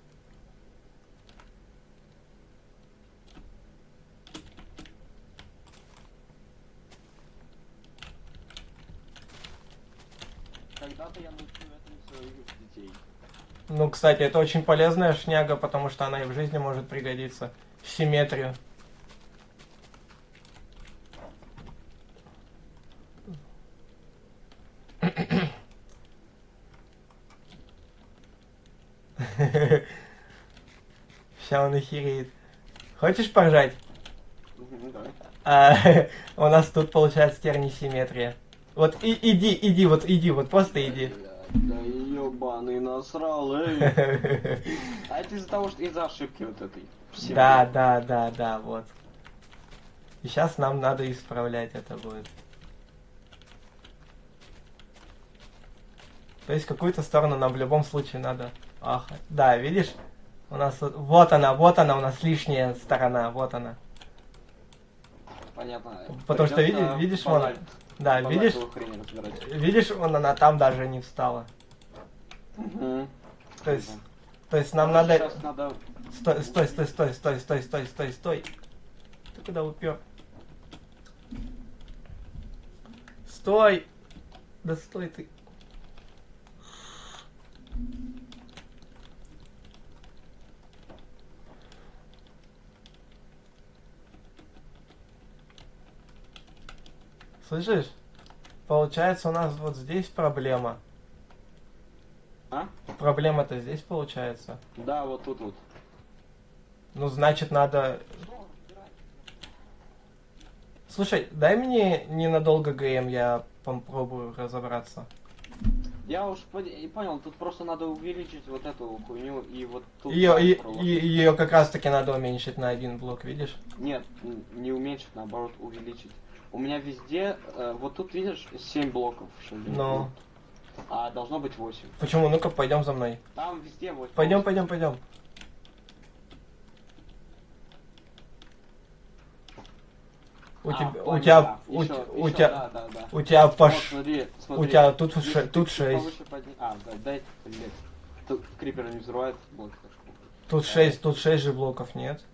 Когда-то я научу этому своих детей. Ну, кстати, это очень полезная шняга, потому что она и в жизни может пригодиться. Симметрию. Сейчас он охереет. Хочешь поржать? У нас тут получается тернисимметрия. Вот иди, вот просто иди. Да ёбаный насрал, эй. А это из-за того, что из-за ошибки вот этой. Да, вот. И сейчас нам надо исправлять это будет. То есть какую-то сторону нам в любом случае надо. Ах, да, видишь? У нас вот она у нас лишняя сторона, вот она. Понятно. Потому что видишь, вон. Да, видишь, вон она там даже не встала. Угу. То есть нам надо... Сейчас надо... Стой. Ты куда упер? Стой! Да стой ты. Слышишь? Получается, у нас вот здесь проблема. А? Проблема-то здесь получается. Да, вот тут вот. Ну, значит, надо... Слушай, дай мне ненадолго ГМ, я попробую разобраться. Я уж понял, тут просто надо увеличить вот эту хуйню и вот тут... Ее как раз таки надо уменьшить на один блок, видишь? Нет, не уменьшить, наоборот, увеличить. У меня везде, вот тут видишь, 7 блоков. Но... А должно быть 8. Почему? Ну-ка, пойдем за мной. Там везде 8. Пойдем. У тебя дай, блядь. Тут крипер не взрывает блок. Тут 6 же блоков, нет?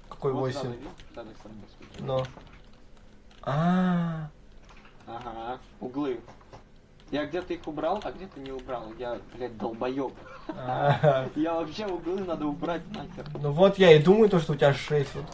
Какой 8? Ну. Ага, углы. Я где-то их убрал, а где-то не убрал. Я, блядь, долбоёб. Я вообще углы надо убрать нахер. Ну вот я и думаю, то, что у тебя 6 вот.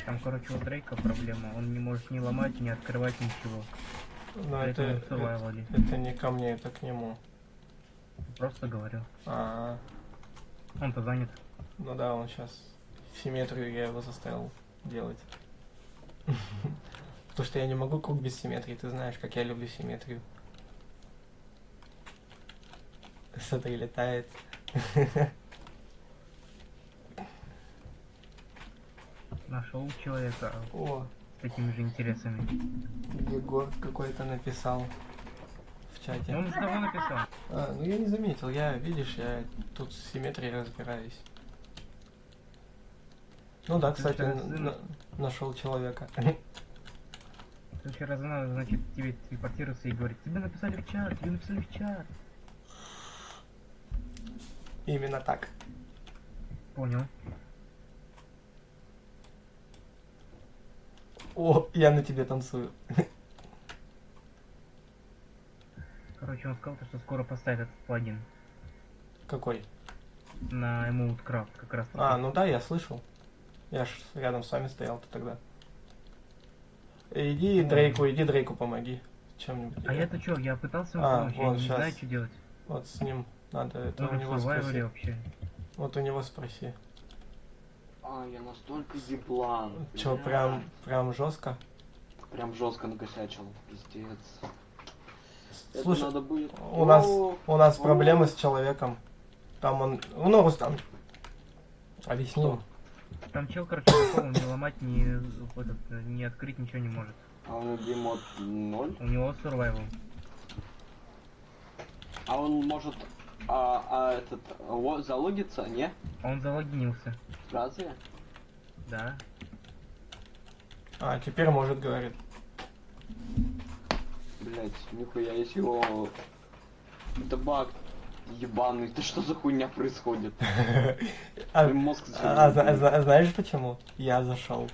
Там, короче, у Дрейка проблема. Он не может ни ломать, ни открывать ничего. Но это не ко мне, это к нему. Просто говорю. А-а-а. Он-то занят. Ну да, он сейчас симметрию я его заставил делать. Потому что я не могу круг без симметрии, ты знаешь, как я люблю симметрию. Смотри, летает. Нашел человека О, с такими же интересами. Егор какой-то написал в чате. Он уже давно написал. Ну я не заметил, видишь, я тут с симметрией разбираюсь. Ну да, кстати, нашел человека. В следующий раз надо, значит, тебе телепортироваться и говорить, тебе написали в чат. Именно так. Понял. О, я на тебе танцую. Короче, он сказал, что скоро поставит этот плагин. Какой? На Emote Craft как раз. Ну да, я слышал. Я ж рядом с вами стоял-то тогда. Иди Дрейку помоги. Чем-нибудь. А я-то чё, я пытался ему помочь, я не знаю, что делать. Вот с ним надо, это у него спроси. Вообще. Вот у него спроси. Я настолько еблан. Чё, прям жестко? Прям жестко накосячил, пиздец. Слушай, это надо будет... у нас проблемы с человеком. Там он... Ну, Рустам, объяснил. Там чел, короче, такого не ломать, не открыть ничего не может. А у него геймод 0? У него survival. А он может залогиться, не? Он залогинился. Разве? Да. Теперь может, говорит. Блять, нихуя, если его... Это баг ебаный, ты что за хуйня происходит? Знаешь почему? Я зашел.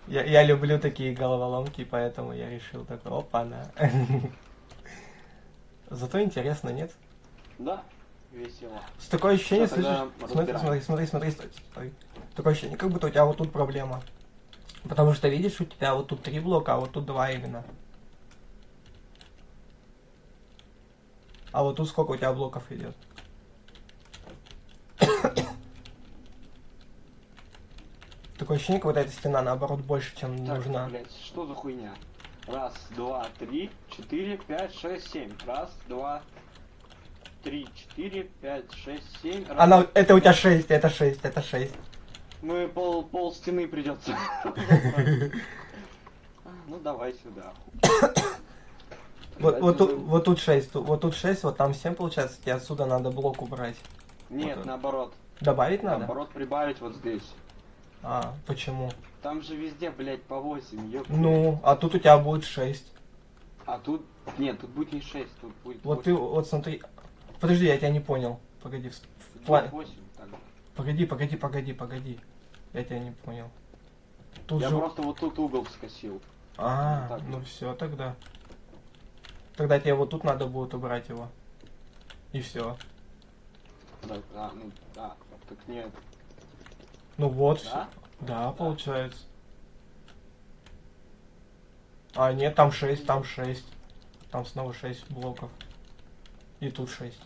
Я люблю такие головоломки, поэтому я решил такой, опа-на. Зато интересно, нет? Да, весело. Такое ощущение, слышишь? Смотри, стой. Такое ощущение, как будто у тебя вот тут проблема. Потому что, видишь, у тебя вот тут 3 блока, а вот тут 2 именно. А вот тут сколько у тебя блоков идет? Такое ощущение, как будто эта стена наоборот больше, чем нужна. Блять, что за хуйня? 1, 2, 3, 4, 5, 6, 7. 1, 2, 3, 4, 5, 6, 7. Это у тебя 6, это 6. Мы пол стены придется. Ну давай сюда. Вот тут 6, вот там 7 получается, тебе отсюда надо блок убрать. Нет, наоборот. Добавить надо? Наоборот, прибавить вот здесь. Почему? Там же везде, блять, по 8, ёпта. Ну, а тут у тебя будет 6. А тут Нет, тут будет не 6, тут будет Вот 8. ты, вот смотри. Подожди, я тебя не понял. Погоди, в плане. 8, так. Погоди. Я тебя не понял. Тут Я же... просто вот тут угол скосил. А, вот так ну вот. все тогда. Тогда тебе вот тут надо будет убрать его. И все. Так, так нет. Ну вот, Да? все. Да, получается. А, нет, там 6. Там снова 6 блоков. И тут 6.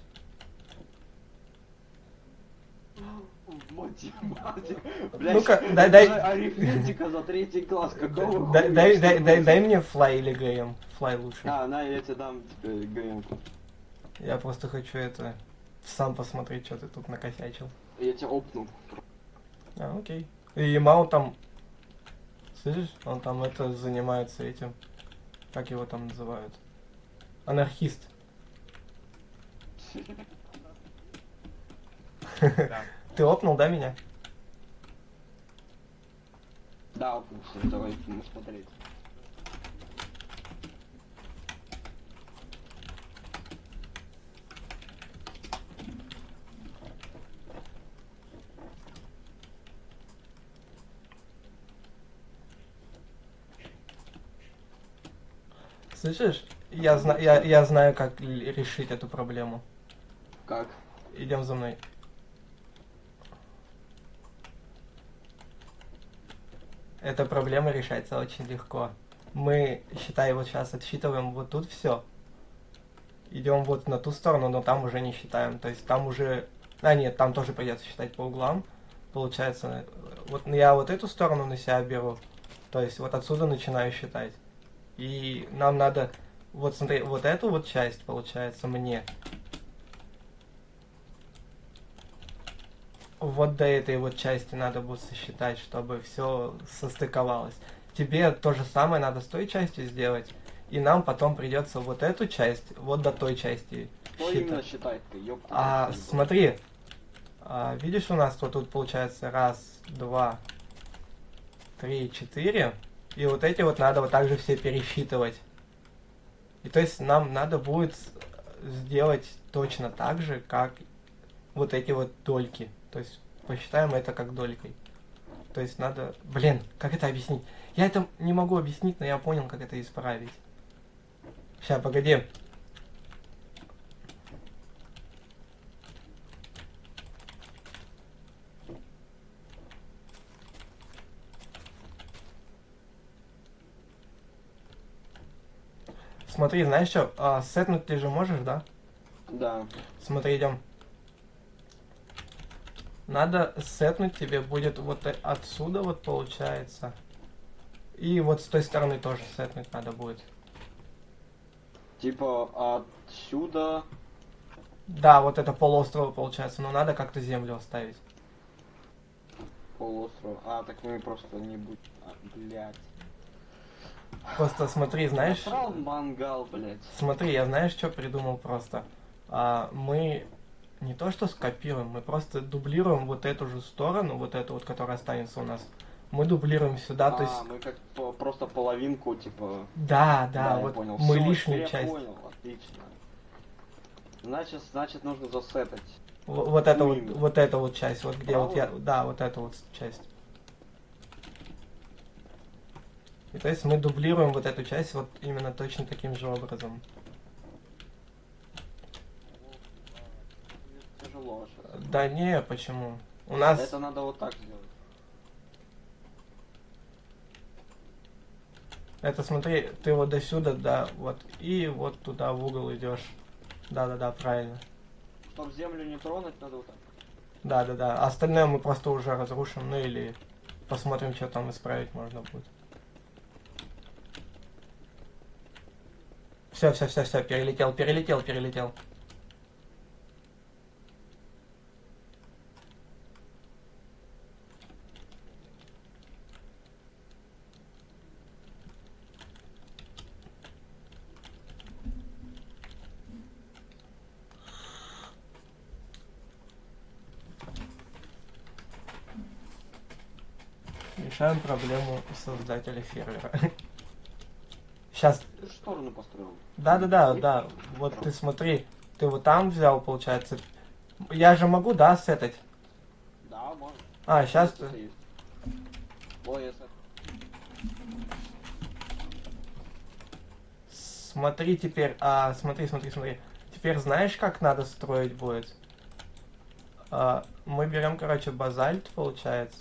Математика. Блядь, Ну-ка, это дай- же арифметика за 3 класс. Какого Дай, хуя, дай, что дай, ли? дай, дай мне флай или ГМ. Флай лучше. На, я тебе дам теперь ГМ-ку. Я просто хочу это сам посмотреть, что ты тут накосячил. Я тебя опнул. А, окей. И Мау там, слышишь, он там это занимается этим, как его там называют? Анархист. Да. Ты опнул, да, меня? Да, опнул, все, давай смотреть. Слышишь? Я знаю, как решить эту проблему. Как? Идем за мной. Эта проблема решается очень легко. Мы, считай, вот сейчас отсчитываем вот тут все. Идем вот на ту сторону, но там уже не считаем. То есть там уже... А нет, там тоже придется считать по углам. Получается, вот я вот эту сторону на себя беру. То есть вот отсюда начинаю считать. И нам надо... Вот смотри, вот эту вот часть, получается, мне. Вот до этой вот части надо будет сосчитать, чтобы все состыковалось. Тебе то же самое надо с той частью сделать. И нам потом придется вот эту часть, вот до той части Что считать. именно считать-то, ёпта? А, смотри, видишь, у нас вот тут получается 1, 2, 3, 4. И вот эти вот надо вот так же все пересчитывать. И то есть нам надо будет сделать точно так же, как вот эти вот дольки. То есть посчитаем это как долькой. То есть надо... Блин, как это объяснить? Я это не могу объяснить, но я понял, как это исправить. Сейчас, погоди. Смотри, знаешь что? Сетнуть ты же можешь, да? Да. Смотри, идем. Надо сетнуть тебе будет вот отсюда вот получается. И вот с той стороны тоже сетнуть надо будет. Типа отсюда... Да, вот это полуострова получается, но надо как-то землю оставить. Полуостров. Так мы просто не будем... блядь. Просто смотри, знаешь... Насрал мангал, блядь. Смотри, я знаешь, что придумал просто? Мы не то что скопируем, мы просто дублируем вот эту же сторону, вот эту вот, которая останется у нас. Мы дублируем сюда, то есть... Мы как просто половинку, типа... Да, я вот понял. мы Всё, лишнюю я часть. понял, отлично. Значит нужно засетать. Вот это вот, именно? вот эта вот часть, вот где вот я... Правую? Да, вот эта вот часть. И то есть мы дублируем вот эту часть вот именно точно таким же образом. Тяжело сейчас. Да не, почему? У нас... Это надо вот так сделать. Это смотри, ты вот до сюда, да, вот, и вот туда в угол идешь. Да, правильно. Чтоб землю не тронуть, надо вот так. Да. А остальное мы просто уже разрушим, ну или посмотрим, что там исправить можно будет. Все, перелетел. Решаем проблему создателя сервера. Сейчас. Ты же сторону построил. Да. Вот ты смотри, ты вот там взял, получается. Я же могу, да, сетать? Да, можно. А, сейчас... Ой, если... Смотри теперь, смотри. Теперь знаешь, как надо строить будет? Мы берем, короче, базальт, получается.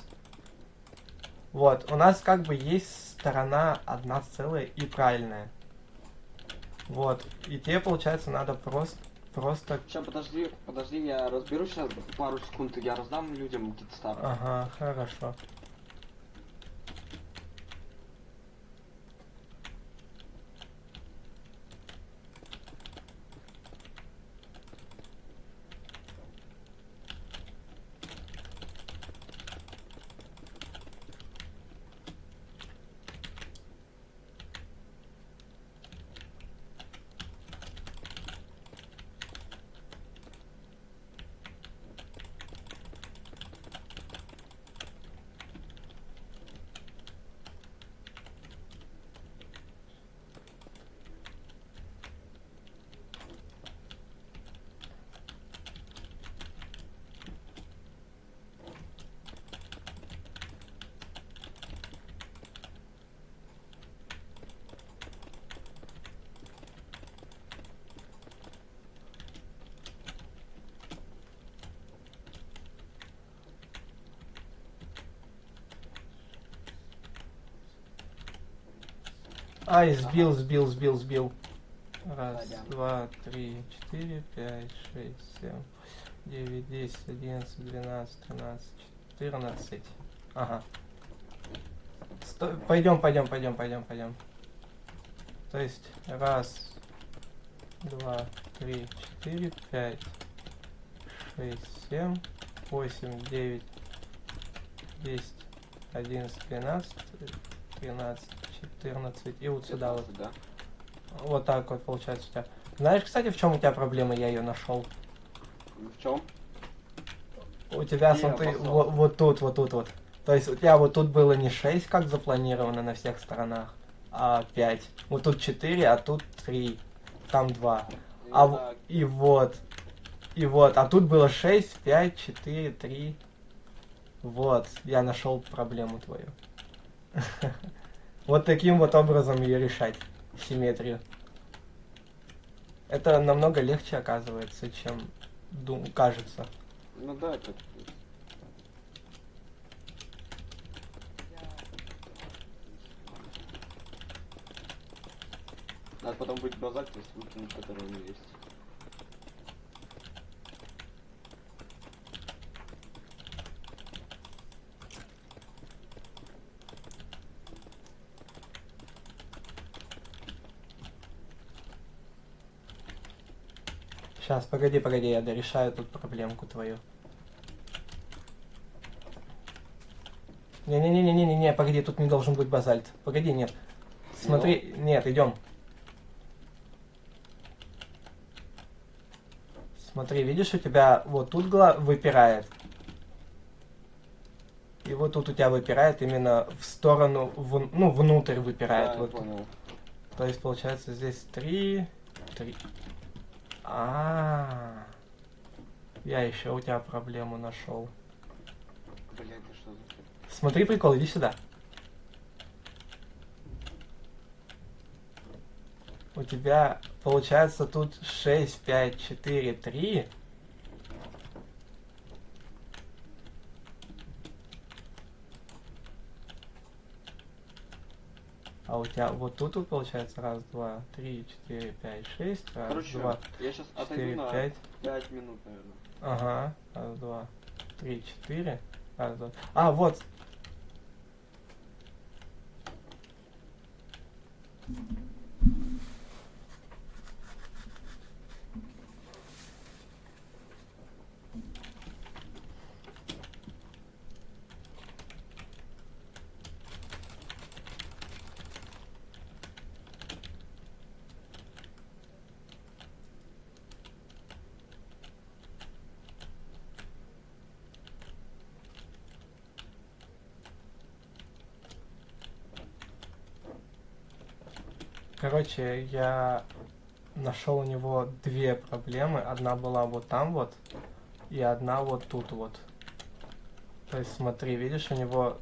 Вот, у нас как бы есть сторона одна целая и правильная. Вот, и тебе, получается, надо просто... Сейчас, подожди, я разберусь сейчас пару секунд, я раздам людям китстар. Ага, хорошо. Ай, сбил. Раз, два, три, 4, 5, 6, 7, 9, 10, 11, 12, 13, 14. Ага. Пойдем. То есть, раз, два, три, 4, 5, 6, 7, 8, 9, 10, 11, 12, 13, 14. И вот сюда вот. Да? Вот так вот получается у тебя. Знаешь, кстати, в чем у тебя проблема? Я ее нашел. В чем? У тебя, Не, смотри, посол. вот тут. То есть у тебя вот тут было не 6, как запланировано на всех сторонах, а 5. Вот тут 4, а тут 3. Там 2. И вот. А тут было 6, 5, 4, 3. Вот, я нашел проблему твою. Вот таким вот образом ее решать. Симметрию. Это намного легче оказывается, чем кажется. Ну да, это... Надо потом будет базать, выкинуть, который у меня есть. Сейчас, погоди, я дорешаю тут проблемку твою. Не, погоди, тут не должен быть базальт. Погоди, нет. Смотри, нет, идем. Смотри, видишь, у тебя вот тут выпирает. И вот тут у тебя выпирает именно в сторону, внутрь выпирает. Да, вот. я понял. То есть получается здесь 3. Я еще у тебя проблему нашел. Блядь, ты что за фиг? Смотри, прикол, иди сюда. У тебя получается тут 6, 5, 4, 3. А у тебя вот тут получается 1, 2, 3, 4, 5, 6. Короче, 2, я сейчас 4, отойду на 5. 5 минут, наверное. Ага. 1, 2, 3, 4. 1, 2. Вот. Короче, я нашел у него две проблемы. Одна была вот там вот, и одна вот тут вот. То есть смотри, видишь, у него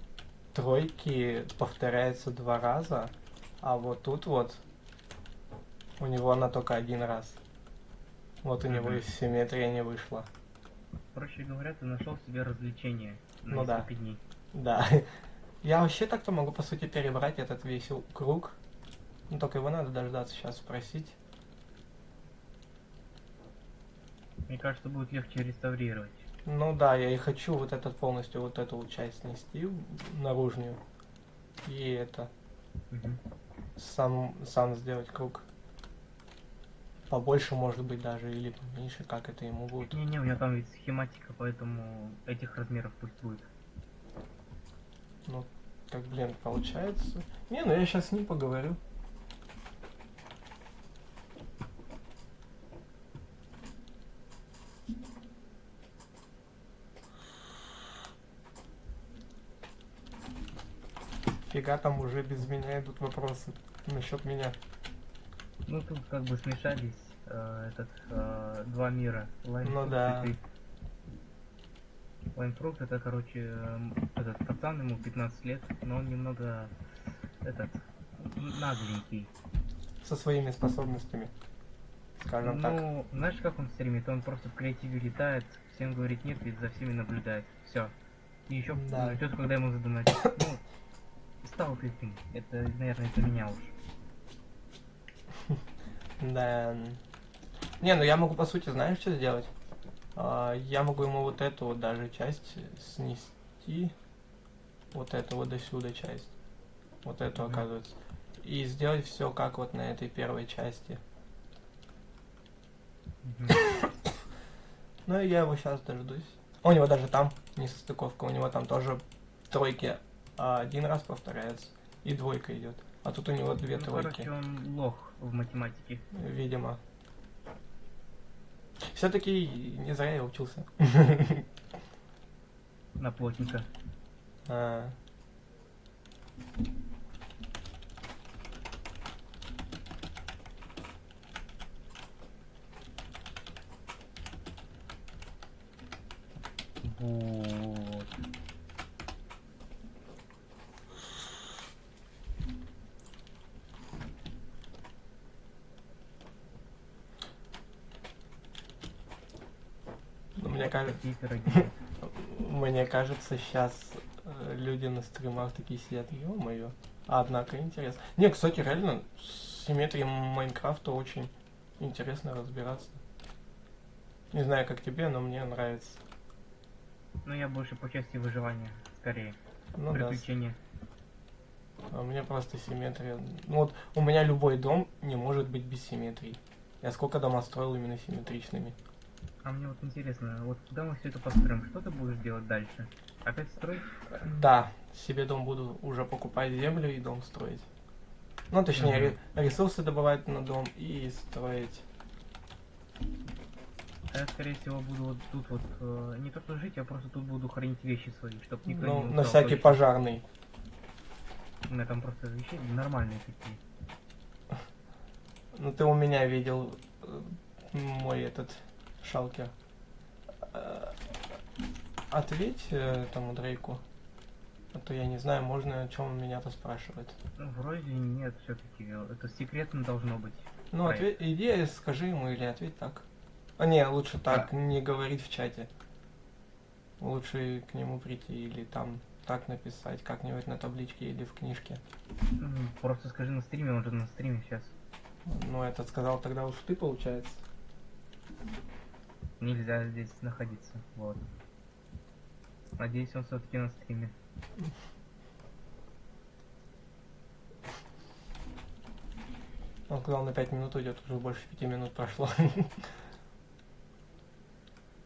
тройки повторяются 2 раза, а вот тут вот у него она только 1 раз. Вот у него и симметрия не вышла. Проще говоря, ты нашел себе развлечение на Ну да. несколько дней. Да. Я вообще так-то могу, по сути, перебрать этот весь круг. Ну, только его надо дождаться, сейчас спросить. Мне кажется, будет легче реставрировать. Ну да, я и хочу вот этот полностью, вот эту вот часть снести, наружную. И это, сам сделать круг. Побольше, может быть, даже, или поменьше, как это ему будет. Не-не, у меня там ведь схематика, поэтому этих размеров пусть будет. Ну, так, блин, получается. Не, ну я сейчас с ним поговорю. Фига там уже без меня идут вопросы насчет меня. Ну тут как бы смешались два мира. Ну да. Лаймфрукт это, короче, этот пацан, ему 15 лет, но он немного нагленький. Со своими способностями, скажем так. Ну, знаешь, как он стримит? Он просто в креативе летает, всем говорит нет и за всеми наблюдает. Все. И еще ждет, когда ему задонатят. Ну, стал ты стрим. Это, наверное, это меня уж. Да. Не, ну я могу, по сути, знаешь, что сделать? Я могу ему вот эту вот даже часть снести. Вот эту вот до сюда часть. Вот эту, оказывается. И сделать все как вот на этой первой части. Ну и я его сейчас дождусь. У него даже там несостыковка. У него там тоже тройки 1 раз повторяется. И 2 идет. А тут у него 2 тройки. Короче, он лох в математике. Видимо. Все-таки не зря я учился. На плотника. Вот. Ну, мне кажется, сейчас люди на стримах такие сидят, ё-моё. Однако интересно. Не, кстати, реально, с симметрией Майнкрафта очень интересно разбираться. Не знаю, как тебе, но мне нравится. Ну, я больше по части выживания, скорее. Ну, приключения. Да. А мне просто симметрия. Ну вот, у меня любой дом не может быть без симметрии. Я сколько дома строил именно симметричными. А мне вот интересно, вот когда мы все это построим, что ты будешь делать дальше? Опять строить? Да, себе дом буду уже покупать землю и дом строить. Ну, точнее, ресурсы добывать на дом и строить. Я, скорее всего, буду вот тут вот, не то что жить, я просто тут буду хранить вещи свои, чтобы никто не украл. На всякий точно. пожарный. У меня там просто вещи нормальные такие. Ну, ты у меня видел мой этот шалкер. Ответь этому Дрейку. А то я не знаю, можно о чем меня-то спрашивает. Ну, вроде нет, все-таки. Это секретно должно быть. Ну, иди, скажи ему или ответь так. А не, лучше так, не говорить в чате. Лучше к нему прийти или там так написать, как-нибудь на табличке или в книжке. Просто скажи на стриме, он же на стриме сейчас. Ну, этот сказал тогда уж ты, получается. Нельзя здесь находиться, вот. Надеюсь, он все-таки на стриме. Он сказал, на 5 минут уйдет, уже больше 5 минут прошло.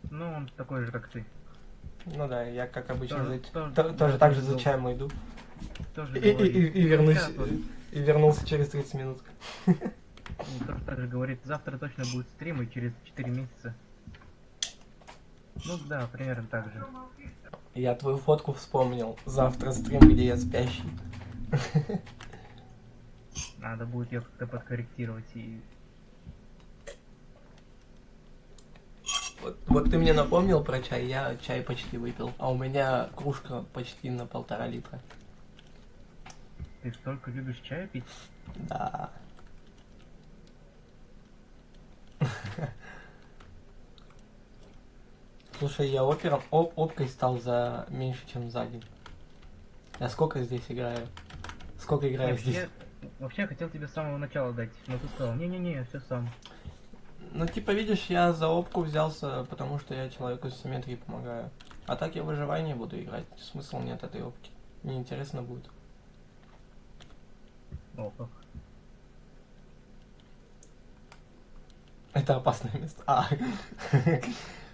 Ну, он такой же, как ты. Ну да, я как обычно тоже так же зачем иду. И вернулся через 30 минут. Тоже так же говорит, завтра точно будет стрим и через 4 месяца. Ну да, примерно так же. Я твою фотку вспомнил. Завтра стрим, где я спящий. Надо будет ее как-то подкорректировать и Вот ты мне напомнил про чай, я чай почти выпил, а у меня кружка почти на 1,5 литра. Ты столько любишь чая пить? Да. Слушай, я опкой стал за меньше, чем за день. Я сколько здесь играю? Сколько играю здесь? Вообще, я хотел тебе с самого начала дать, но ты сказал, не-не-не, я все сам. Ну, типа, видишь, я за опку взялся, потому что я человеку с симметрией помогаю. А так я выживание буду играть, смысла нет этой опки. Мне интересно будет. О, как. Это опасное место. А,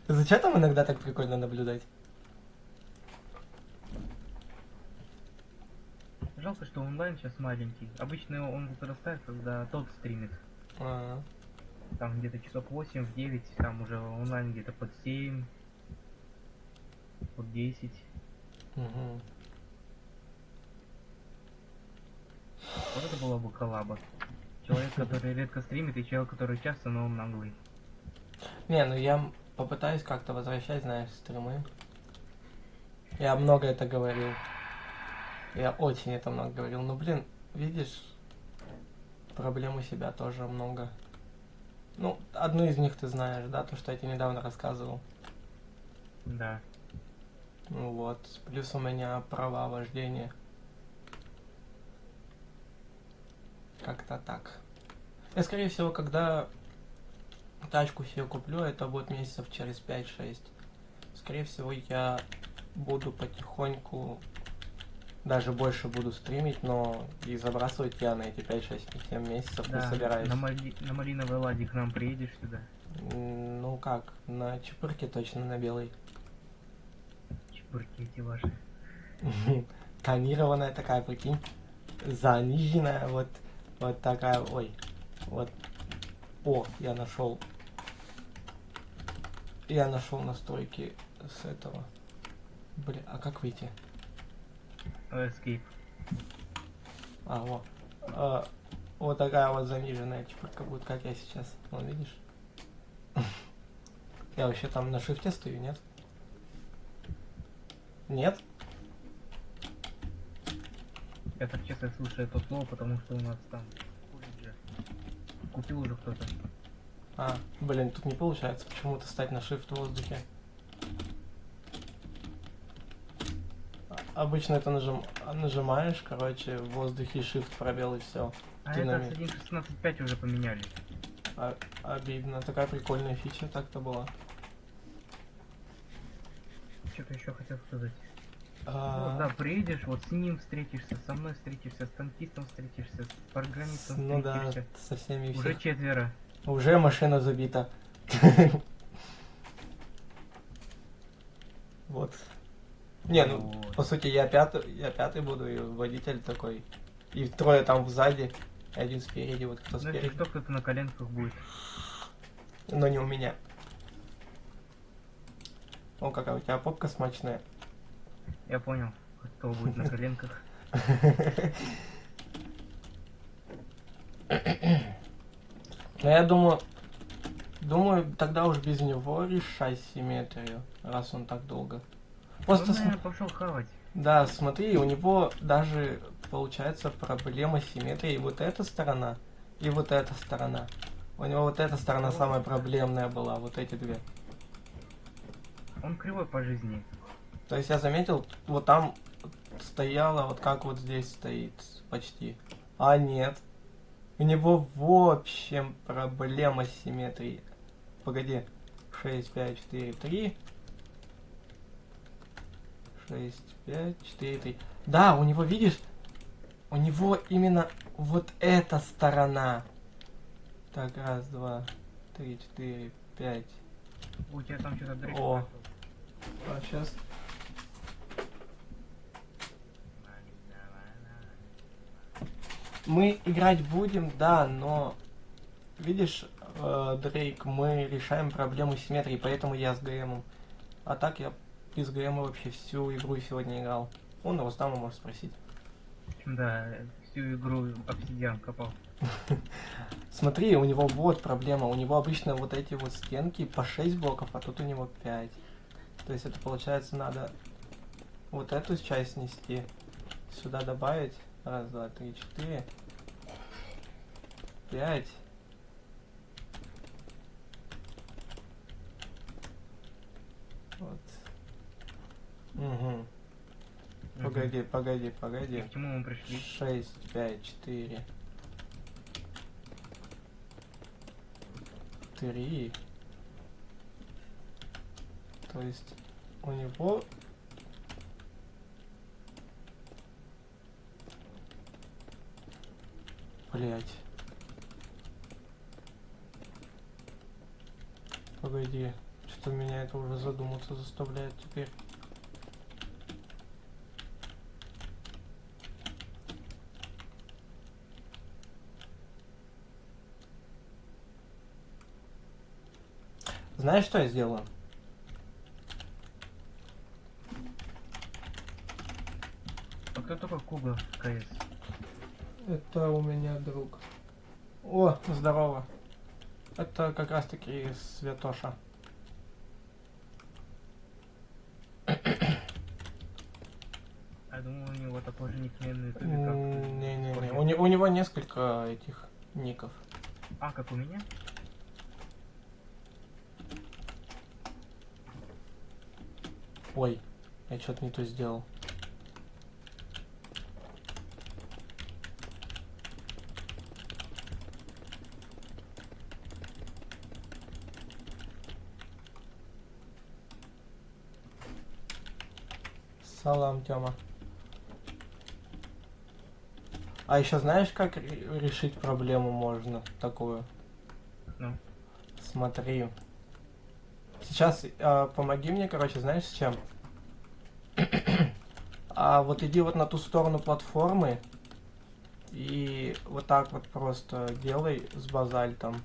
за чатом иногда так прикольно наблюдать. Жалко, что онлайн сейчас маленький. Обычно он вырастает, когда тот стримит. А, Там где-то часов 8, в 9, там уже онлайн где-то под 7, под 10. угу. Вот это была бы коллаба. Человек, который редко стримит, и человек, который часто, но он наглый. Не, ну я попытаюсь как-то возвращать, знаешь, стримы. Я много это говорил. Я очень это много говорил. Но, блин, видишь, проблем у себя тоже много. Ну, одну из них ты знаешь, да, то, что я тебе недавно рассказывал. Да. Ну вот, плюс у меня права вождения. Как-то так. Я, скорее всего, когда тачку себе куплю, это будет месяцев через 5-6. Скорее всего, я буду потихоньку, даже больше буду стримить, но и забрасывать я на эти 5-6-7 месяцев не собираюсь. На малиновой ладе к нам приедешь сюда? Ну как, на чепырке точно, на белой. Чебурки эти ваши. Тонированная такая, прикинь. Заниженная, вот такая, ой. Вот. О, я нашел настройки с этого. Блин, а как выйти? Escape. Вот такая вот заниженная чепырка будет, как я сейчас. Вон, видишь? Я вообще там на шифте стою, нет? Нет? Я так честно слушаю это слово, потому что у нас там в колледже купил уже кто-то. Блин, тут не получается почему-то стать на shift в воздухе. Обычно это нажимаешь, короче, в воздухе shift пробел и все. А это с 1.16.5 уже поменяли. Обидно. Такая прикольная фича так-то была. Что-то еще хотел сказать. Вот, да, приедешь, вот с ним встретишься, со мной встретишься, с танкистом встретишься, с программистом ну встретишься. Да, со всеми уже всех. 4. Уже машина забита. Вот. Не, ну, Вот. по сути, я пятый буду, и водитель такой. И трое там сзади, и один спереди, вот кто Значит, спереди. что кто-то на коленках будет. Но не у меня. О, какая у тебя попка смачная. Я понял, кто будет на коленках. Но я думаю, тогда уж без него решай симметрию, раз он так долго. Просто наверное, пошел хавать. Да, смотри, у него даже получается проблема симметрии. И вот эта сторона, и вот эта сторона. У него вот эта сторона самая проблемная была, вот эти две. Он кривой по жизни. То есть я заметил, вот там стояло, вот как вот здесь стоит почти. А нет. У него в общем проблема с симметрией. Погоди. 6, 5, 4, 3. 6, 5, 4, 3. Да, у него, видишь, у него именно вот эта сторона. Так, раз, два, 3, 4, 5. У тебя там что-то дрейф. О. А, сейчас. Мы играть будем, да, но видишь, Дрейк, мы решаем проблему симметрии, поэтому я с ГМом. А так я без ГМа вообще всю игру сегодня играл. Он Рустама может спросить. Да, всю игру обсидиан копал. Смотри, у него вот проблема. У него обычно вот эти вот стенки по 6 блоков, а тут у него 5. То есть это получается надо вот эту часть снести. Сюда добавить. 1, 2, 3, 4. 5. Вот. Угу. Погоди. И к чему мы пришли? 6, 5, 4. 3. То есть у него... Блять. Погоди. Что меня это уже задуматься заставляет теперь. Знаешь, что я сделаю? А кто такой Куга в КС? Это у меня друг. О, здорово. Это как раз таки Святоша. Я думаю, у него такой же никнейм на ютубе, как... Не-не-не. У него несколько этих ников. А, как у меня? Ой, я что-то не то сделал. Салам, Тёма. А еще знаешь, как решить проблему можно такую? Ну. Смотри. Сейчас помоги мне, короче, знаешь, с чем? Вот иди вот на ту сторону платформы и вот так вот просто делай с базальтом.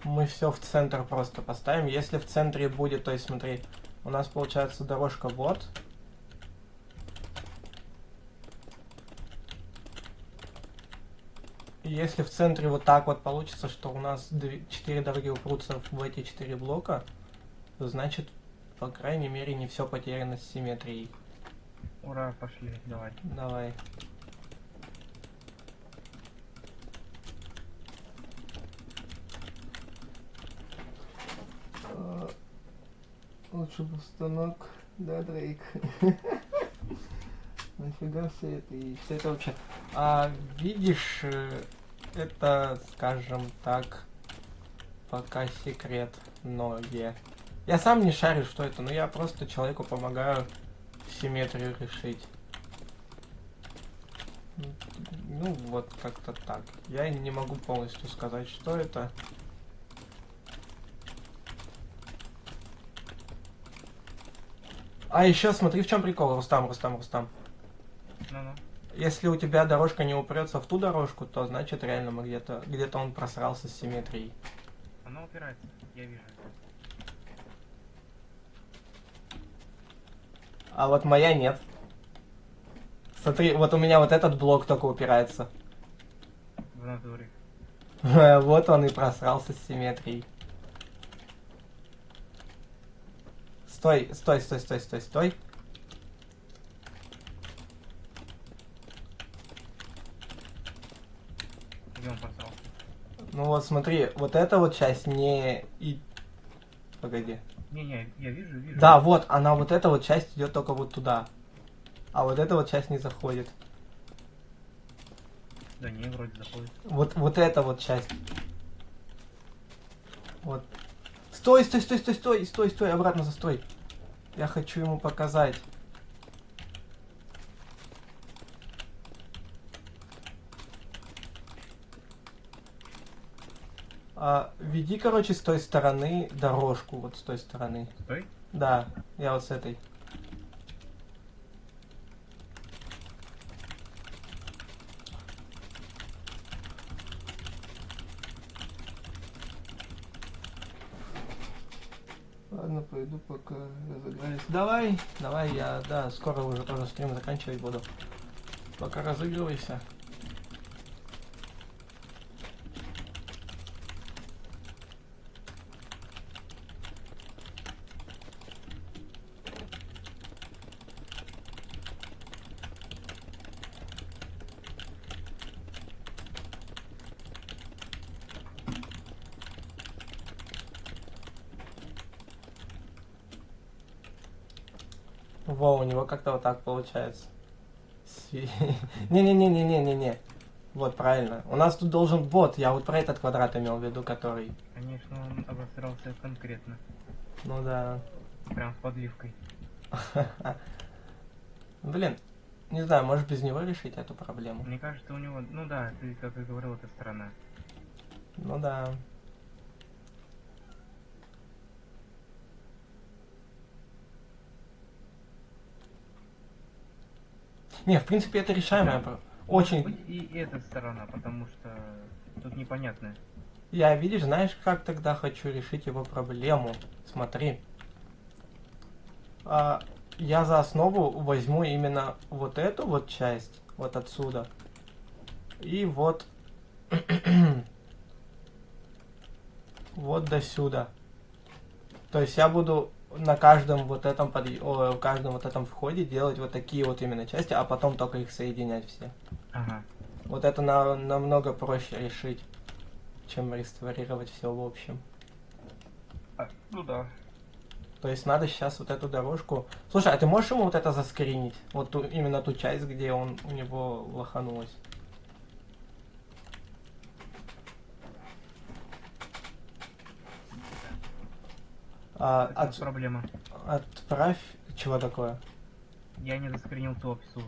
Мы все в центр просто поставим. Если в центре будет, то есть смотри, у нас получается дорожка вот. И если в центре вот так вот получится, что у нас 4 дороги упрутся в эти 4 блока, то значит, по крайней мере, не все потеряно с симметрией. Ура, пошли, давай. Давай. Лучше бы станок, да, Дрейк? Нафига все это и все это вообще? Видишь, это, скажем так, пока секрет, но я сам не шарю, что это, но я просто человеку помогаю симметрию решить. Ну, вот как-то так. Я не могу полностью сказать, что это. А еще смотри, в чем прикол, Рустам. Ну-ну. Если у тебя дорожка не упрется в ту дорожку, то значит реально мы где-то он просрался с симметрией. Оно упирается, я вижу. А вот моя нет. Смотри, вот у меня вот этот блок только упирается. В натуре. Вот он и просрался с симметрией. Стой. Где он просрался? Ну вот смотри, вот эта вот часть не... Погоди. Не, я вижу. Да, вот, она вот эта вот часть идет только вот туда. А вот эта вот часть не заходит. Да не, вроде заходит. Вот эта вот часть. Вот. Стой, обратно застой. Я хочу ему показать. Веди, короче, с той стороны дорожку, вот с той стороны. Стой? Да, я вот с этой. Ладно, пойду пока разыгрались. Давай, я, да, скоро уже тоже стрим заканчивать буду. Пока разыгрывайся. Во, у него как-то вот так получается. Не-не-не-не-не-не-не. Вот, правильно. У нас тут должен бот, я вот про этот квадрат имел в виду, который... Конечно, он обосрался конкретно. Ну да. Прям с подливкой. Блин, не знаю, может без него решить эту проблему? Мне кажется, у него... Ну да, ты как и говорил, это сторона. Ну да. Не, в принципе, это решаемая. Очень... И эта сторона, потому что тут непонятно. Я, видишь, знаешь, как тогда хочу решить его проблему? Смотри. Я за основу возьму именно вот эту вот часть, вот отсюда. И вот... вот до сюда. То есть я буду на каждом вот этом в каждом вот этом входе делать вот такие вот именно части, а потом только их соединять все. Ага. Вот это намного проще решить, чем реставрировать все в общем. Ну да. То есть надо сейчас вот эту дорожку... Слушай, а ты можешь ему вот это заскринить? Вот именно ту часть, где у него лоханулось. Проблема. Отправь... Чего такое? Я не заскринил ту опису.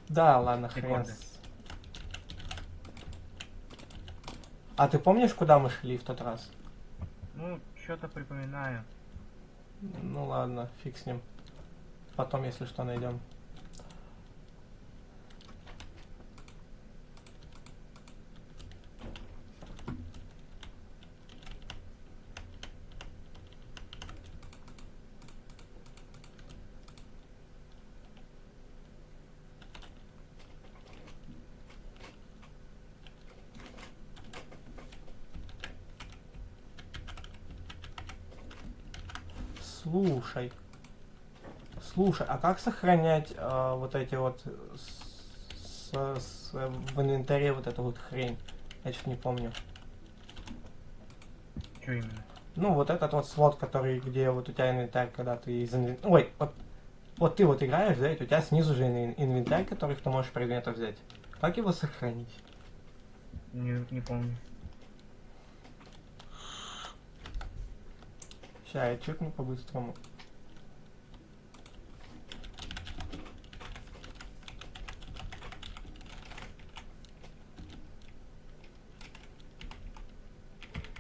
Да, ладно, хрен. А ты помнишь, куда мы шли в тот раз? Ну, что-то припоминаю. Ну ладно, фиг с ним. Потом, если что, найдем. Слушай, а как сохранять вот эти вот в инвентаре вот эту вот хрень? Я что-то не помню. Что именно? Ну, вот этот вот слот, который, где вот у тебя инвентарь, когда ты из инвентаря... Ой, вот ты вот играешь, да, и у тебя снизу же инвентарь, который ты можешь предметов взять. Как его сохранить? Не помню. Сейчас я чекну по-быстрому.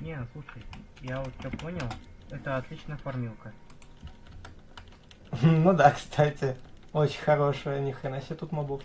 Не, слушай, я вот что понял, это отличная формилка. Ну да, кстати, очень хорошая, ни хрена себе тут мобов.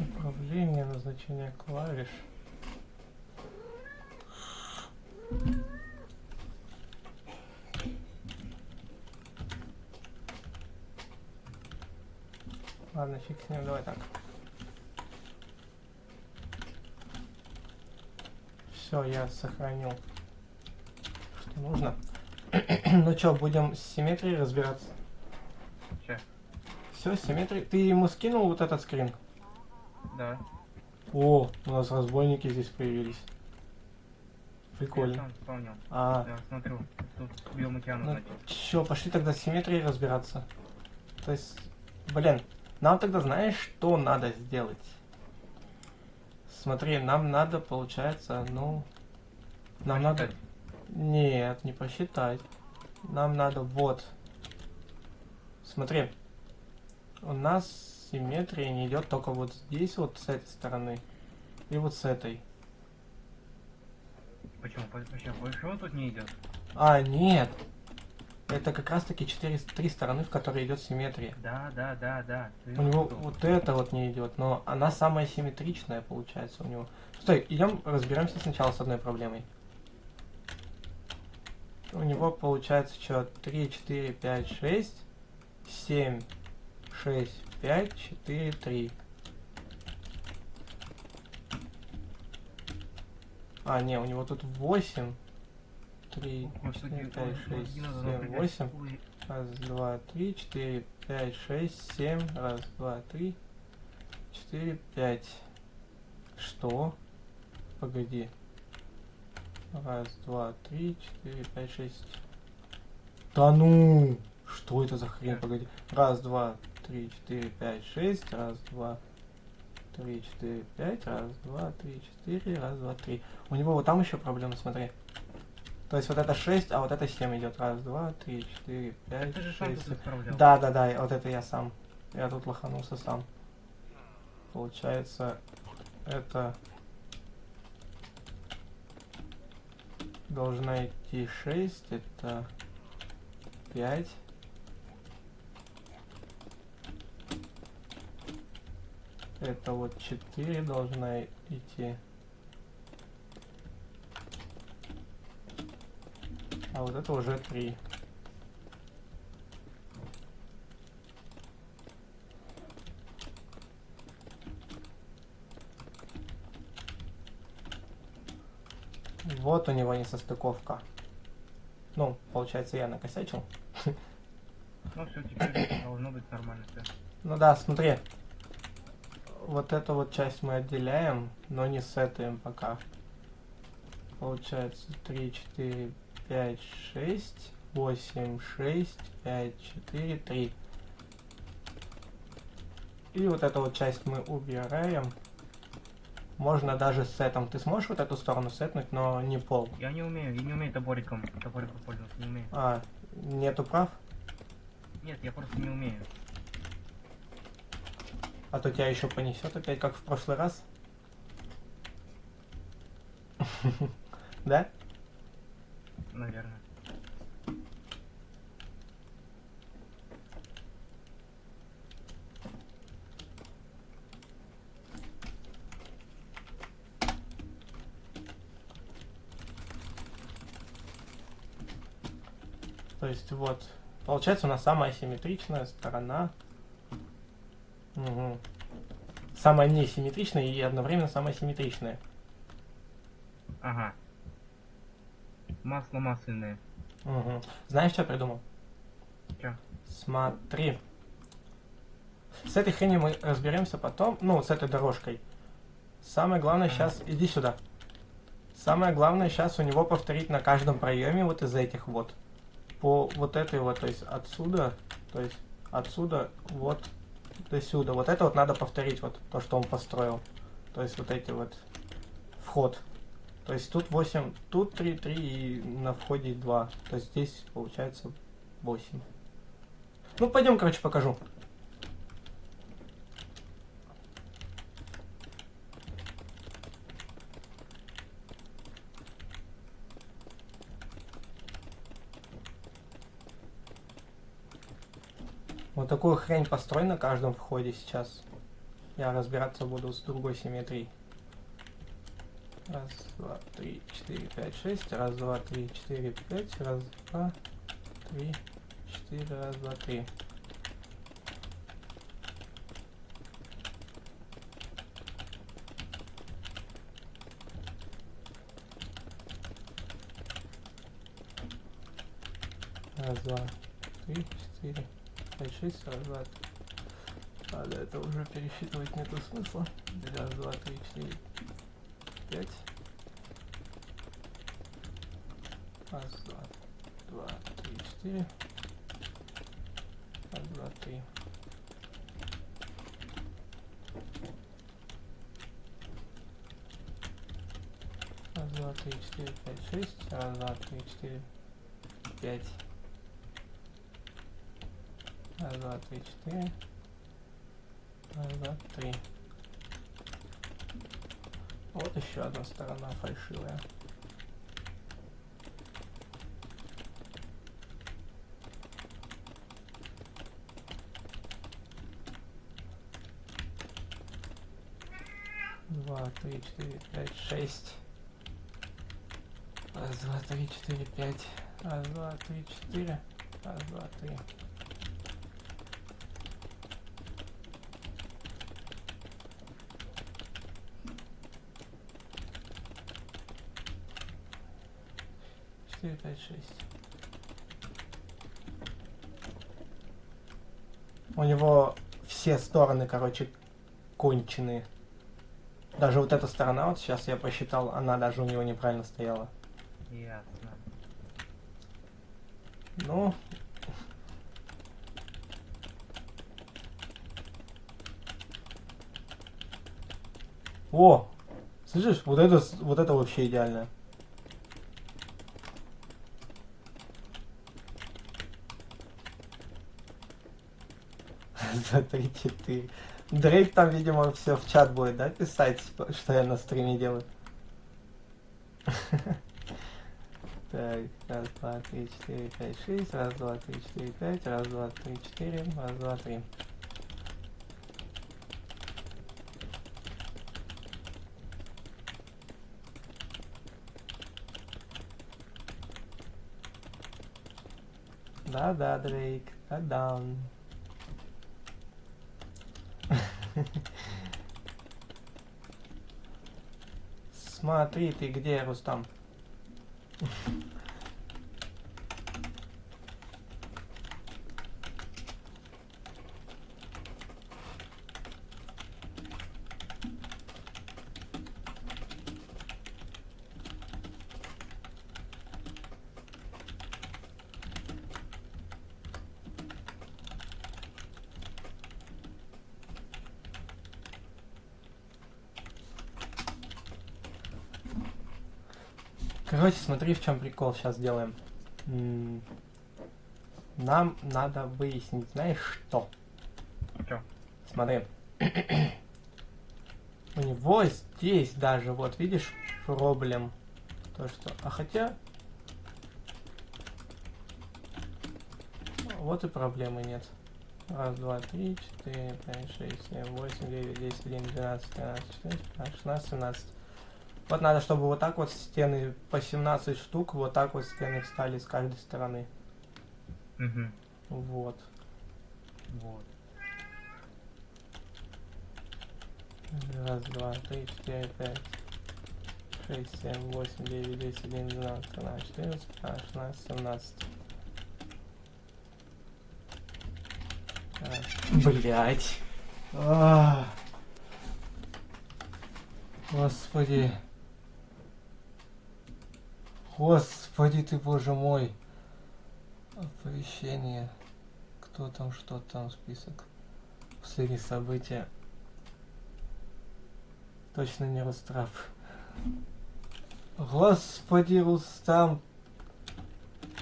Управление, назначение клавиш. Ладно, фиг с ним, давай так. Все, я сохранил, что нужно. Ну что, будем с симметрией разбираться? Че? Все, симметрия. Ты ему скинул вот этот скрин? Да. О, у нас разбойники здесь появились. Прикольно. Я сам вспомнил. А, Да, смотрю, тут биоматиану, ну значит. чё, пошли тогда с симметрией разбираться. То есть, блин, нам тогда знаешь, что надо сделать? Смотри, нам надо, получается, ну... Нам надо... Нет, не посчитать. Нам надо вот. Смотри. У нас симметрия не идет только вот здесь, вот с этой стороны. И вот с этой. Почему тут не идет? А, нет. Это как раз таки 3 стороны, в которые идет симметрия. Да. У него вот это вот не идет, но она самая симметричная получается у него. Стой, идем разберемся сначала с одной проблемой. У него получается что? 3, 4, 5, 6, 7, 6, 5, 4, 3. А, не, у него тут 8. 3, 4, 5, 6, 7, 8. Раз, два, три, 4, 5, 6, 7. Раз, два, три, 4, 5. Что? Погоди. Раз, два, три, 4, 5, 6. Да ну! Что это за хрень? Погоди. Раз, два, три, 4, 5, 6. Раз, два, 3, 4, 5. Раз, два, три, 4. Раз, два, три. У него вот там еще проблема, смотри. То есть вот это 6, а вот это 7 идет. Раз, два, три, 4, 5, 6. Да, вот это я сам. Я тут лоханулся сам. Получается, это должна идти 6, это 5. Это вот 4 должна идти. А вот это уже 3. Вот у него несостыковка. Ну, получается, я накосячил. Ну все, теперь должно быть нормально все. Ну да, смотри. Вот эту вот часть мы отделяем, но не сетуем пока. Получается 3, 4, 5, 6, 8, 6, 5, 4, 3. И вот эту вот часть мы убираем. Можно даже с сетом. Ты сможешь вот эту сторону сетнуть, но не пол? Я не умею топориком пользоваться, не умею. А, нету прав? Нет, я просто не умею. А то тебя еще понесет опять, как в прошлый раз? Да? Наверное. То есть вот. Получается у нас самая симметричная сторона. Угу. Самая несимметричная и одновременно самая симметричная. Ага. Масло масляное. Угу. Знаешь, что я придумал? Чё? Смотри. С этой хренью мы разберемся потом. Ну, с этой дорожкой. Самое главное сейчас... Иди сюда. Самое главное сейчас у него повторить на каждом проеме вот из этих вот. По вот этой вот, то есть отсюда вот до сюда. Вот это вот надо повторить, вот то, что он построил. То есть вот эти вот вход. То есть тут 8, тут 3, 3 и на входе 2. То есть здесь получается 8. Ну, пойдем, короче, покажу. Вот такую хрень построй на каждом входе сейчас. Я разбираться буду с другой симметрией. Раз, два, три, 4, 5, 6. Раз, два, три, 4, 5. Раз, два, три, 4. Раз, два, три. Раз, два, три, 4, 5, 6. Раз, два, три. А, да, это уже пересчитывать нету смысла. Раз, два, три, 4, 5. Раз, два, три, 4. Раз, два, три. Раз, два, три, 4, 5, 6. Раз, два, три, 4, 5. Раз, два, три, четыре. Раз, два, три. Вот еще одна сторона фальшивая. Два, три, четыре, пять, шесть. Раз, два, три, четыре, пять. Раз, два, три, четыре. Раз, два, три. Четыре, пять, шесть. У него все стороны, короче, конченые. Даже вот эта сторона, вот сейчас я посчитал, она даже у него неправильно стояла. Ясно. Ну. О! Слышишь, вот это вообще идеально. За 3-4. Дрейк там, видимо, все в чат будет, да, писать, что я на стриме делаю. Так, раз, два, три, четыре, пять, шесть, раз, два, три, четыре, пять, раз, два, три, четыре, раз, два, три. Да-да, Дрейк, да-да. Смотри, ты где, Рустам? Короче, смотри, в чем прикол сейчас делаем. Нам надо выяснить, знаешь что? Чё? Смотри. У него здесь даже, вот видишь, проблем. То что. А хотя. Вот и проблемы нет. Раз, два, три, четыре, пять, шесть, семь, восемь, девять, 10, 11, 12, 13, 14, 15, 16, 17. Вот надо, чтобы вот так вот стены по 17 штук, вот так вот стены встали с каждой стороны. Угу. Вот. Вот. Раз, два, три, четыре, пять, шесть, семь, восемь, девять, 10, 11, 12, 13, 14, 15, 16, 17. Блять. Господи. Господи ты, боже мой. Оповещение. Кто там, что там, список. Последние события. Точно не Рустам. Господи, Рустам.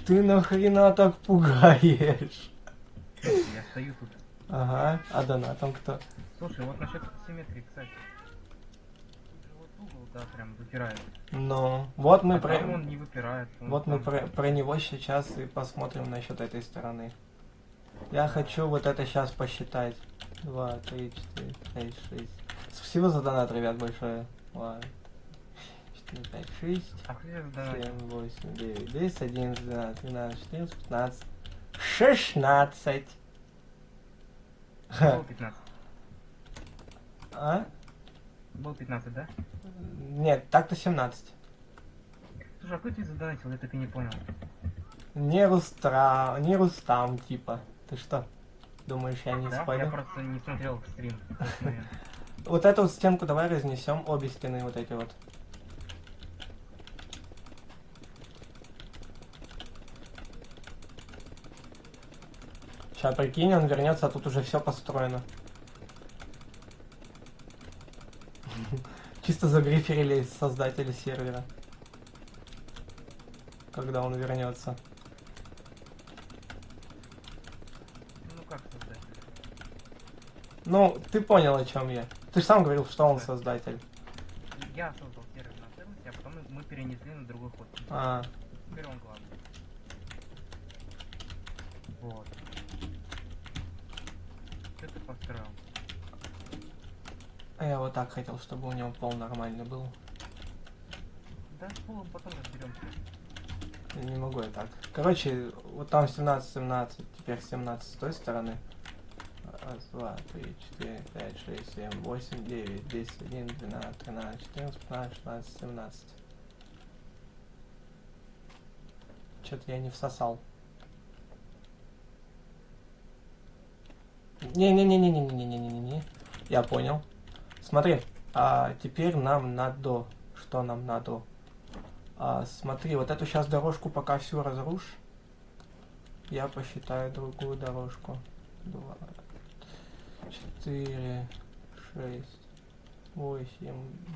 Ты нахрена так пугаешь? Я стою тут. Ага, а донатом кто? Слушай, вот насчет симметрии, кстати. Тут же вот угол, да, прям выпирает. Ну, вот мы А про... там он не выпирает. Он Вот мы там... про него сейчас и посмотрим насчет этой стороны. Я хочу вот это сейчас посчитать. 2, 3, 4, 5, 6. Спасибо за донат, ребят, большое. 2, 4, 5, 6, А где же донат? 7, 8, 9, 10, 11, 12, 13, 14, 15, 16. Был 15. А? Был 15, да? Нет, так-то 17. Слушай, а кто тебе задонатил? Я так и не понял. Не Рустам, типа. Ты что? Думаешь, я не Да? спорю? Я просто не смотрел стрим в тот момент. Вот эту вот стенку давай разнесем, обе стены вот эти вот. Сейчас прикинь, он вернется, а тут уже все построено. Чисто загриферили создатели сервера. Когда он вернется. Ну как Ну, ты понял, о чем я. Ты же сам говорил, что он создатель. Я создал сервер на сервисе, а потом мы перенесли на другой ход. А, Теперь он главный. Вот. Что ты построил? а я вот так хотел, чтобы у него пол нормальный был. Да, с полом потом разберемся. Я не могу я так. Короче, вот там 17, 17, теперь 17 с той стороны. Раз, два, три, четыре, пять, шесть, семь, восемь, девять, 10, 11, 12, 13, 14, 15, 16, 17. Что-то я не всосал. Не-не-не-не-не-не-не-не-не-не. Я понял. Смотри, а теперь нам надо... Что нам надо? Смотри, вот эту сейчас дорожку пока всю разрушь. Я посчитаю другую дорожку. 2, 4, 6, 8,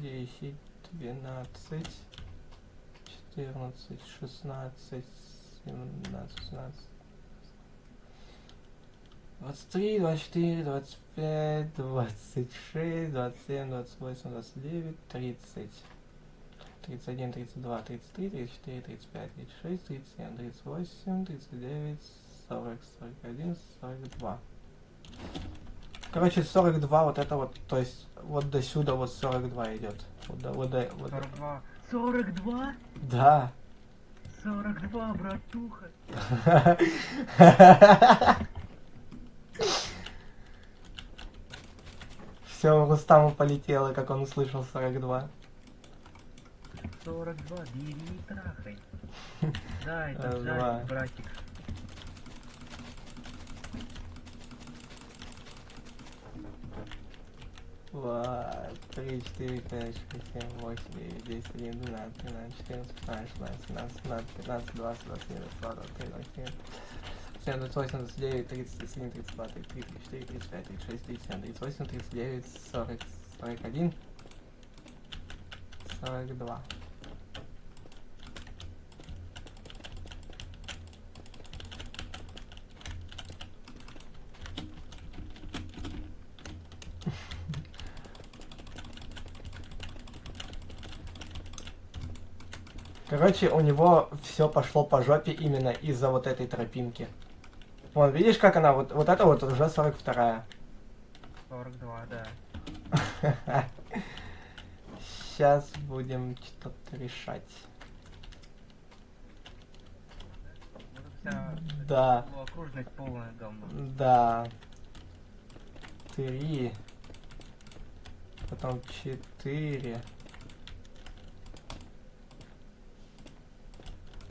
10, 12, 14, 16, 17, 18. 23, 24, 25, 26, 27, 28, 29, 30. 31, 32, 33, 34, 35, 36, 37, 38, 39, 40, 41, 42. Короче, 42 вот это вот, то есть вот до сюда вот 42 идет. Вот 42. 42? Да. 42, братуха. Все, Рустаму полетело, как он услышал 42. 42, бери и трахай. Да, это Раз, два. жаль, братик. Два, 3, 4, 5, 6, 7, 8, 9, 10, 11, 12, 13, 14, 15, 16, 17, 18, 19, 20, 21, 22, 23, 27, 28, 29, 30, 31, 32, 33, 34, 35, 36, 37, 38, 39, 40, 41, 42. Короче, у него все пошло по жопе именно из-за вот этой тропинки. Вон, видишь, как она, вот это вот уже 42-я. 42, да. Сейчас будем что-то решать. Вот вся Да, окружность полная говно. да. 3. Потом 4.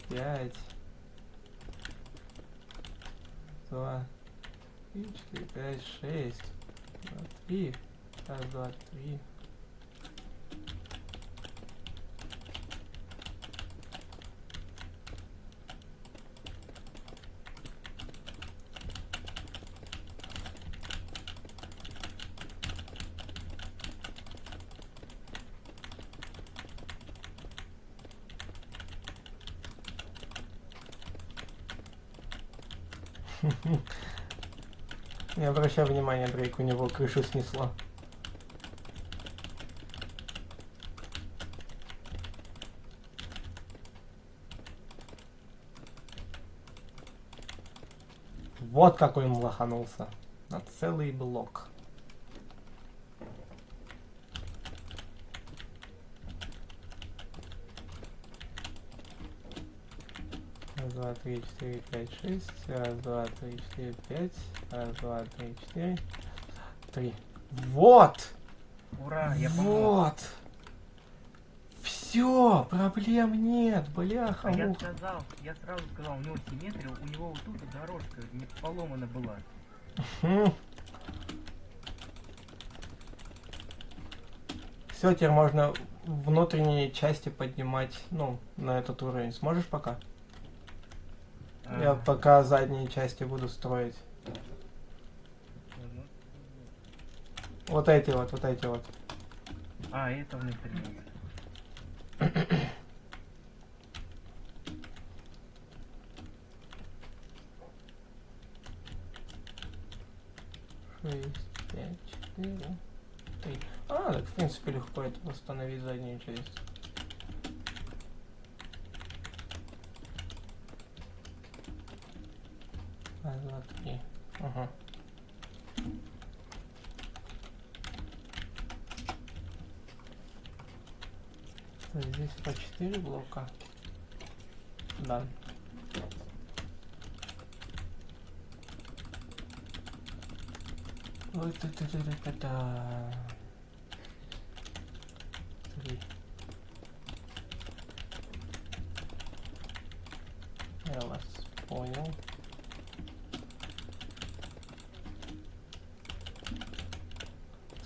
5. 2. 3, 4, 5, 6. 2, 3. Раз, два, три. Не обращай внимания, Дрейк, у него крышу снесло. Вот какой он лоханулся. На целый блок. Раз, два, три, четыре, пять, шесть. Раз, два, три, четыре, пять. Раз, два, три, четыре. 3. Вот! Ура, я помог. Вот! Все, проблем нет, бляха. А я сказал, я сразу сказал, у него симметрия, у него вот тут дорожка не поломана была. Все, теперь можно внутренние части поднимать, ну, на этот уровень. Сможешь пока? Я пока задние части буду строить. Вот эти вот, вот эти вот. А, это внутри. 6, 5. 4, 3. А, так в принципе легко это восстановить заднюю часть. Раз, два, три. Ага. То есть здесь по 4 блока. Да. Ой, та-та-та-та-та. 3. Я вас понял.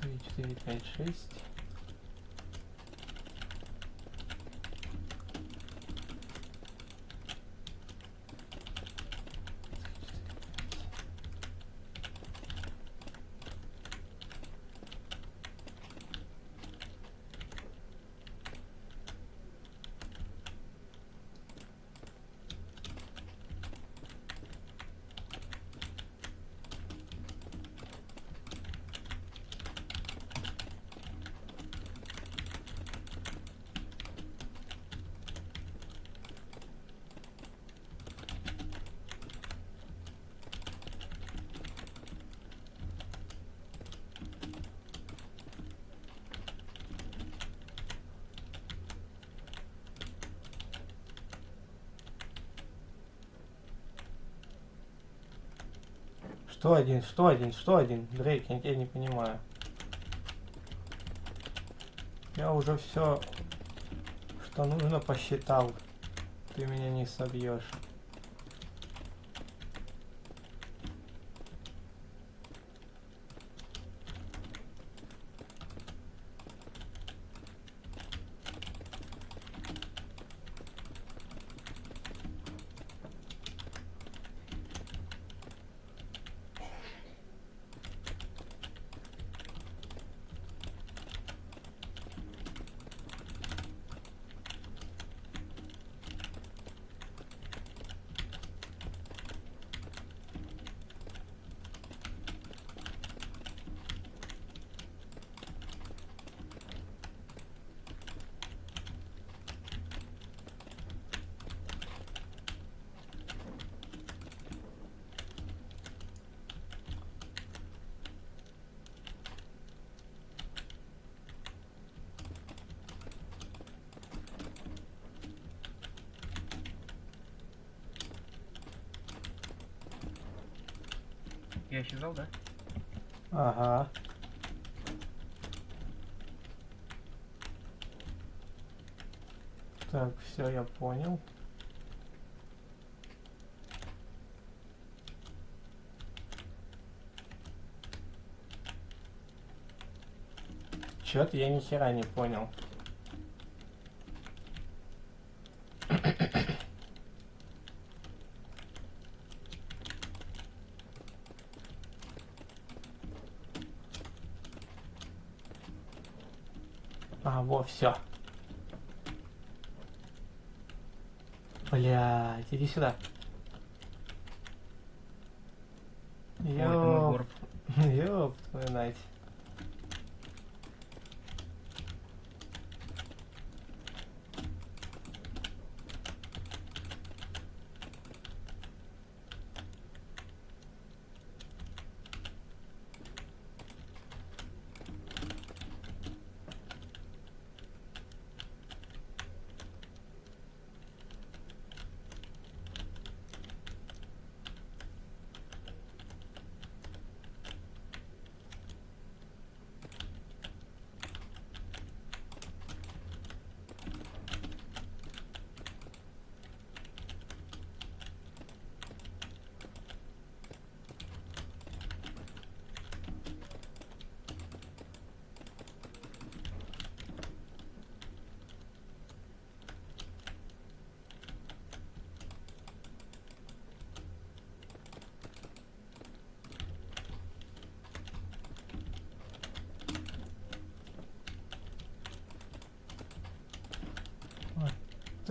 Три, 4, 5, 6. Что один? Дрейк, я тебя не понимаю. Я уже все, что нужно, посчитал. Ты меня не собьешь. Я исчезал, да? Ага. Так, все, я понял. Чё-то я ни хера не понял. А, во, все. Блядь, иди сюда. Ой, это мой Ёп, горб. ёп, твою мать.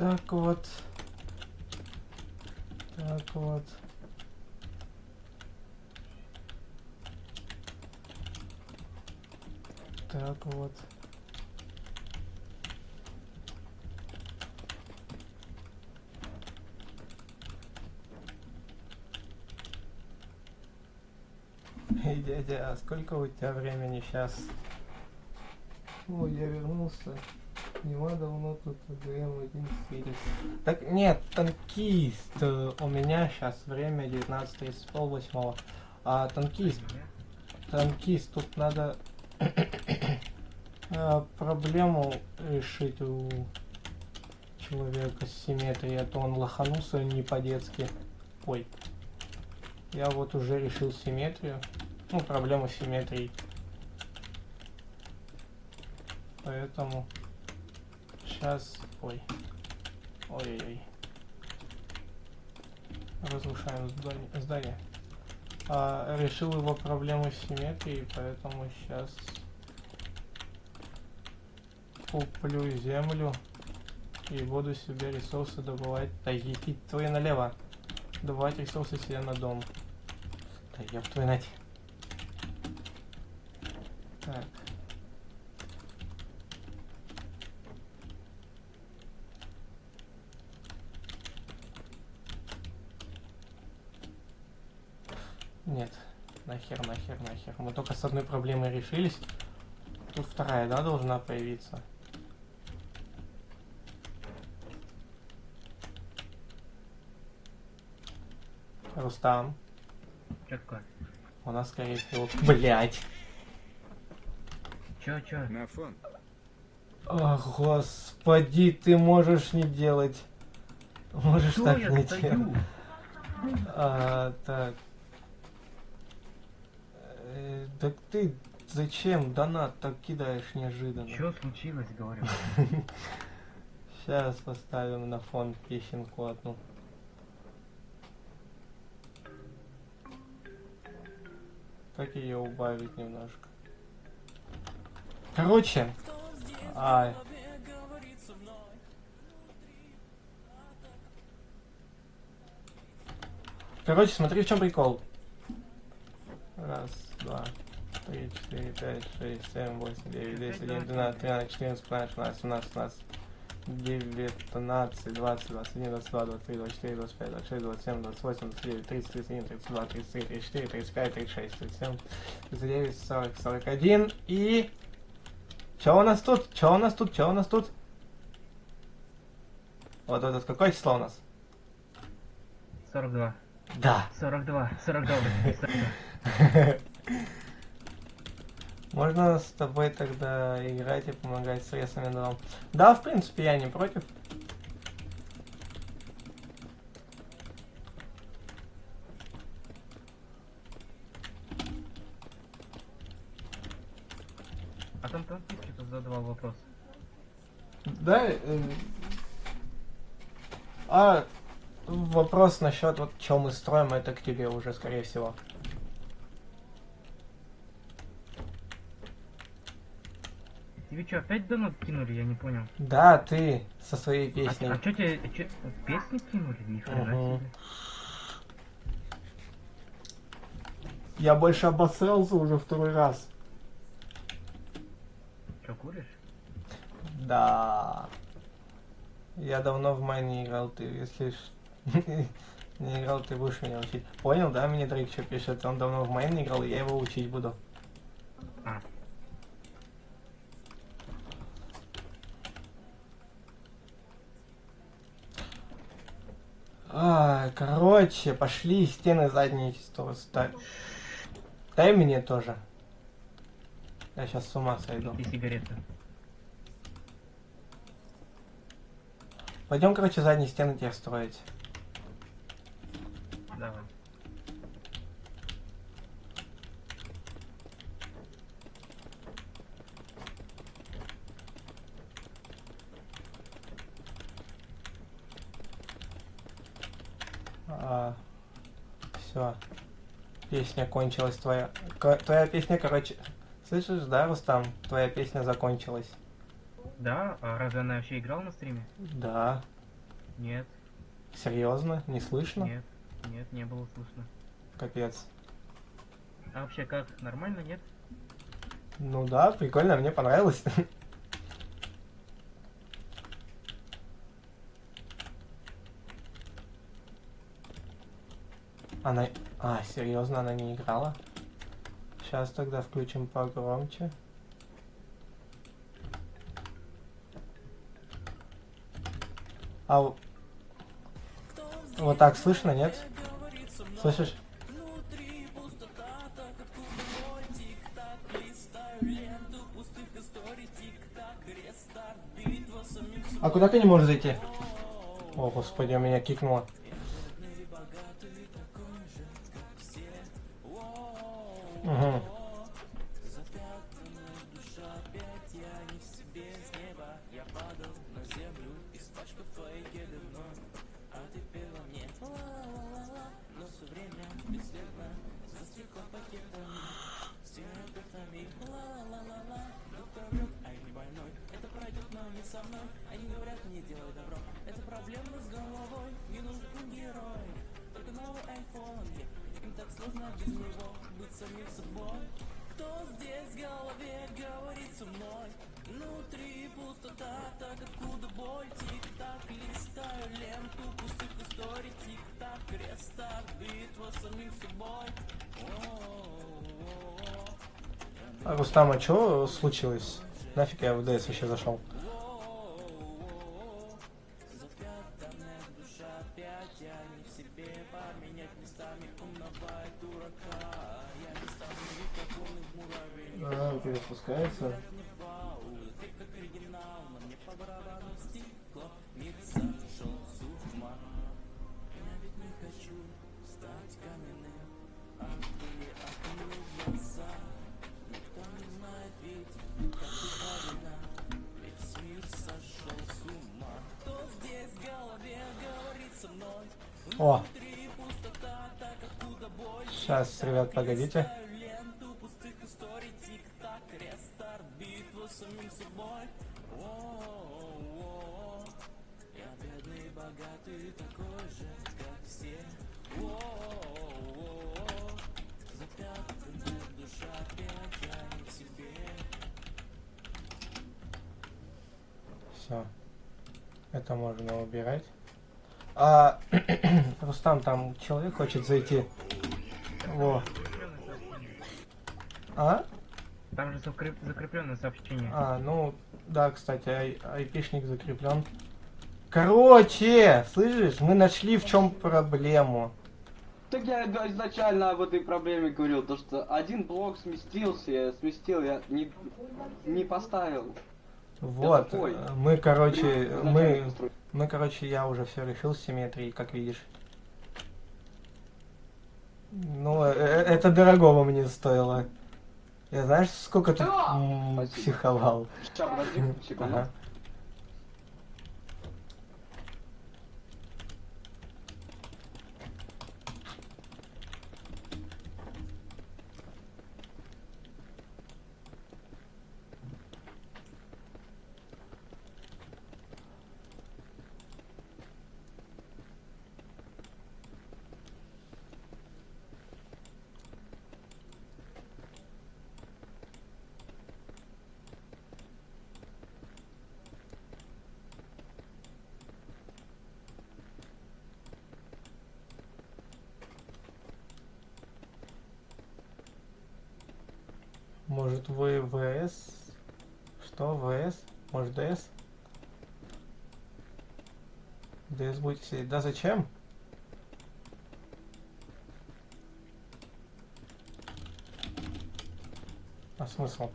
Так вот. Так вот. так вот. Эй, дядя, а сколько у тебя времени сейчас? Ой, я вернулся. Нема давно тут АГМ 11 Так нет, танкист. У меня сейчас время 19:30, пол-8. А танкист, тут надо проблему решить у человека с симметрией, а то он лоханулся не по-детски. Ой. Я вот уже решил симметрию. Ну, проблему с симметрией. Поэтому сейчас... Ой. Ой-ой-ой. Разрушаем здание. Решил его проблему с симметрией, поэтому сейчас куплю землю и буду себе ресурсы добывать. Да ети твои налево. Добывать ресурсы себе на дом. Да ёб твою нать. Так. Нет, нахер. Мы только с одной проблемой решились. Тут вторая, да, должна появиться? Рустам. Чё? У нас, скорее всего... Блять! Чё? На фон. О, господи, ты можешь не делать. Можешь Что так я не стою? делать. Так. Так ты зачем донат так кидаешь неожиданно? Чё случилось, говорю? Сейчас поставим на фон песенку одну. Как ее убавить немножко? Короче. Короче, смотри, в чем прикол. 1, 2, 3, 4, 5, 6, 7, 8, 9, 10, 11, 12, 13, 14, 15, 16, 17, 18, 19, 20, 21, 22, 23, 24, 25, 26, 27, 28, 29, 30, 31, 32, 33, 34, 35, 36, 37, 39, 40, 41 и... Чё у нас тут? Вот этот какое число у нас? 42. Да. 42. Можно с тобой тогда играть и помогать средствами дом. Да, в принципе, я не против. А там ты что-то задавал вопрос. Да, вопрос насчет вот что мы строим, это к тебе уже, скорее всего. Тебе что, опять донат кинули? Я не понял. Да, ты со своей песней. А что тебе... Песни кинули? Ни хрена себе. Я больше обосрался уже второй раз. Что, куришь? Да. Я давно в майн не играл, ты если не играл, ты будешь меня учить. Понял, да, мне Дрейк что пишет? Он давно в майн не играл, и я его учить буду. Короче, пошли стены задние ставь. Дай мне тоже. Я сейчас с ума сойду. И сигареты. Пойдем, короче, задние стены тебе строить. Давай. Все. Песня кончилась твоя. Твоя песня, короче... Слышишь, да, Рустам? Твоя песня закончилась. Да? А разве она вообще играла на стриме? Да. Нет. Серьезно? Не слышно? Нет, не было слышно. Капец. А вообще как? Нормально, нет? Ну да, прикольно, мне понравилось. Она... А, серьезно, она не играла? Сейчас тогда включим погромче. А вот так слышно, нет? Слышишь? А куда ты не можешь зайти? О, господи, меня кикнуло. Угу. Рустам, а что случилось? Нафиг я в ДС вообще зашел? А, перезапускается. О! Сейчас, ребят, погодите. Все. Это можно убирать. А, Рустам, там человек хочет зайти. Во. А? Там же закрепленное сообщение. А, ну, да, кстати, айпишник закреплен. Короче, слышишь, мы нашли в чем проблему. Так я изначально об этой проблеме говорил, то что один блок сместился, я сместил, я не поставил. Вот, мы, короче, короче, я уже все решил с симметрией, как видишь. Ну, это дорогого мне стоило. Я знаешь, сколько ты психовал? Сейчас, подожди, секунду. Ага. Может вы ВС? Что ВС? Может ДС? ДС будете сидеть? Да зачем? А смысл?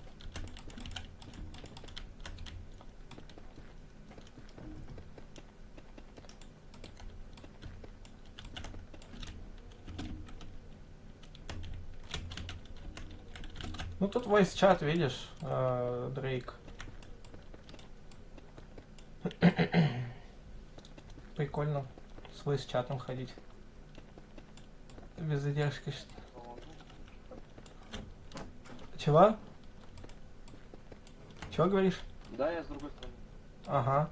Ну тут voice чат, видишь, Дрейк. Прикольно с voice чатом ходить. Без задержки. Чего? Чего говоришь? Да, я с другой стороны. Ага.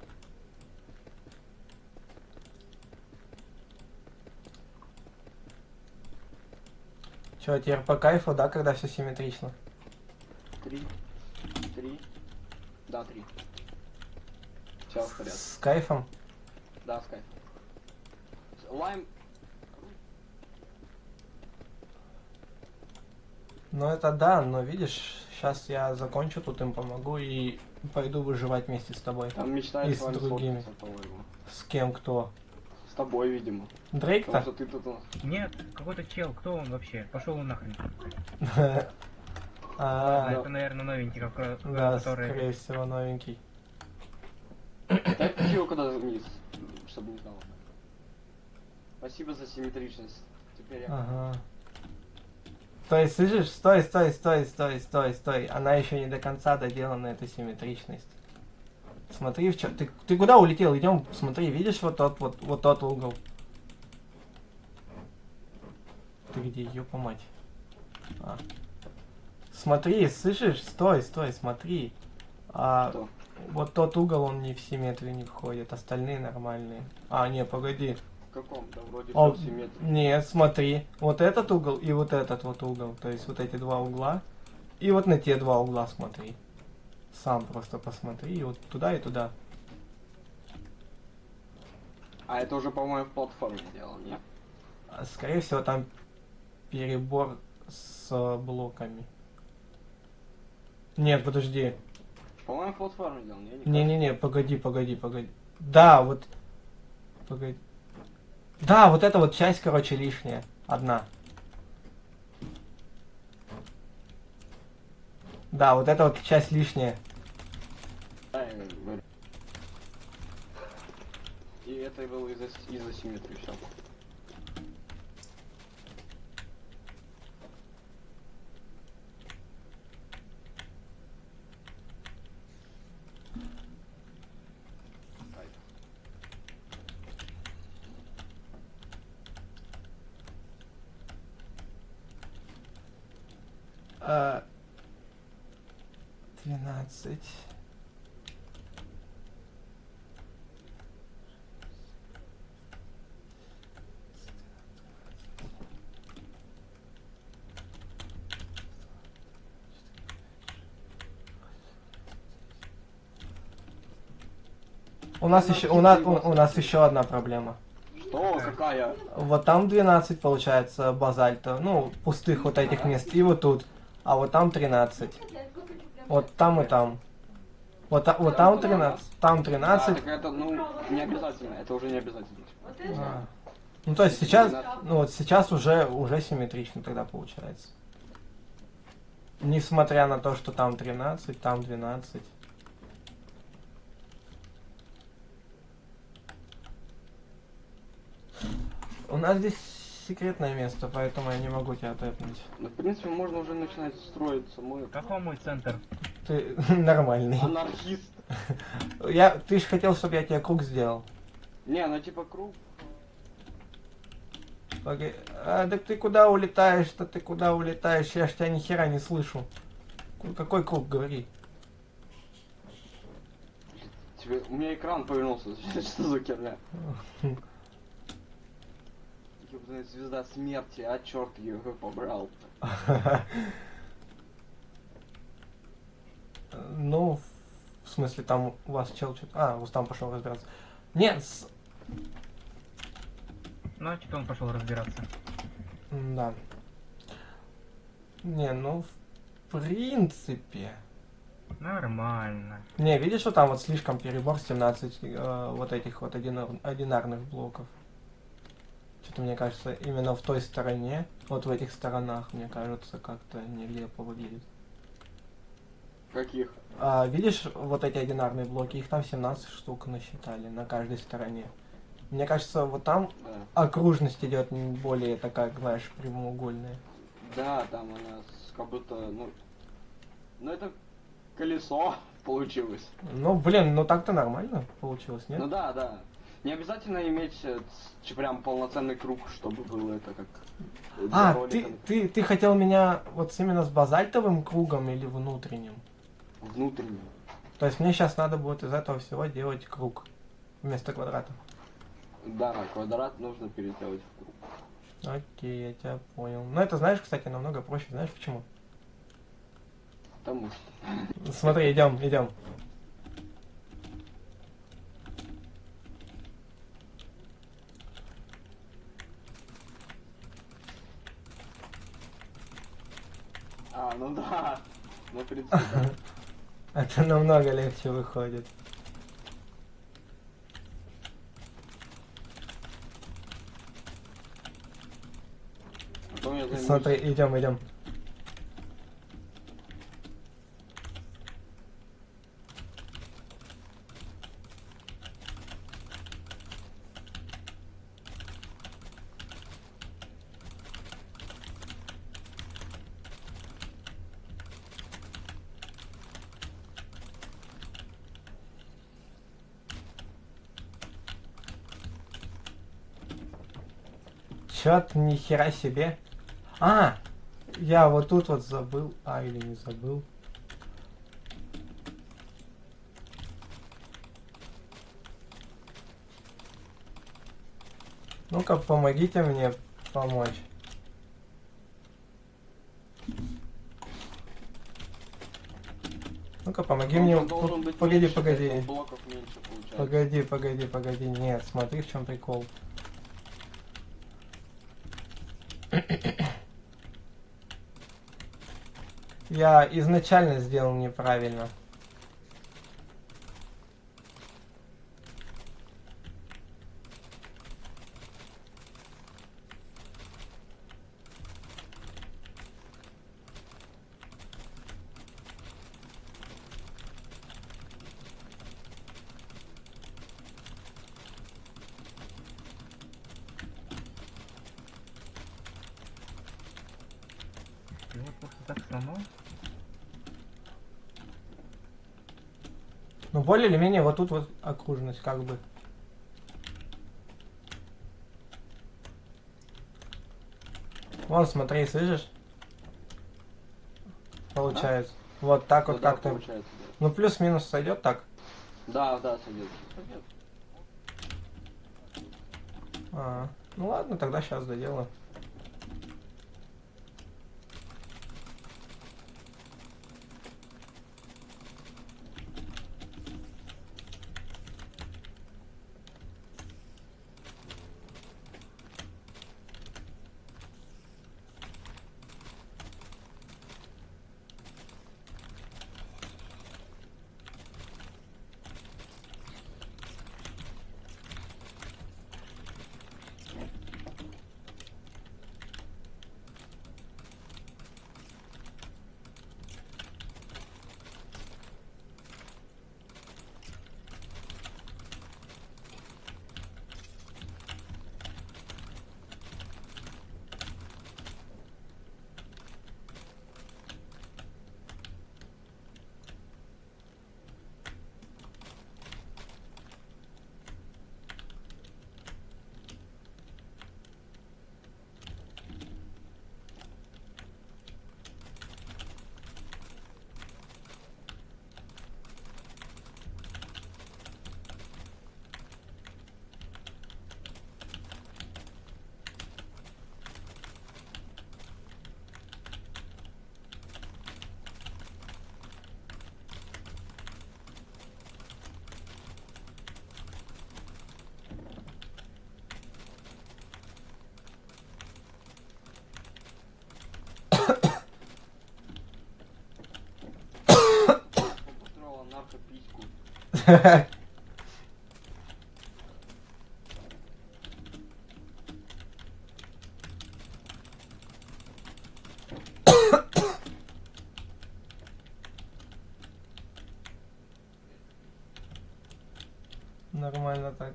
Чё, теперь по кайфу, да, когда все симметрично? 3. Все в порядке. С кайфом? Да, с кайфом. Лайм. Ну это да, но видишь, сейчас я закончу, тут им помогу и пойду выживать вместе с тобой. Там мечтает И с с вами другими. сфоткаться, по-моему. С кем кто? С тобой, видимо. Потому Дрейк-то? что ты тут... Нет, какой-то чел, кто он вообще? Пошел он нахрен. А, Это, наверное, новенький, да, который... скорее всего, новенький. Дай ключи куда вниз, чтобы не знал. Спасибо за симметричность. Теперь я... Ага. То есть, слышишь, стой. Она еще не до конца доделана, эта симметричность. Смотри, в чем. Ты куда улетел? Идем, смотри, видишь вот тот угол. Ты где, ёпа мать? А. Смотри, слышишь? Стой, смотри. Что? Вот тот угол, он не в симметрию не входит, остальные нормальные. А, не, погоди. В каком? Да вроде О, всё симметрично. нет, смотри. Вот этот угол и вот этот вот угол. То есть вот эти два угла. И вот на те два угла смотри. Сам просто посмотри. И вот туда и туда. А это уже, по-моему, в платформе делал, нет? Скорее всего, там перебор с блоками. Нет, подожди. По-моему, в платформе делал, не? Не-не-не, погоди. Да, вот. Погоди. Да, вот эта вот часть, короче, лишняя. Одна. Да, вот эта вот часть лишняя. И это было из-за симметрии, все. А, 12. У нас еще одна проблема. Что? Какая? Вот там 12 получается базальта, ну, пустых вот этих мест, и вот тут. А вот там 13. Вот там и там. Вот там 13, там 13. Так это, ну, не обязательно, это уже не обязательно. А. Ну, то есть сейчас, ну вот сейчас уже симметрично тогда получается. Несмотря на то, что там 13, там 12. У нас здесь секретное место, поэтому я не могу тебя тэпнуть. Ну, в принципе, можно уже начинать строиться. Какой мой центр? Ты нормальный. Анархист. Ты же хотел, чтобы я тебе круг сделал. Не, ну типа круг. Так ты куда улетаешь-то? Ты куда улетаешь? Я ж тебя ни хера не слышу. Какой круг, говори? У меня экран повернулся. Что за херня? Ёбаная звезда смерти, а черт ее побрал. Ну, в смысле, там у вас чел что-то... А, Рустам пошел разбираться. Нет, Ну, а что он пошел разбираться? Да. Не, ну, в принципе... Нормально. Не, видишь, что там вот слишком перебор 17 вот этих вот одинарных блоков. Что-то мне кажется, именно в той стороне, вот в этих сторонах, мне кажется, как-то нелепо выглядит. Каких? Видишь, вот эти одинарные блоки, их там 17 штук насчитали на каждой стороне. Мне кажется, вот там окружность идет более такая, знаешь, прямоугольная. Да, там она как будто, ну это колесо получилось. Ну, блин, ну так-то нормально получилось, нет? Ну да. Не обязательно иметь прям полноценный круг, чтобы было это как... ты хотел меня вот именно с базальтовым кругом или внутренним? Внутренним. То есть мне сейчас надо будет из этого всего делать круг вместо квадрата. Да, квадрат нужно переделать в круг. Окей, я тебя понял. Но это, знаешь, кстати, намного проще. Знаешь почему? Потому что... Смотри, идем. А, ну да. Ну, в принципе, да. Это намного легче выходит. Потом я займусь. Смотри, идем, идем. Чё-то ни хера себе. А! Я вот тут вот забыл. А, или не забыл. Ну-ка, помогите мне помочь. Ну-ка, помоги мне. Он должен быть Погоди, меньше, погоди. поэтому блоков меньше получается. Погоди, погоди, погоди. Нет, смотри, в чем прикол. Я изначально сделал неправильно. Ты вот просто так сломал? Ну, более или менее, вот тут вот окружность, как бы. Вон, смотри, слышишь? Получается. Вот так Ну вот да, как-то. получается, да. Ну, плюс-минус сойдет так. Да, да, сойдет. Сойдет. А, ну ладно, тогда сейчас доделаю. Построила наркопиську. Нормально так.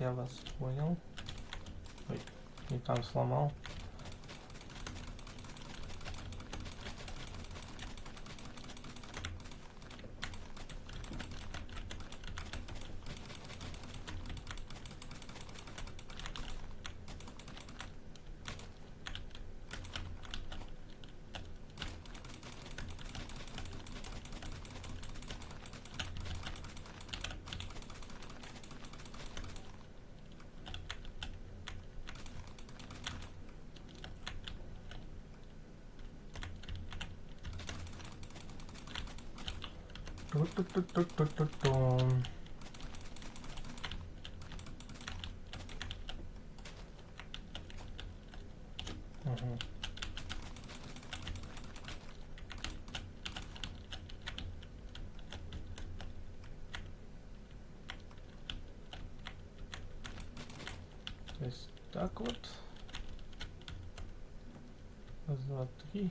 я вас понял. Ой, не там сломал. Ту-ту-ту-ту-ту-ту. Угу. То есть так вот. Раз, два, три.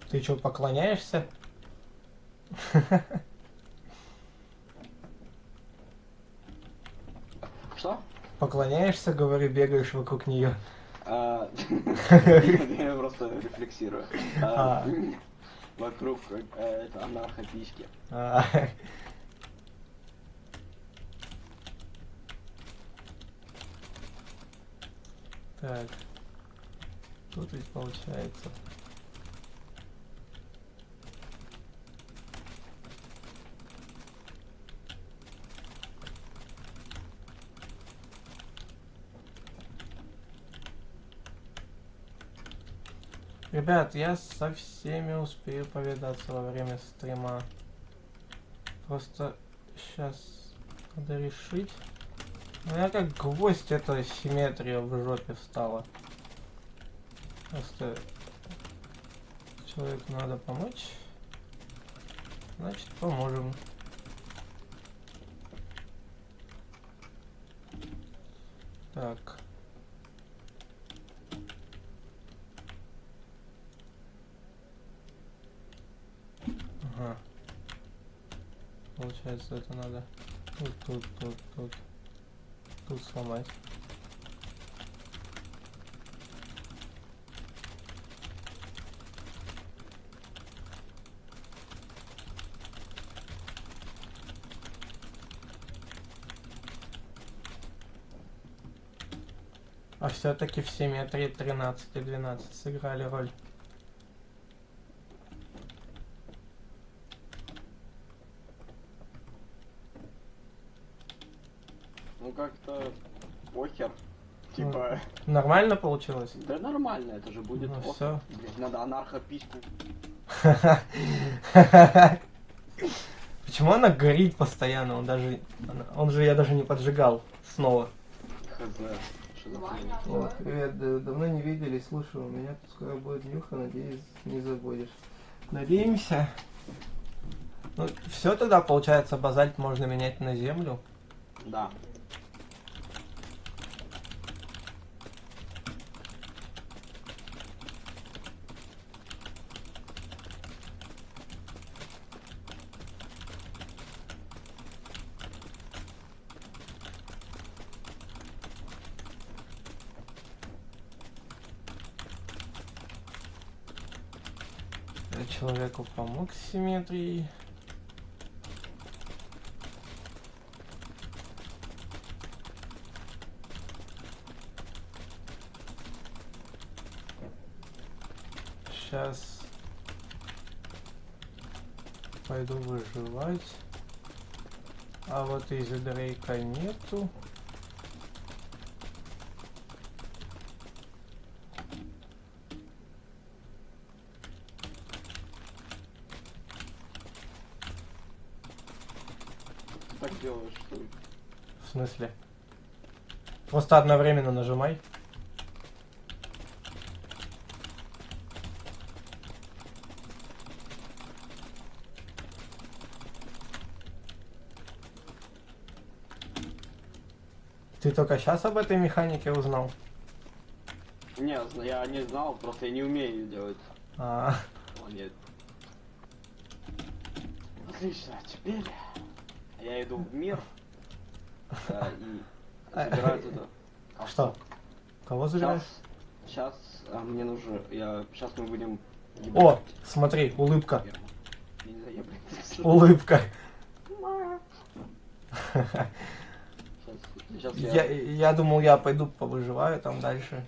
Ты что, поклоняешься? Что? Поклоняешься, говорю, бегаешь вокруг нее. Я просто рефлексирую. Вокруг это анархописьки. Так. Тут ведь получается. Ребят, я со всеми успею повидаться во время стрима. Просто сейчас надо решить. У меня как гвоздь эта симметрия в жопе встала. Просто человеку надо помочь. Значит, поможем. Так. Ага. Получается, это надо тут сломать. А все-таки в симметрии 13 и 12 сыграли роль. Ну как-то похер. Типа. Нормально получилось? Да нормально, это же будет. Ну, все. Блять, надо анархопиську. Почему она горит постоянно? Он же я даже не поджигал снова. Хз. Что за хрень? О, привет, давно не виделись. Слушай, у меня тут скоро будет нюха, надеюсь, не забудешь. Надеемся. Ну, все тогда, получается, базальт можно менять на землю. Да. Я человеку помог с симметрией. Сейчас пойду выживать. А вот из Дрейка нету. смысле? Просто одновременно нажимай. Ты только сейчас об этой механике узнал? Не, я не знал, просто я не умею ее делать. А, О, нет. Отлично, теперь я иду в мир и забираю туда. что? Кого забираешь? Сейчас мне нужно, сейчас мы будем... О, смотри, улыбка. Я не знаю, я, блин, Улыбка. Сейчас Я думал, я пойду повыживаю там дальше.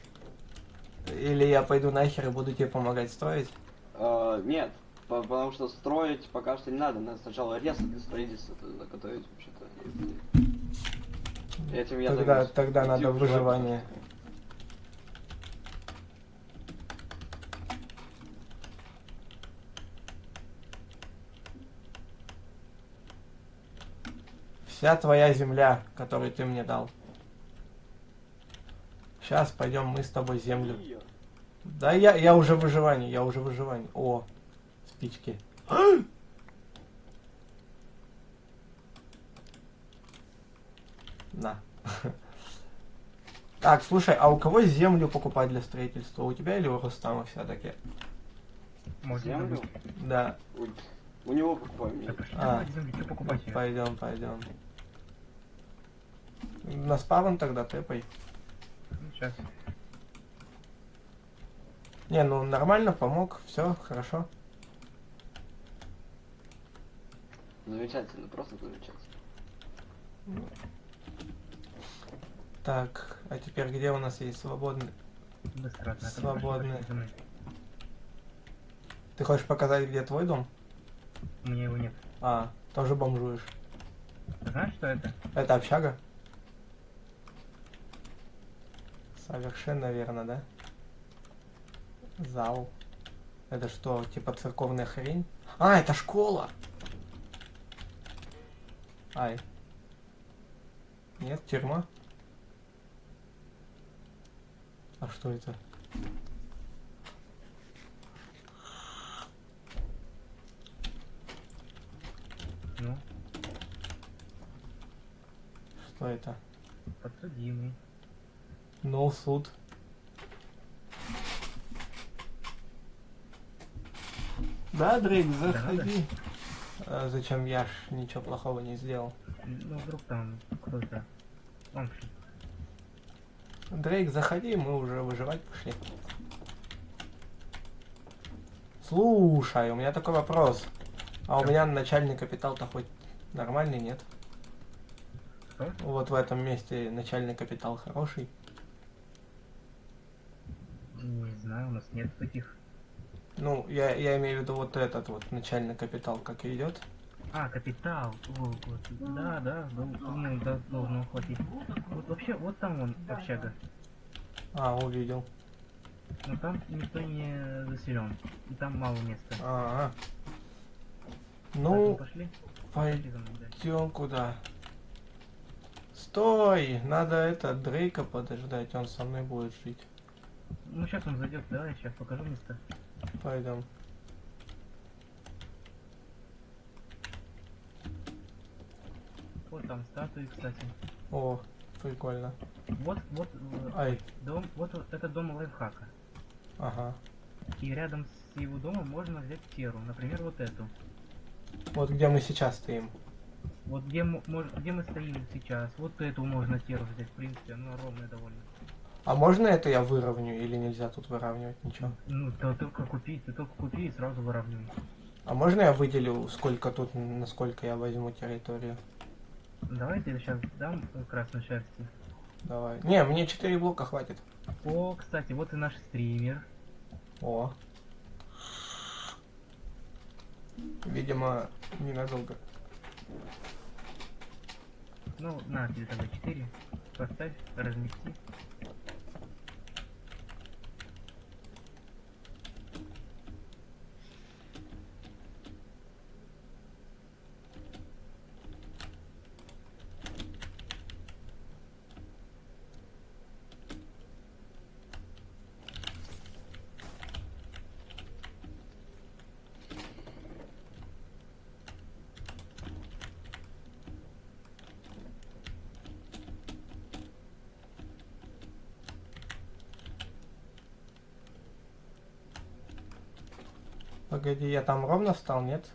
Или я пойду нахер и буду тебе помогать строить. Нет, потому что строить пока что не надо. Надо сначала резать для строительства заготовить вообще-то. Этим я займусь. Тогда Иди надо выживать. выживание. Вся твоя земля, которую ты мне дал. Сейчас пойдем мы с тобой землю. Её. Да, я уже в выживании, О, спички. На. Так, слушай, а у кого землю покупать для строительства? У тебя или у Рустама все-таки? Можно Землю? забыть. Да. У него покупаем. Да пошли А. давай землю, что покупать её? Пойдем. На спавн тогда тэпай. Ну, сейчас. Не, ну нормально, помог, все, хорошо. Замечательно, просто замечательно. Так, а теперь где у нас есть свободный? Быстро, однако. Ну, Свободный. пошли за мной. Ты хочешь показать, где твой дом? У меня его нет. А, тоже бомжуешь. Ты знаешь, что это? Это общага? Совершенно верно, да? Зал. Это что, типа церковная хрень? А, это школа! Ай. Нет, тюрьма? А что это? Ну, Что это? подсудимый. No суд. Да, Дрейк, заходи. А зачем, я ж ничего плохого не сделал. Ну, вдруг там кто-то. Он шли. Дрейк, заходи, мы уже выживать пошли. Слушай, у меня такой вопрос. А у меня начальный капитал-то хоть нормальный, нет? Что? Вот в этом месте начальный капитал хороший. Не знаю, у нас нет таких. Ну, я имею в виду вот этот вот начальный капитал, как идет. А, капитал. Вот. Да, думаю, должно хватить. Вот вообще, вот там он, общага. А, увидел. Но там никто не заселен. И там мало места. Ага. Поэтому Ну, пошли. Пошли за мной, да. пойдем куда? Стой! Надо это Дрейка подождать, он со мной будет жить. Ну сейчас он зайдет, давай, сейчас покажу место. Пойдем. Вот там статуи, кстати. О, прикольно. Вот, Ай, дом, это дом лайфхака. ага. И рядом с его домом можно взять теру, например, вот эту. Вот где мы сейчас стоим. Вот где мы стоим сейчас, вот эту можно теру взять, в принципе, она ровная довольно. А можно это я выровню или нельзя тут выравнивать ничего? Ну, ты только купи и сразу выравнивай. А можно я выделю, сколько тут, насколько я возьму территорию? Давай я сейчас дам красной шерсти. Давай. Не, мне 4 блока хватит. О, кстати, вот и наш стример. О. Видимо, ненадолго. Ну, на тебе тогда 4. Поставь, размести. Погоди, я там ровно встал, нет?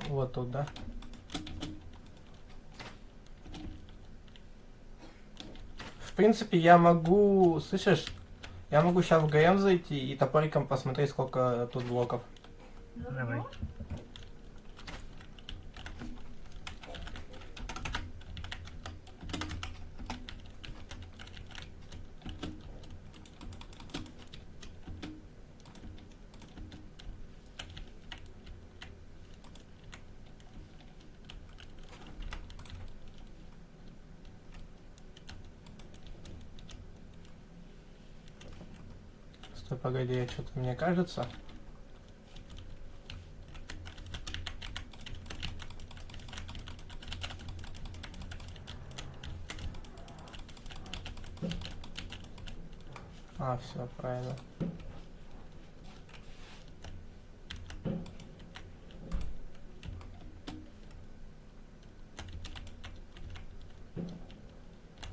Вот тут, да? В принципе, я могу, слышишь, я могу сейчас в ГМ зайти и топориком посмотреть, сколько тут блоков. Давай. Стой, погоди, что-то мне кажется. А, все, правильно.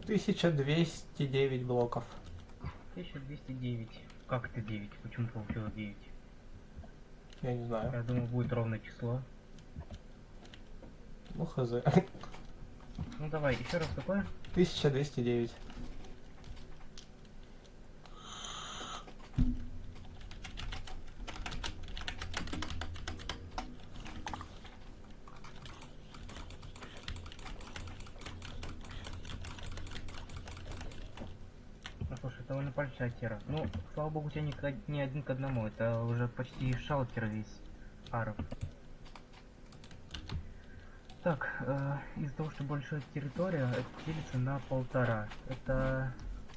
Тысяча 209 блоков. 1209. Как это 9? Почему получилось 9? Я не знаю. Я думаю, будет ровное число. Ну, хз. Ну давай, еще раз какое? 1209. Ну слушай, это довольно большая тера. Ну, слава богу, у тебя не один к одному. Это уже почти шалкер весь. Аров. Так, из-за того, что большая территория, это делится на 1,5.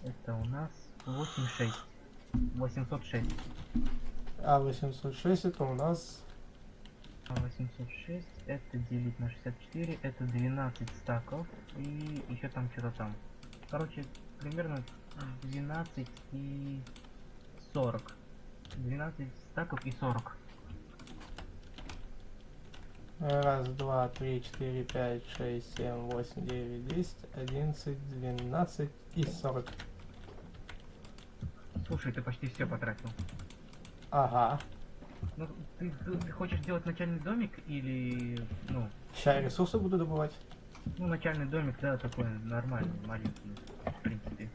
Это у нас 8,6. 806. А 806 это у нас... 806, это делить на 64, это 12 стаков, и еще там что-то там. Короче, примерно 12 и 40. 12 стаков и 40. Раз, два, три, четыре, пять, шесть, семь, восемь, девять, 10, 11, 12 и 40. Слушай, ты почти все потратил. Ага. Ну, ты хочешь сделать начальный домик или, ну, Сейчас ресурсы буду добывать. ну, начальный домик, да, такой нормальный, маленький, в принципе.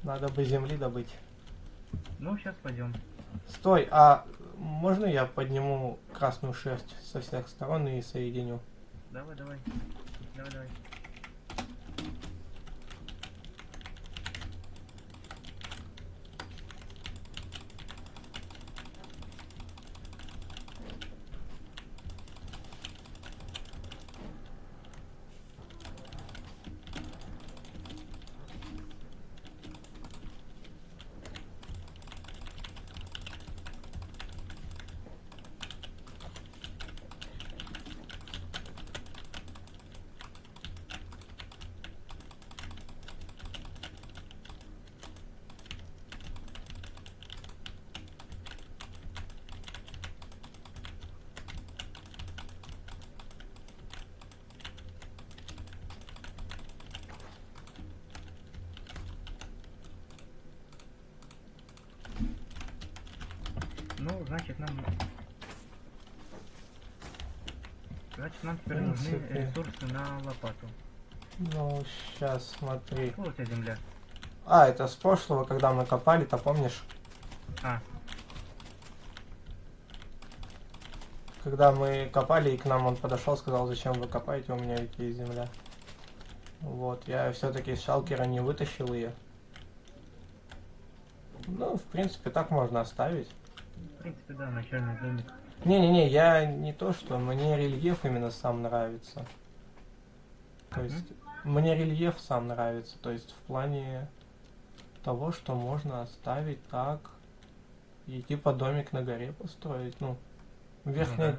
Надо бы земли добыть. Ну, сейчас пойдем. Стой, а можно я подниму красную шерсть со всех сторон и соединю? Давай, давай. Давай, давай. Ну, значит, нам теперь нужны принципе. ресурсы на лопату. Ну, сейчас, смотри. Откуда у тебя земля? А, это с прошлого, когда мы копали-то, помнишь? А, Когда мы копали, и к нам он подошел, сказал, зачем вы копаете, у меня ведь есть земля. Вот, я все-таки с шалкера не вытащил ее. Ну, в принципе, так можно оставить. в принципе, да, начальный домик. Не-не-не, я не то, что мне рельеф именно сам нравится. То есть, мне рельеф сам нравится, то есть в плане того, что можно оставить так и типа домик на горе построить, ну, верхний,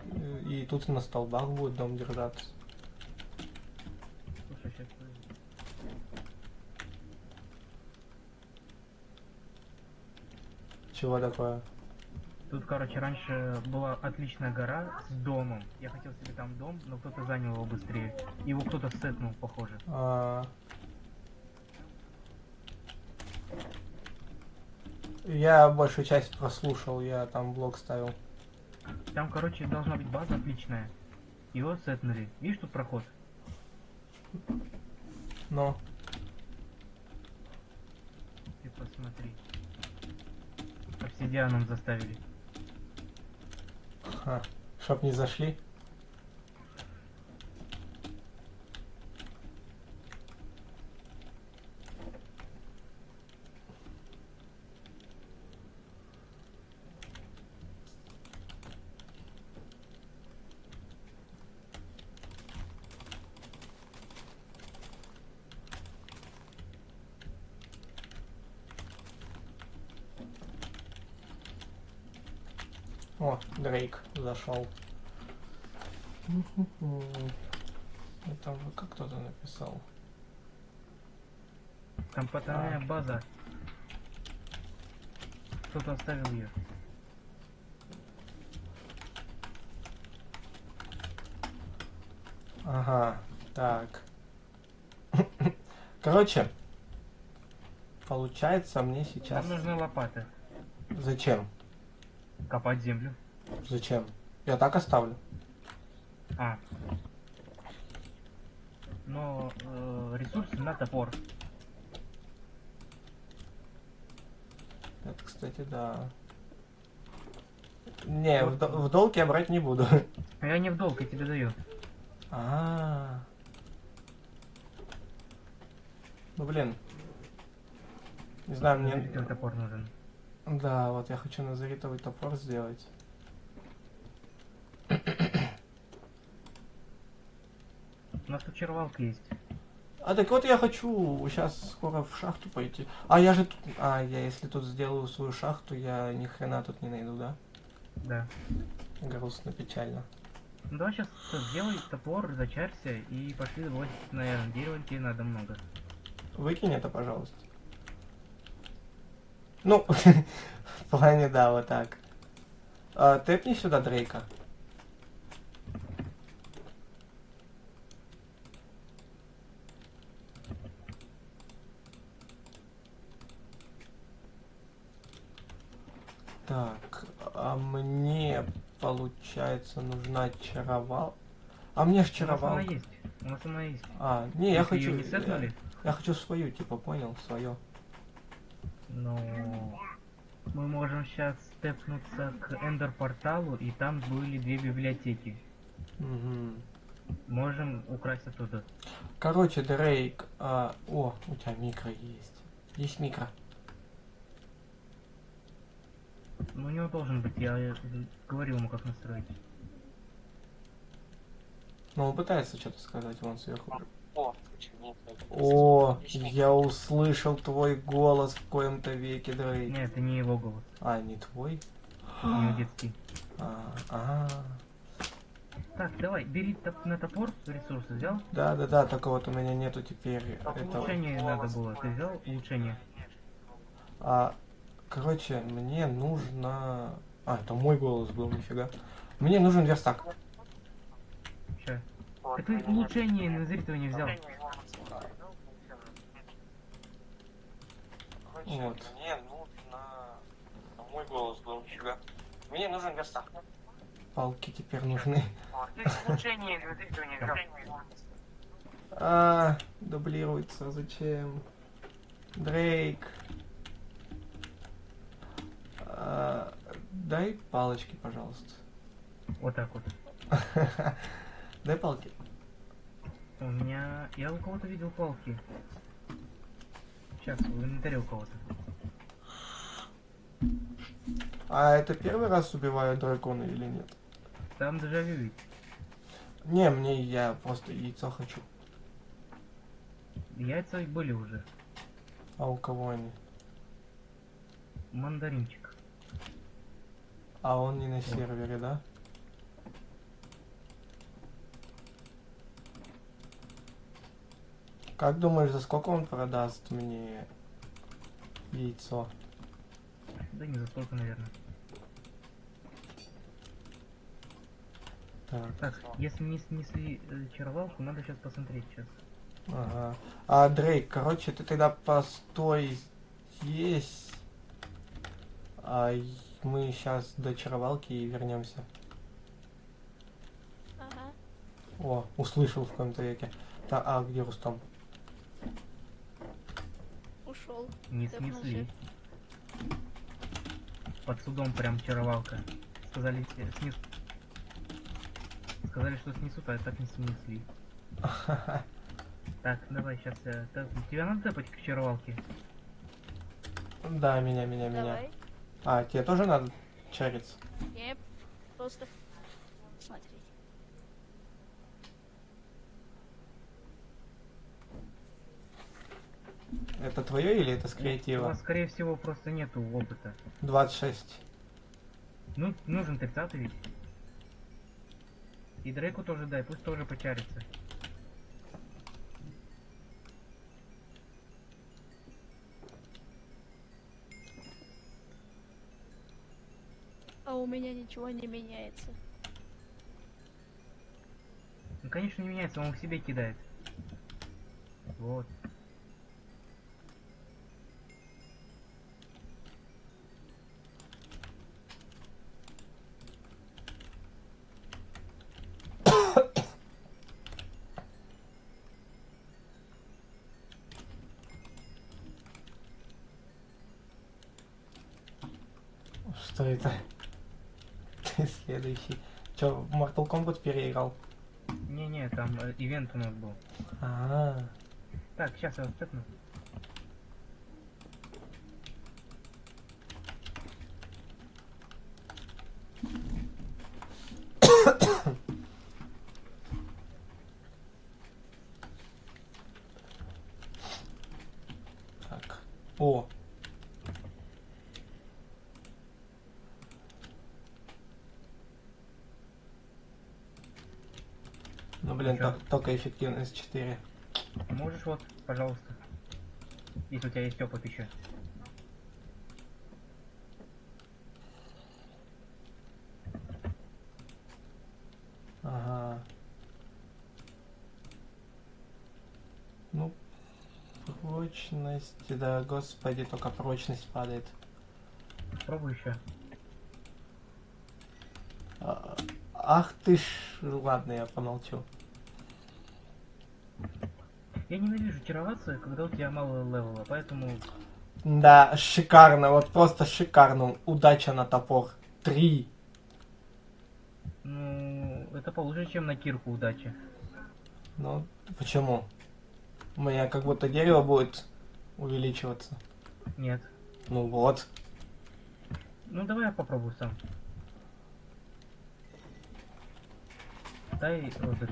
и тут на столбах будет дом держаться. Слушай, сейчас Чего такое? Тут, короче, раньше была отличная гора с домом. Я хотел себе там дом, но кто-то занял его быстрее. Его кто-то сетнул, похоже. Я большую часть прослушал, я там блог ставил. Там, короче, должна быть база отличная. Его сетнули. Видишь, тут проход? Но. Ты посмотри. Обсидианом заставили. Ха. Чтоб не зашли. О, Дрейк зашел. Это уже как кто-то написал. Там потайная база. Кто-то оставил ее. Ага, так. Короче, получается мне сейчас... Нам нужны лопаты. Зачем? Копать землю. Зачем? Я так оставлю. А. Но ресурсы на топор. Это, кстати, да. Не, в долг я брать не буду. А я не в долг, я тебе даю. Ну блин. Не знаю, мне... Назаритовый топор нужен. Да, вот я хочу назаритовый топор сделать. У нас тут червалка есть. А так вот я хочу сейчас скоро в шахту пойти. А я же тут... я если тут сделаю свою шахту, я ни хрена тут не найду, да? Да. Грустно, печально. Ну давай сейчас сделай топор, зачарься и пошли добывать, наверное, дерева тебе надо много. Выкинь это, пожалуйста. Ну, в плане, да, вот так. Тэпни сюда Дрейка. Так, а мне, получается, нужна чаровал. А мне ж чаровал. У нас она есть. У нас она есть. Не, я Если хочу... её не сетнули? Я хочу свою, типа, понял, свою. Но мы можем сейчас степнуться к Эндер порталу, и там были 2 библиотеки. Угу. Можем украсть оттуда. Короче, Дрейк, о, у тебя микро есть. Есть микро. Ну у него должен быть, я говорил ему, как настроить. Ну, он пытается что-то сказать, вон сверху. О, Я услышал твой голос в коем-то веке, Дрейк. Нет, это не его голос. Не твой? У него детский. Так, давай, бери на топор, ресурсы взял? Да, только вот у меня нету теперь этого. Улучшение надо было, ты взял улучшение? Короче, мне нужно... это мой голос был, нифига. Мне нужен верстак. Ща. Так ты улучшение на зрителя не взял. Вот. Мне нужно... Мой голос был, нифига. Мне нужен верстак. Палки теперь нужны. Ты улучшение на зрителя не взял. Дублируется, зачем? Дрейк. Дай палочки, пожалуйста. Вот так вот. Дай палки. У меня... Я у кого-то видел палки. Сейчас, в инвентаре у кого-то. Это первый раз убиваю дракона или нет? Там дежавю ведь. Не, я просто яйцо хочу. Яйца были уже. А у кого они? Мандаринчик. А он не на сервере, да? Как думаешь, за сколько он продаст мне яйцо? Да не за столько, наверное. Так, если не снесли чаровалку, надо сейчас посмотреть сейчас. Ага. А, Дрейк, короче, ты тогда постой здесь. Мы сейчас до чаровалки и вернемся. Ага. О, услышал в каком-то веке. А где Рустам? Ушел. Не Тэпнулся. снесли. Под судом прям чаровалка. Сказали, Сказали, что снесут, а так не снесли. Так, давай сейчас. Тебя надо тэпать к чаровалке? Да, меня. Давай. А, тебе тоже надо чариться? Не, просто смотреть. Это твое или это с У креатива? вас, скорее всего, просто нету опыта. 26. Ну, нужен 30 ведь. И Дрейку тоже дай, пусть тоже почарится. А у меня ничего не меняется. Ну, конечно, не меняется, он к себе кидает. Вот. Что это? Ты следующий. Че, в Mortal Kombat переиграл? Не-не, там ивент у нас был. А, Так, сейчас я вас тэпну. так. О. Ну блин, Чё? только эффективность 4. Можешь вот, пожалуйста. Если у тебя есть опыт еще. Ага. Ну, прочность, да, господи, только прочность падает. Пробуй еще. Ах ты ж, ладно, я помолчу. Я ненавижу чароваться, когда у тебя мало левела, поэтому... Да, шикарно, вот просто шикарно. Удача на топор. 3. Ну, это получше, чем на кирку удачи. Ну, почему? У меня как будто дерево будет увеличиваться. Нет. Ну вот. Ну, давай я попробую сам. Дай розы.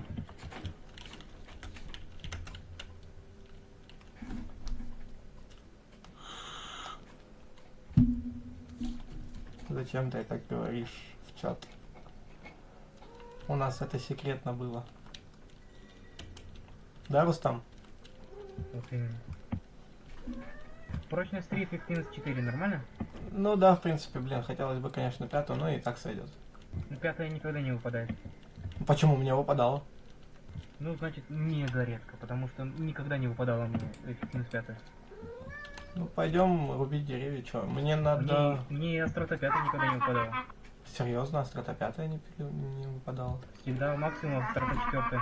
Зачем ты так говоришь в чат? У нас это секретно было. Да, Рустам? Вот именно. Прочность 3, эффективность 4, нормально? Ну да, в принципе, блин, хотелось бы, конечно, 5, но и так сойдет. Ну, 5 никогда не выпадает. Почему мне выпадало? Ну, значит, мега редко, потому что никогда не выпадала мне эффективность 5. Ну пойдем рубить деревья, чё? Мне надо... Мне и острота 5 никогда не выпадала. Серьезно, острота 5 не выпадала. Всегда максимум острота 4.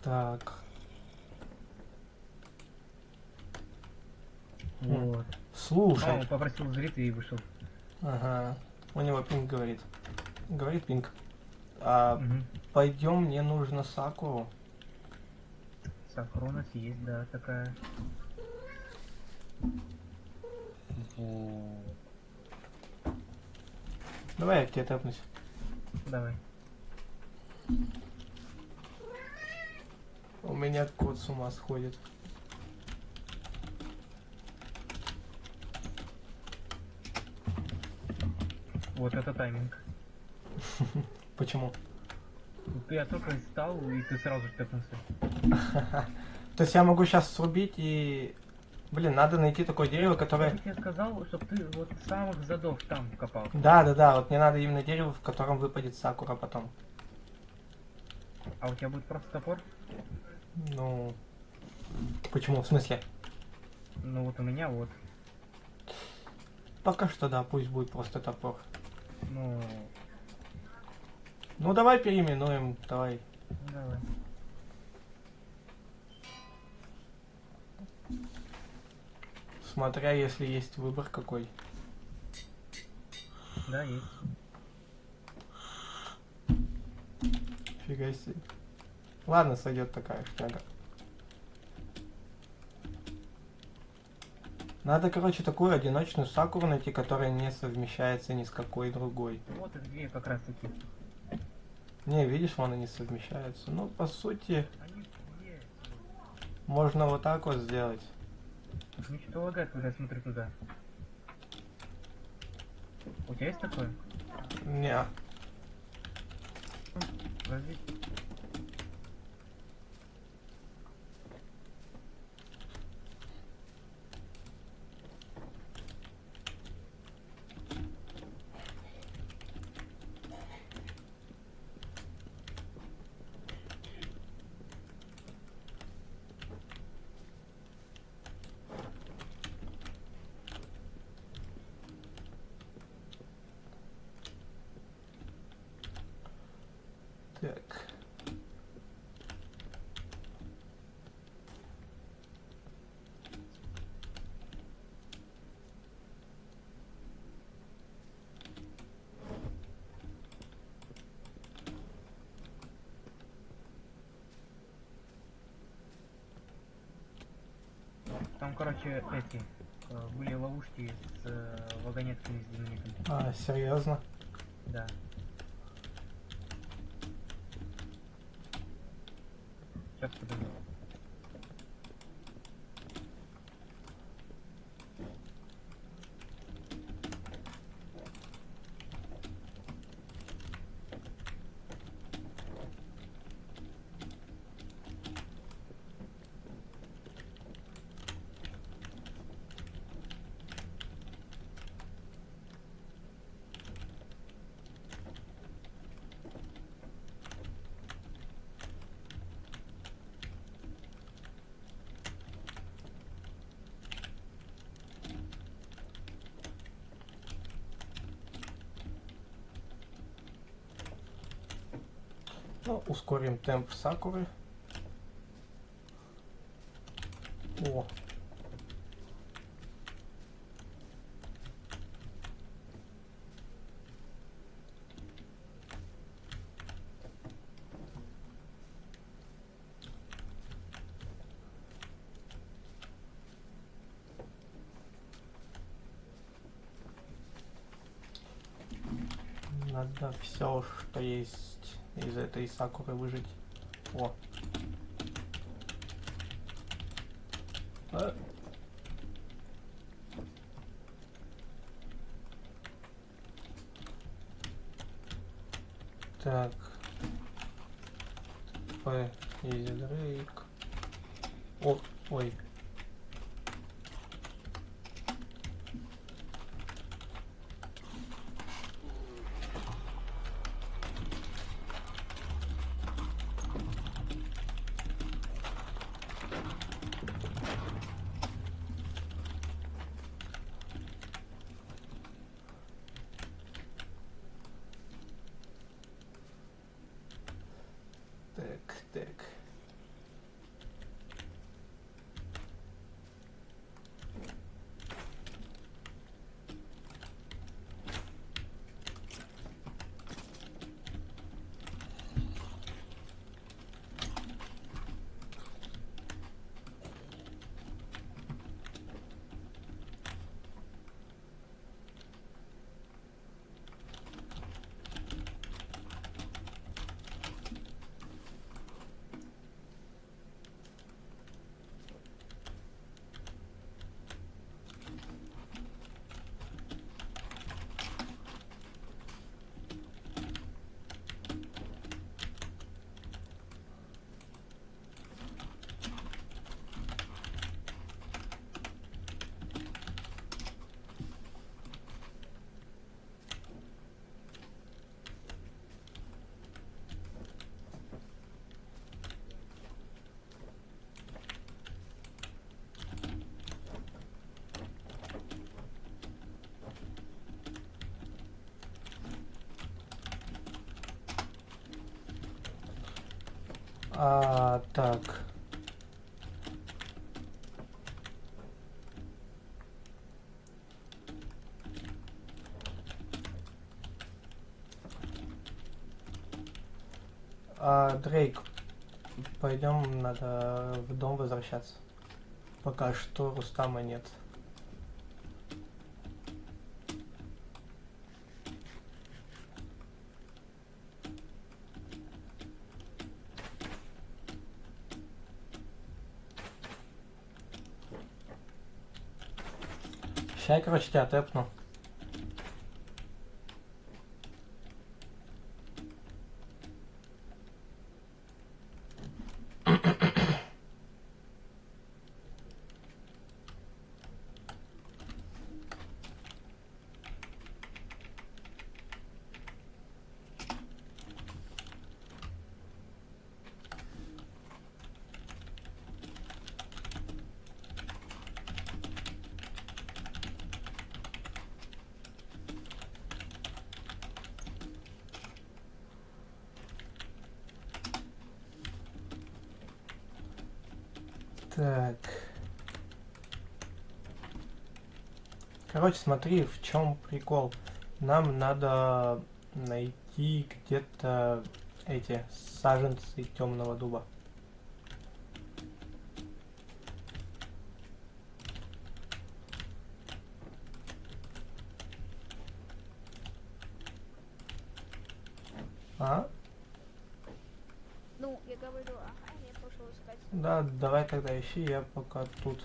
Так. Вот. Слушай. Он попросил зрить и вышел. Ага. У него пинг говорит. Говорит пинг. А, Угу. пойдем, мне нужно Сакуру. Сакура у нас есть, да, такая. Давай я к тебе тэпнусь. Давай. У меня кот с ума сходит. Вот это тайминг. Почему? Я только встал, и ты сразу тэпнулся. То есть я могу сейчас срубить и... Блин, надо найти такое дерево, Я которое... бы тебе сказал, чтобы ты вот с самых задов там копал. Да, вот мне надо именно дерево, в котором выпадет сакура потом. А у тебя будет просто топор? Ну... Почему? В смысле? Ну вот у меня вот. Пока что да, пусть будет просто топор. Ну, Ну давай переименуем, давай. давай. Смотря если есть выбор какой. Да, есть. Фига себе. Ладно, сойдет такая шняга. Надо, короче, такую одиночную сакуру найти, которая не совмещается ни с какой другой. Вот и две как раз таки. Не, видишь, вон они совмещаются. Ну, по сути, Они две. можно вот так вот сделать. Мне что-то лагает, когда я смотрю туда. У тебя есть такое? Не. Подожди. Так. Там, короче, эти были ловушки с вагонетками с динамитом. А, серьезно? Да. Сейчас подойду. Ну, ускорим темп сакуры. О. Надо все, что есть из этой сакуры выжить. О. А. Так. П. Изи Дрейк. О, ой. Так. Так. Дрейк, пойдем, надо в дом возвращаться. Пока что Рустама нет. Ща я, короче, тебя тэпну. Так. Короче, смотри, в чем прикол. Нам надо найти где-то эти саженцы темного дуба. А? Ну, я говорю, ага, я пошел искать. Да, давай тогда ищи, я пока тут.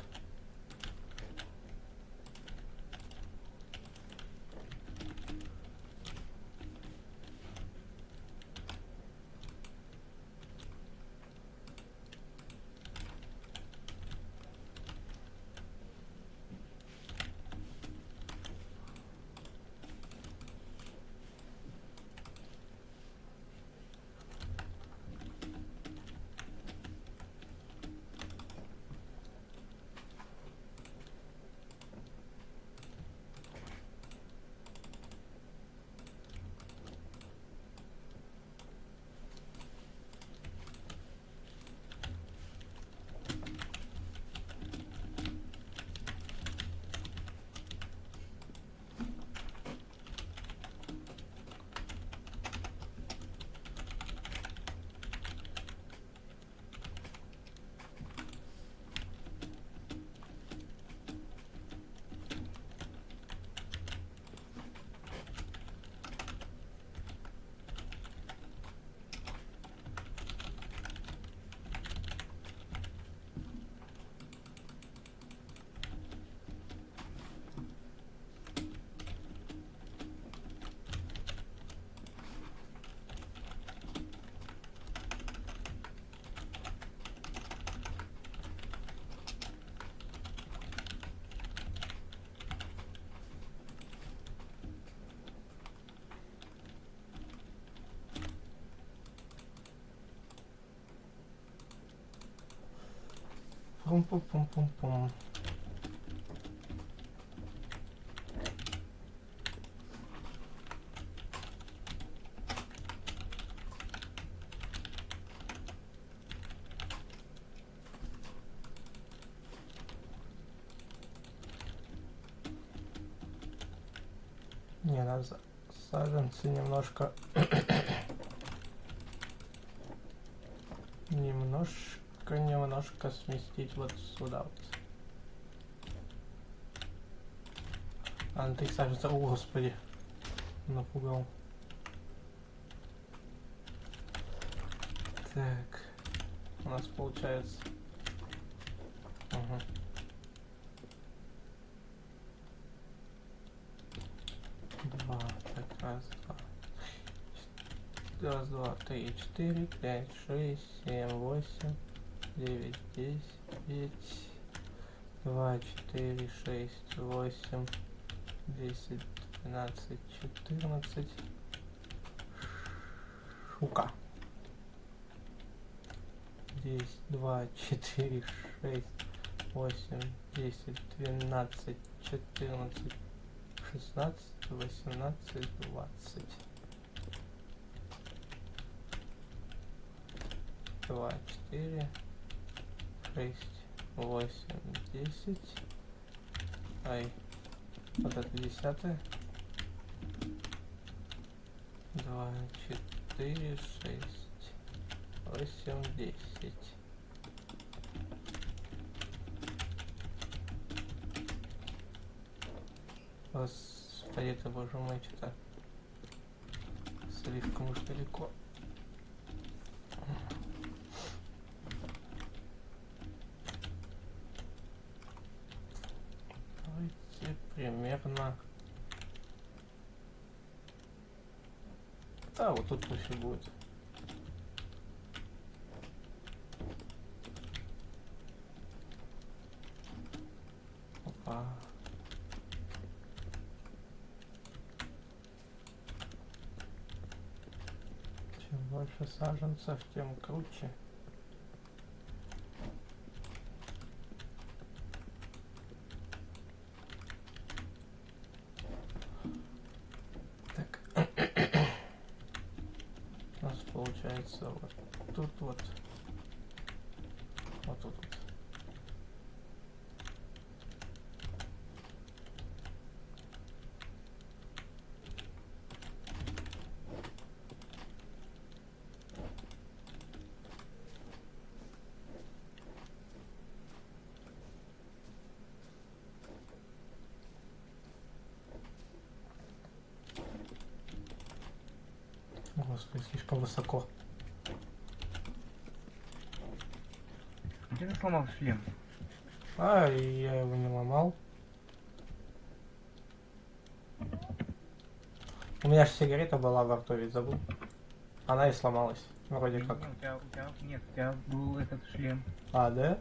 Пум-пум-пум-пум-пум. Не, надо саженцы немножко немножко сместить вот сюда вот. А, ты саженцы, о господи, напугал. Так, у нас получается. Угу. Два, так, раз, два, три, 4, 5, 6, 7, 8, 9, 10, 2, 4, 6, 8, 10, 12, 14. Шука. 10, 2, 4, 6, 8, 10, 12, 14, 16, 18, 20. 2, 4, 6, 8, 10. Ай, вот это 10. 2, 4, 6, 8, 10. Господи ты, боже мой, что-то слишком уж далеко. Давайте примерно... Да, вот тут пусть и будет. Опа. Чем больше саженцев, тем круче. Так. У нас получается вот тут вот. Вот тут вот. Господи, слишком высоко. Где ты сломал шлем? А, и я его не ломал. У меня же сигарета была во рту, ведь забыл. Она и сломалась, вроде как. Нет, у тебя был этот шлем. А, да?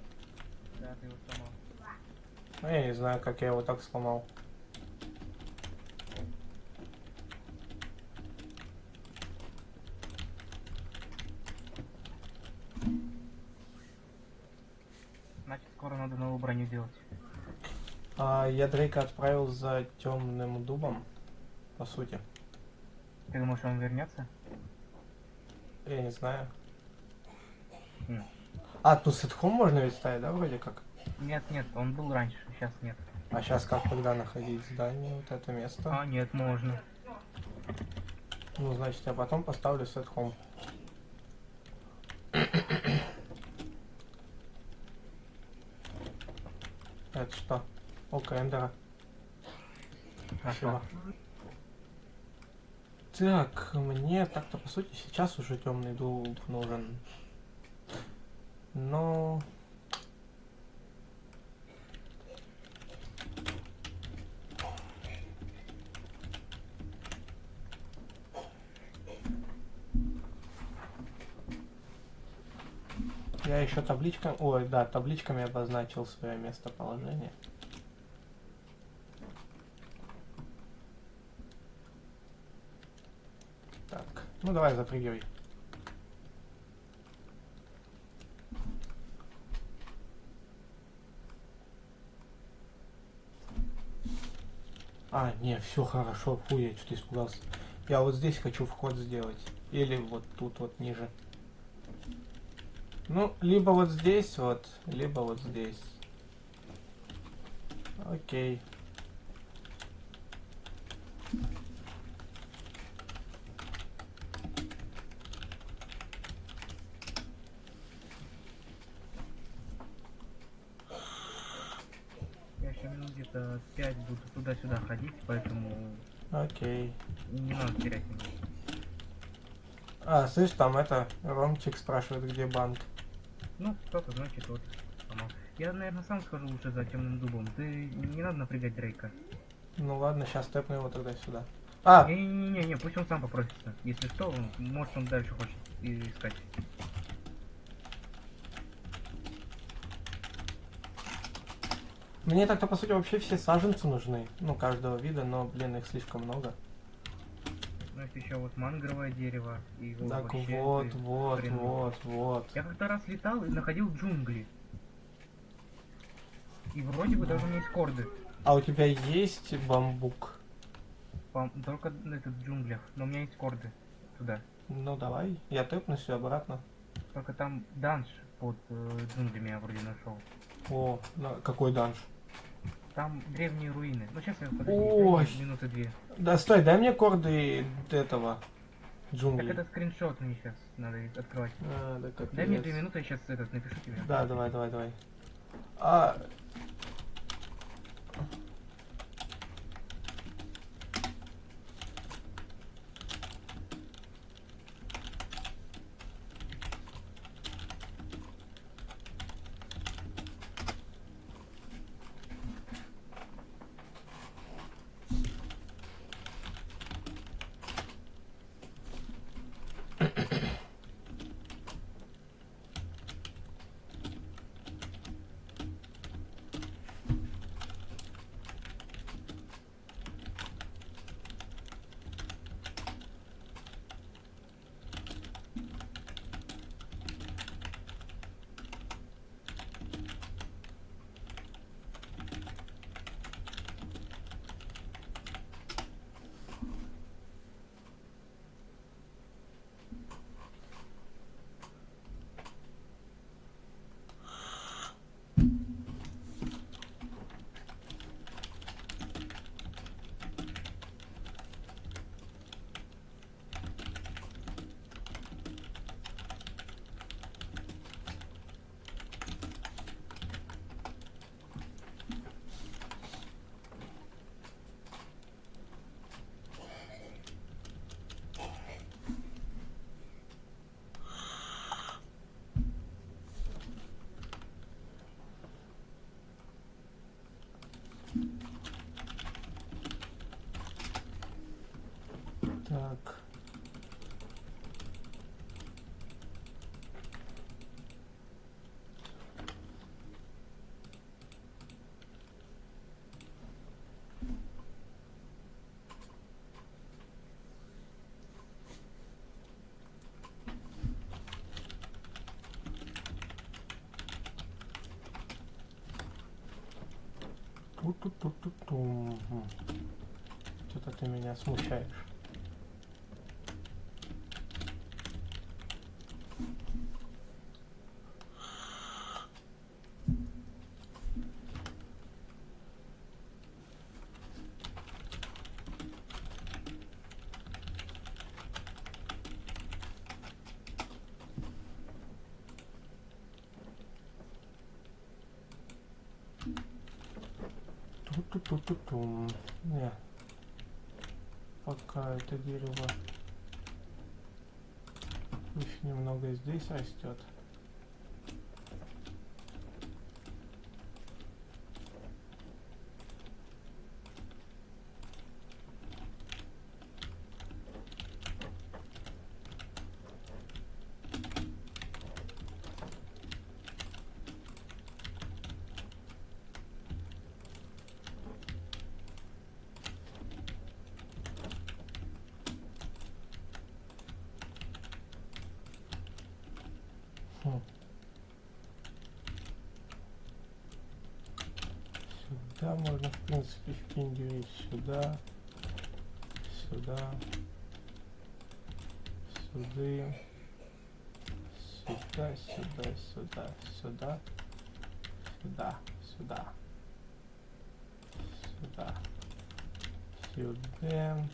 Да, ты его сломал. Ну, я не знаю, как я его так сломал. Значит, скоро надо новую броню делать. Я Дрейка отправил за темным дубом, по сути. Ты думаешь, он вернется? Я не знаю. Хм. А, тут сетхом можно ведь ставить, да, вроде как? Нет, он был раньше, сейчас нет. А сейчас как тогда находить здание, вот это место? А, нет, можно. Ну, значит, я потом поставлю сетхом. Это что? Око Эндера. Спасибо. Так, мне так-то по сути сейчас уже темный дуб нужен. Но... Я еще табличками... Ой, да, табличками обозначил свое местоположение. Так, ну давай запрыгивай. А, не, все хорошо, фу, я что-то испугался. Я вот здесь хочу вход сделать. Или вот тут вот ниже. Ну, либо вот здесь вот, либо вот здесь. Окей. Я еще минут где-то 5 буду туда-сюда ходить, поэтому Окей. не надо терять минут. А, слышь, там это, Ромчик спрашивает, где банк. Ну, кто-то, значит, вот. Сломал. Я, наверное, сам схожу лучше за темным дубом. Ты не надо напрягать Дрейка. Ну ладно, сейчас тэпну его тогда сюда. А! Не, пусть он сам попросится. Если что, может он дальше хочет искать. Мне так-то, по сути, вообще все саженцы нужны. Ну, каждого вида, но, блин, их слишком много. Ну, есть еще вот мангровое дерево. И его Так вообще, вот, то есть, вот, хрен. вот. Я как-то раз летал и находил джунгли. И вроде бы даже у меня есть корды. А у тебя есть бамбук? Только в джунглях. Но у меня есть корды туда. Ну, давай, я тэпнусь и обратно. Только там данж под джунглями я вроде нашел. О, какой данж? Там древние руины. Ну сейчас я Ой. подожди, минуты 2. Да, стой, дай мне корды этого Так джунглей. это скриншот мне сейчас надо открывать. Да, капец. Дай мне 2 минуты, я сейчас этот напишу тебе. Да, давай. А... Так. Ту-ту-ту-ту-ту. Что-то ты меня смущаешь. Ту-ту-ту-ту-ту. Не. Пока это дерево пусть немного здесь растет. Сюда можно, в принципе, впендюрить. Сюда. Сюда. Сюда. Сюда, сюда, сюда, сюда. Сюда, сюда. Сюда. Сюда.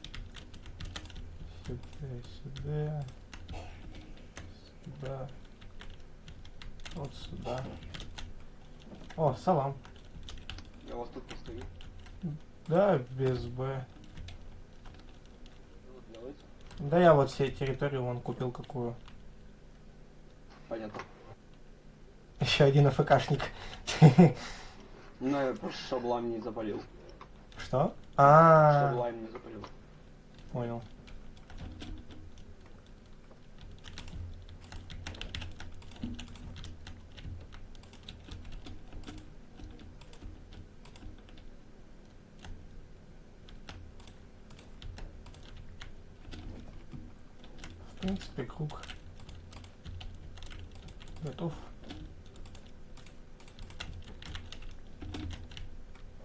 Сюда, сюда. Сюда. Вот сюда. О, салам. Я вас тут постою. Да, без Б. Вот, давайте. Да я вот всей территорию вон купил какую. Понятно. Еще один АФКшник. Ну, я просто шаблам не запалил. Что? Шаблам не запалил. Понял. В принципе, круг готов.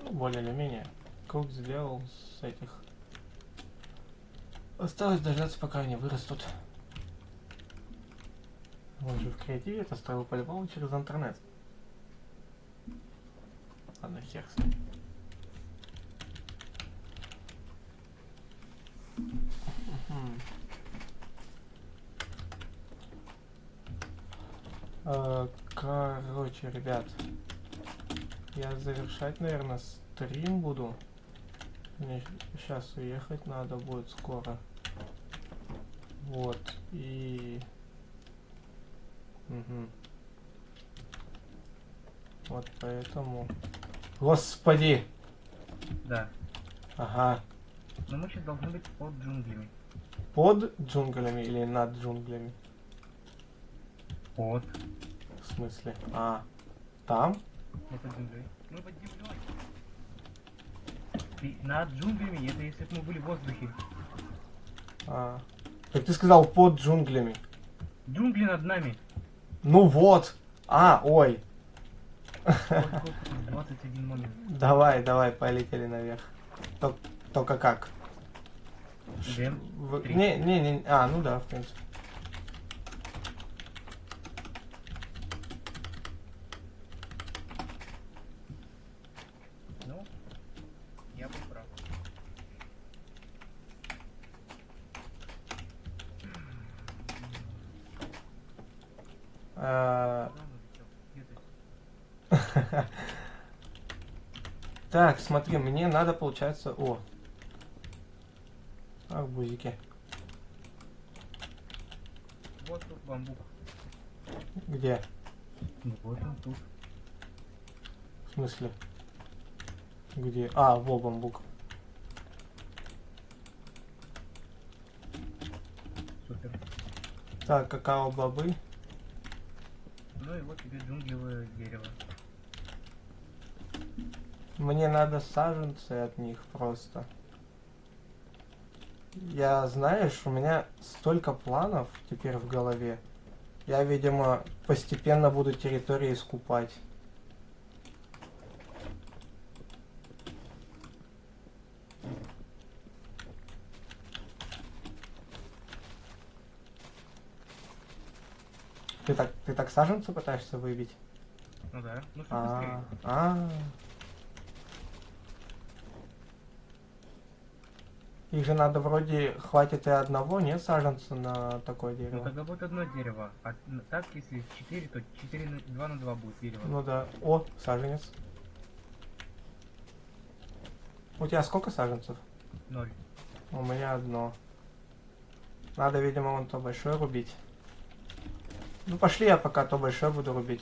Ну, более или менее. Круг сделал с этих. Осталось дождаться, пока они вырастут. Он же в креативе это строил по-любому через интернет. Ладно, хер с ним. Короче, ребят, я завершать, наверное, стрим буду. Мне сейчас уехать надо будет скоро. Вот, и... Вот поэтому... Господи! Да. Ага. Но мы сейчас должны быть под джунглями. Под джунглями или над джунглями? Под. В смысле? А, там? Мы под джунглями. Мы под землей. Над джунглями, это если бы мы были в воздухе. А. Так ты сказал под джунглями. Джунгли над нами. Ну вот. А, ой. 21 момент. Давай, полетели наверх. Только как? Дэн, Не. А, ну да, в принципе. ну, я был прав. Куда он улетел? Где ты? Так, смотри, мне надо, получается... О! Арбузики. Вот тут бамбук. Где? Ну, вот он тут. В смысле? Где? А, во, бамбук. Супер. Так, какао-бобы. Ну и вот тебе джунглевое дерево. Мне надо саженцы от них просто. Я, знаешь, у меня столько планов теперь в голове. Я, видимо, постепенно буду территории скупать. Ты так саженцы пытаешься выбить? Ну да. Ну что быстрее. Их же надо вроде хватит и одного, не саженца на такое Ну дерево. тогда будет одно дерево. А так, если 4, то 2 на 2 будет дерево. Ну да. О, саженец. У тебя сколько саженцев? 0. У меня одно. Надо, видимо, вон то большое рубить. Ну пошли, я пока то большое буду рубить.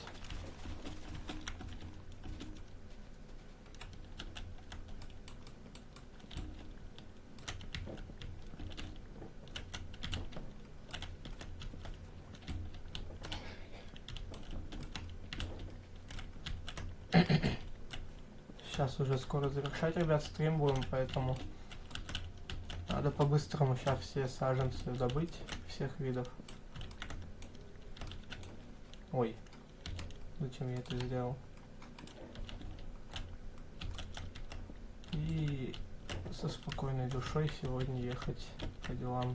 Сейчас уже скоро завершать, ребят, стрим будем, поэтому надо по-быстрому сейчас все саженцы добыть всех видов. Ой, зачем я это сделал? И со спокойной душой сегодня ехать по делам.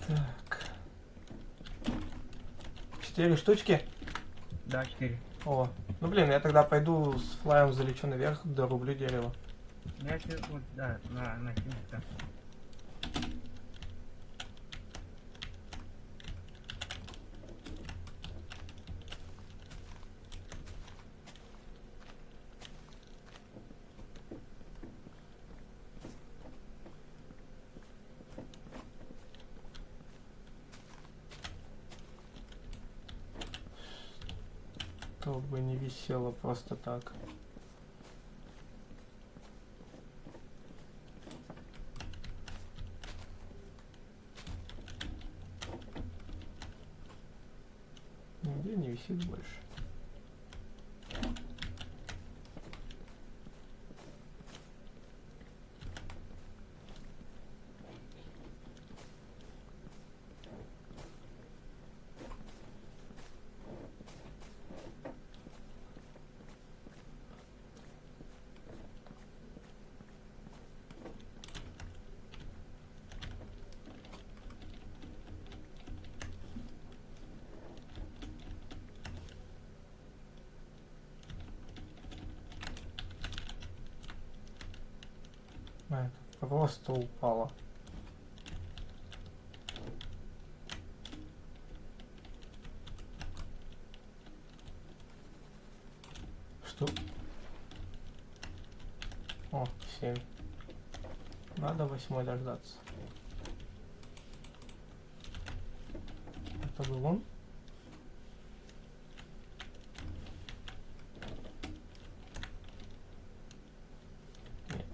Так. 4 штучки? Да, 4. О, ну блин, я тогда пойду с флаем залечу наверх, дорублю дерево. Я тебе вот, да, на да. То бы не висело просто так. Нигде не висит больше. А, это просто упало. Что? О, 7. Надо 8 дождаться. Это был он? Нет.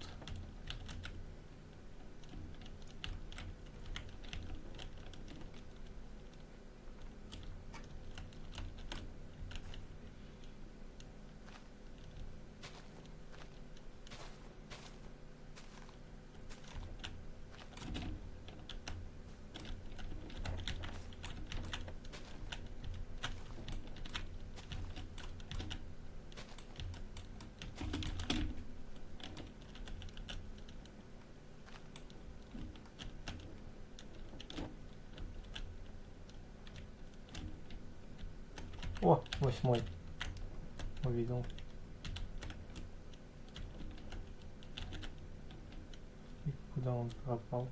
О, 8. Увидел. И куда он пропал?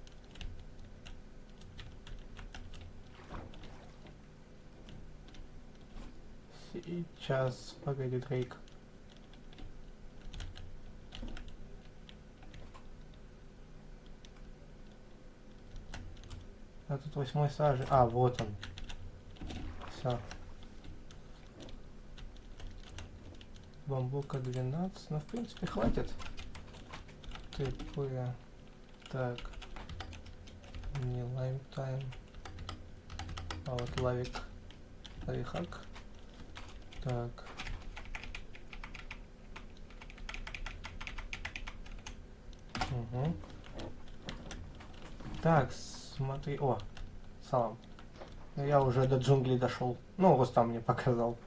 Сейчас, погоди, Дрейк. А тут 8 сажень. А, вот он. Все. Бамбука 12. Ну, в принципе, хватит. ТП. Так. Не лайм-тайм. А вот лавик. Лавихак. Так. Угу. Так, смотри. О, салам. Я уже до джунглей дошел. Ну, Рустам мне показал.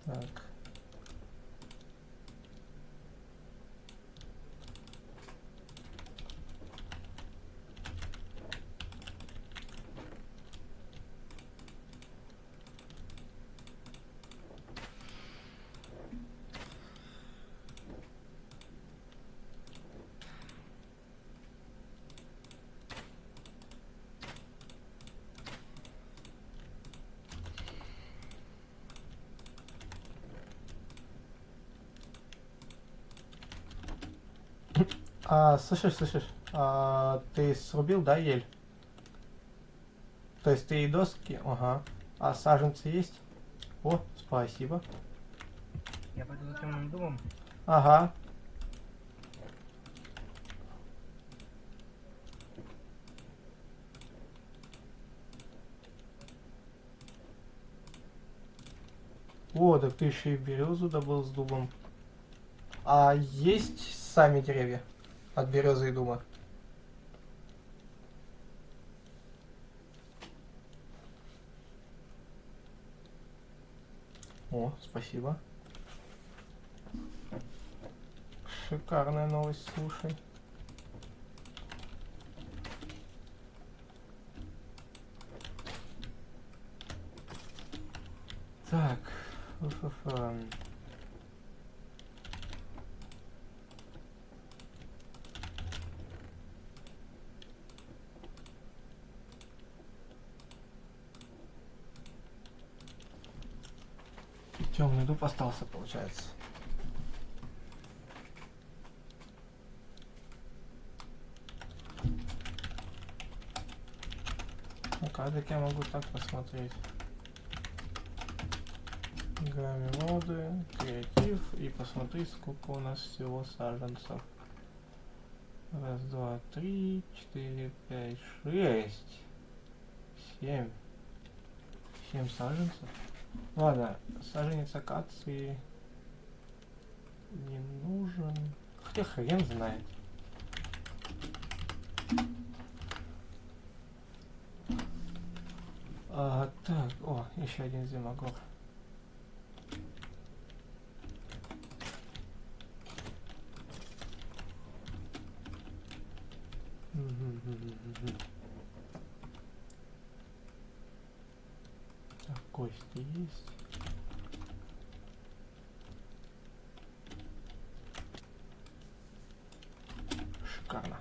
Так. Слышишь, ты срубил, да, ель? То есть ты и доски, ага. А саженцы есть? О, спасибо. Я пойду за темным дубом. Ага. О, так ты еще и березу добыл с дубом. А есть сами деревья от березы и дуба? О, спасибо. Шикарная новость, слушай. Так. Темный дуб остался, получается. Ну-ка, так я могу так посмотреть. Гамме моды, креатив, и посмотри, сколько у нас всего саженцев. 1, 2, 3, 4, 5, 6, 7. 7 саженцев. Ладно, саженец акации не нужен. Хотя хрен знает. Так, о, еще один зимогор. есть. Шикарно.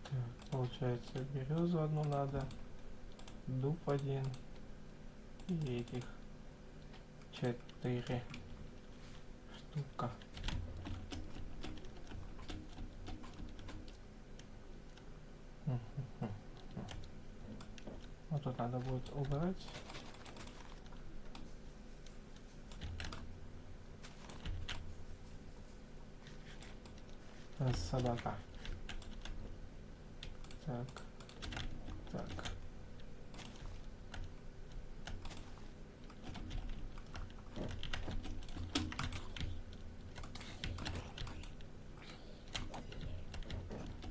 Так, получается, березу одну надо, дуб один и этих 4 штука. Вот тут надо будет убрать. Собака. Так. Так.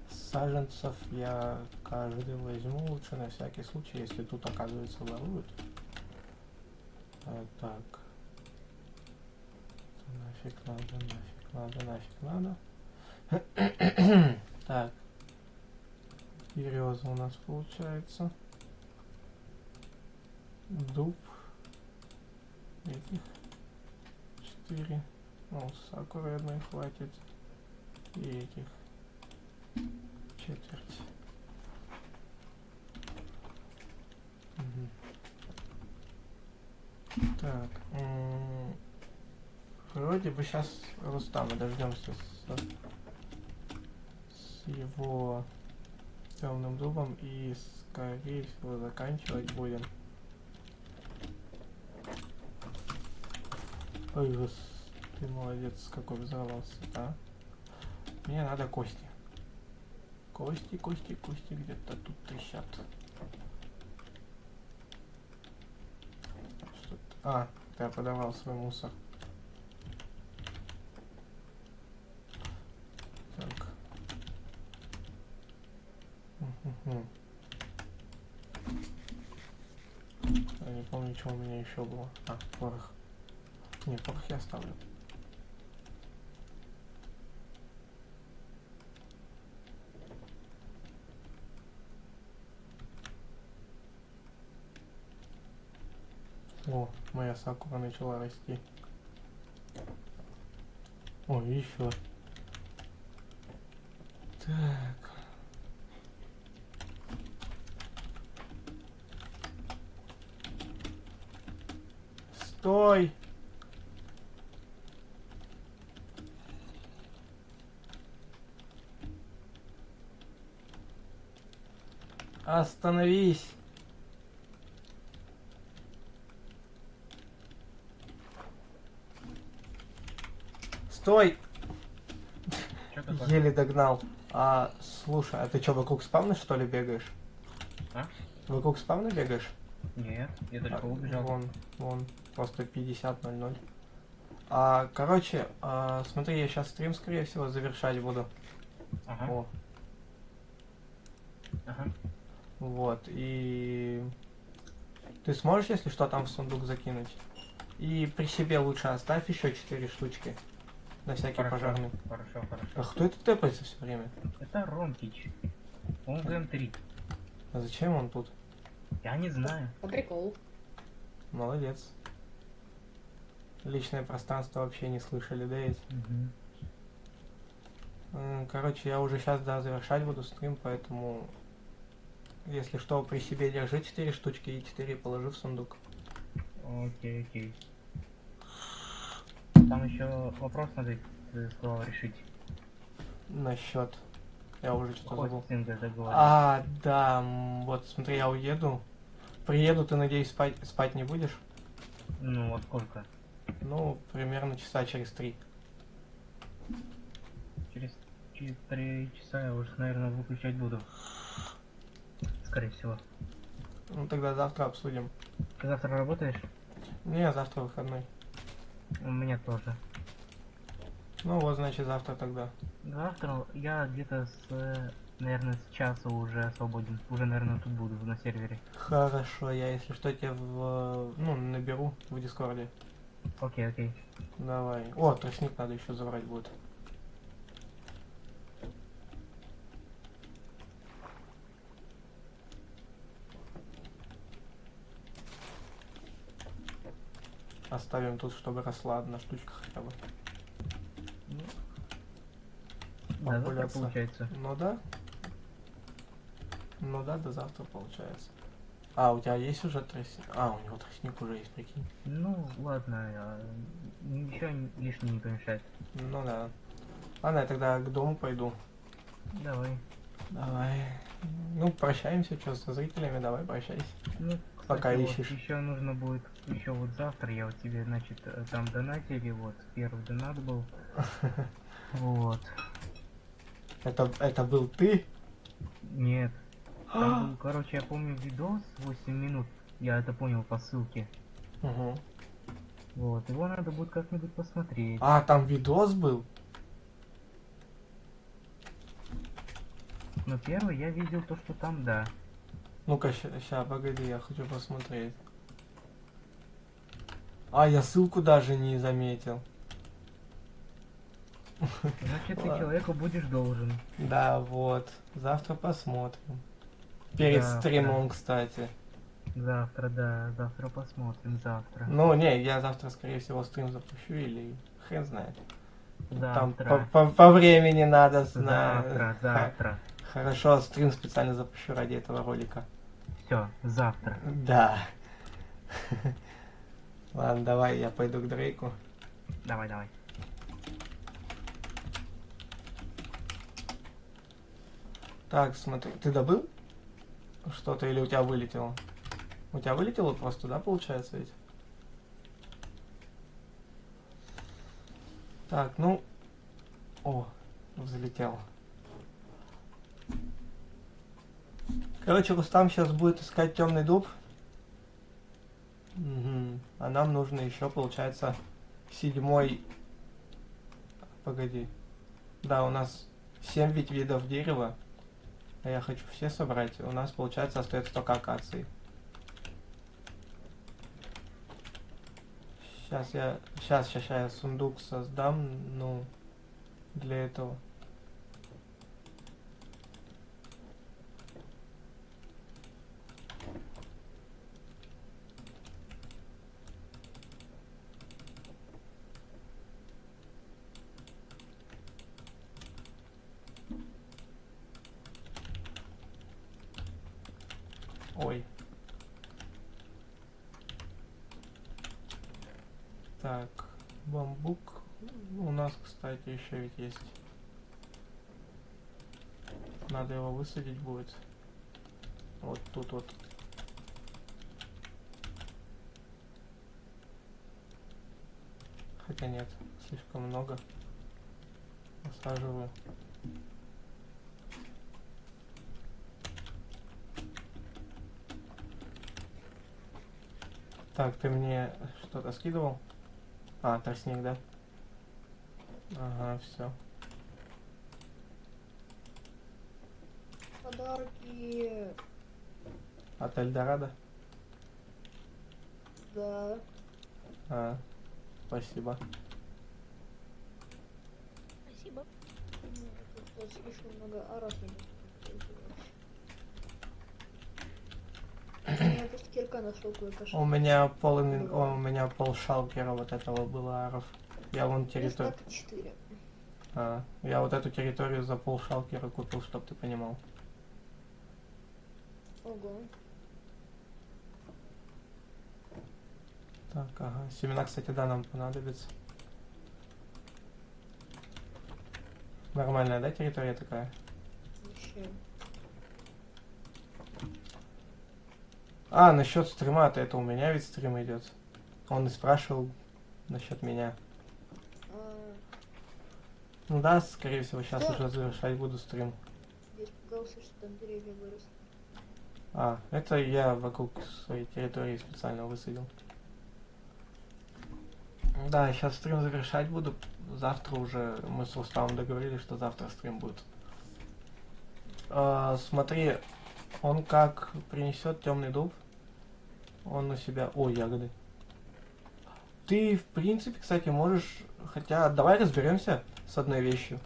Саженцев я каждый возьму лучше на всякий случай, если тут, оказывается, воруют. Так. Нафиг надо, нафиг надо. Так. Береза у нас получается. Дуб. Этих 4. Ну, сакуры одной хватит. И этих четверть. Так. Вроде бы сейчас Рустама дождемся с его темным дубом и скорее всего заканчивать будем. Ой, ты молодец, какой взорвался, да? Мне надо кости. Кости где-то тут трещат. А, я подавал свой мусор. Так. Я не помню, что у меня еще было. А, порох. Не, порох я оставлю. О, моя сакура начала расти. О, еще. Так. Стой! Остановись! Стой! Еле догнал. Слушай, а ты что, вокруг спавна что ли бегаешь? А? Вокруг спавна бегаешь? Нет, я только убежал. Вон, просто 50:00. Короче, смотри, я сейчас стрим, скорее всего, завершать буду. Ага. О. Ага. Вот, и... Ты сможешь, если что, там в сундук закинуть? И при себе лучше оставь еще 4 штучки. На всякий Хорошо, пожарный. Хорошо. А кто это тэпается все время? Это Ромтич. Он ГМ3. А зачем он тут? Я не знаю. По приколу. Молодец. Личное пространство вообще не слышали, да ведь? Короче, я уже сейчас, да, завершать буду стрим, поэтому... Если что, при себе держи 4 штучки и 4 положи в сундук. Окей. Там еще вопрос надо сказал решить. Насчет. Я уже что-то забыл. Хостинга договора. Да, вот смотри, я уеду. Приеду, ты, надеюсь, спать не будешь? Ну, во сколько? Ну, примерно часа через 3. Через 3 часа я уже, наверное, выключать буду. Скорее всего. Ну, тогда завтра обсудим. Ты завтра работаешь? Не, завтра выходной. У меня тоже. Ну вот, значит, завтра тогда. Завтра я где-то наверное, с часа уже свободен. Уже, наверное, тут буду на сервере. Хорошо, я, если что, тебя наберу в Дискорде. Окей. Давай. О, тростник надо еще забрать будет. оставим тут, чтобы росла одна штучка хотя бы. Да, завтра Популяция. получается. Ну да. Ну да, до завтра получается. А, у тебя есть уже тростник? А, у него тростник уже есть, прикинь. Ну, ладно, ничего лишнего не помешает. Ну да. Ладно, я тогда к дому пойду. Давай. Давай. Ну, прощаемся, что, со зрителями, давай, прощайся. Ну, Пока кстати, ищешь. еще нужно будет, еще вот завтра я вот тебе, значит, там донатили, вот, первый донат был. Вот. Это был ты? Нет. Там был, короче, я помню видос 8 минут. Я это понял по ссылке. Угу. Вот, его надо будет как-нибудь посмотреть. А, там видос был? Но первый я видел то, что там, да. Ну-ка, ща, погоди, я хочу посмотреть. А, я ссылку даже не заметил. Значит, ты Ладно. человеку будешь должен. Да, вот. Завтра посмотрим. Перед Завтра. стримом, кстати. Завтра, да, завтра посмотрим, завтра. Ну, не, я завтра, скорее всего, стрим запущу или хрен знает. Там Завтра. по времени надо знать. Завтра. Хорошо, стрим специально запущу ради этого ролика. Все, завтра. Да. Ладно, давай, я пойду к Дрейку. Давай. Так, смотри, ты добыл что-то или у тебя вылетело? У тебя вылетело просто, да, получается ведь? Так, ну... О, взлетел. Короче, Рустам сейчас будет искать темный дуб. Угу. А нам нужно еще, получается, 7-й... Погоди. Да, у нас 7 ведь видов дерева. А я хочу все собрать. У нас, получается, остается только акации. Сейчас я сундук создам, ну, для этого. Ой. Так, бамбук. У нас, кстати, еще ведь есть. Надо его высадить будет. Вот тут вот. Хотя нет, слишком много. Высаживаю. Так, ты мне что-то скидывал? А, тростник, да? Ага, все. Подарки. От Эльдорадо? Да. А, спасибо. Спасибо. Тут слишком много арахида. Я просто кирка нашел кое-что. У меня пол шалкера вот этого было аров. Я вон территорию. 4. Я вот эту территорию за пол шалкера купил, чтоб ты понимал. Ого. Так, ага. Семена, кстати, да, нам понадобится. Нормальная, да, территория такая? Вообще. А, насчет стрима-то это у меня ведь стрим идет. Он и спрашивал насчет меня. Ну да, скорее всего, сейчас Что? уже завершать буду стрим. Я испугался, что там деревья выросли. А, это я вокруг своей территории специально высадил. Да, сейчас стрим завершать буду. Завтра уже мы с Руставом договорились, что завтра стрим будет. Смотри, он как принесет темный дуб, он у себя... О, ягоды. Ты, в принципе, кстати, можешь... Хотя, давай разберемся с одной вещью.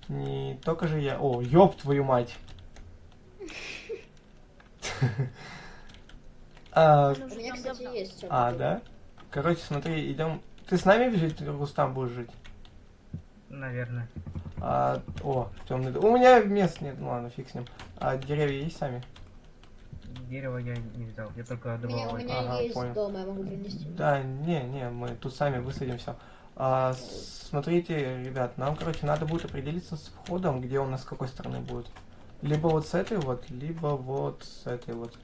Не только же я... О, ёб твою мать! У меня, кстати, есть. А, да? Короче, смотри, идем. Ты с нами жить, Рустам, будешь жить? Наверное. Темный дом. У меня мест нет, ну ладно, фиг с ним. А деревья есть сами? Дерево я не взял, я только У добывал. меня Ага, есть понял. дома, я могу принести. Да, не, мы тут сами высадим все. Смотрите, ребят, нам, короче, надо будет определиться с входом, где у нас с какой стороны будет. Либо вот с этой вот, либо вот с этой вот.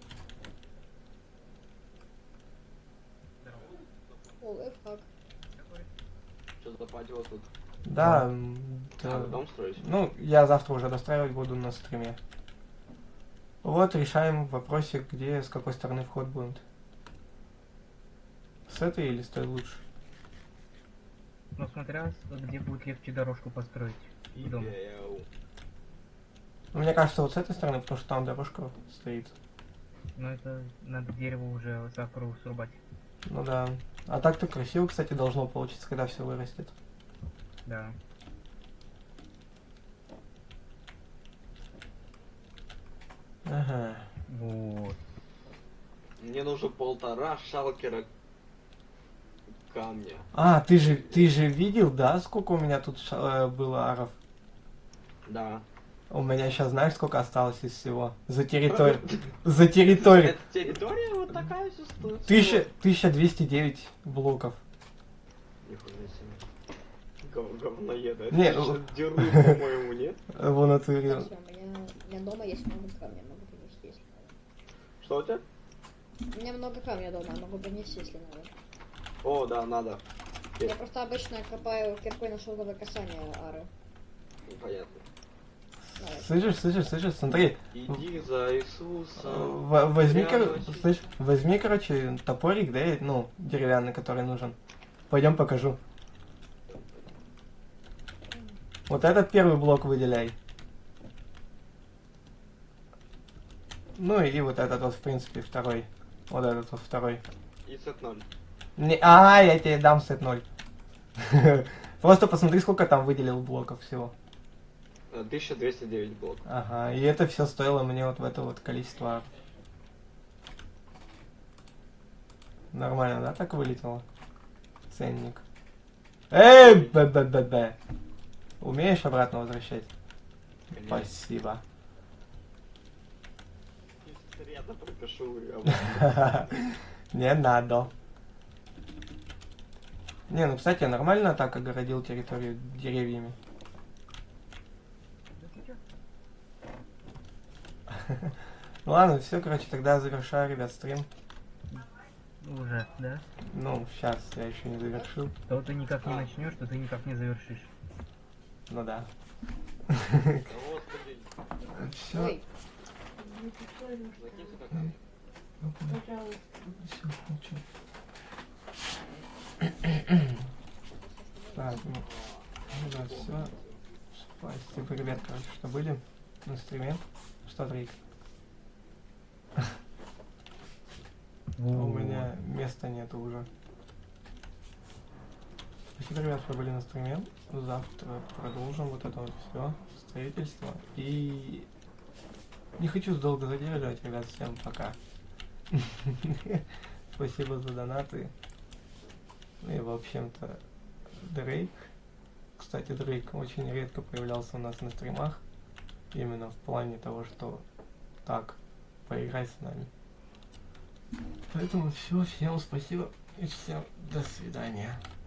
О, лайфхак. Что за патио тут? Да, Надо дом строить? ну, я завтра уже достраивать буду на стриме. Вот, решаем вопросик, где, с какой стороны вход будет. С этой или с той лучше? Ну, смотря, где будет легче дорожку построить. к дому. Ну, мне кажется, вот с этой стороны, потому что там дорожка стоит. Но это надо дерево уже сакуру срубать. Ну да. А так-то красиво, кстати, должно получиться, когда все вырастет. Да. Ага. Вот. Мне нужно 1,5 шалкера камня. А, ты же видел, да, сколько у меня тут было аров? Да. У меня сейчас знаешь, сколько осталось из всего? За территорию. За территорию. Эта территория вот такая все стоит. 1209 блоков. Нихуя себе. Говноеда. Не, Деру, по-моему, нет? Вон отвери. Всё, у меня дома есть много камня, могу принести, если надо. Что у тебя? У меня много камня дома, я могу принести, если надо. О, да, надо. Я просто обычно копаю киркой на шелковое касание ары. Понятно. Давай. Слышишь, смотри. Иди за Иисусом. Возьми, прямо слышь, возьми, короче, топорик, да, ну, деревянный, который нужен. Пойдем покажу. Вот этот первый блок выделяй. Ну и вот этот вот, в принципе, второй. Вот этот вот второй. И сет 0. Я тебе дам сет 0. Просто посмотри, сколько там выделил блоков всего. 1209 блоков. Ага, и это все стоило мне вот в это вот количество. Нормально, да, так вылетело? Ценник. Б. Умеешь обратно возвращать? Конечно. Спасибо. Я пропишу. Не надо. Не, ну, кстати, нормально так огородил территорию деревьями. Ну ладно, все, короче, тогда завершаю, ребят, стрим. Уже, да? Ну, сейчас я еще не завершил. То ты никак не начнешь, то ты никак не завершишь. Ну да. Господи. Все. Ой, Закинь сюда камень. Так, ну да, все. Спасибо, ребят, короче, что были на стриме. Что, Дрейк? У меня места нету уже. Спасибо, ребят, что были на стриме. Завтра продолжим вот это вот все строительство. И не хочу долго задерживать, ребят. Всем пока. Спасибо за донаты. И, в общем-то, Дрейк. Кстати, Дрейк очень редко появлялся у нас на стримах. Именно в плане того, что так, поиграть с нами. Поэтому все, всем спасибо и всем до свидания.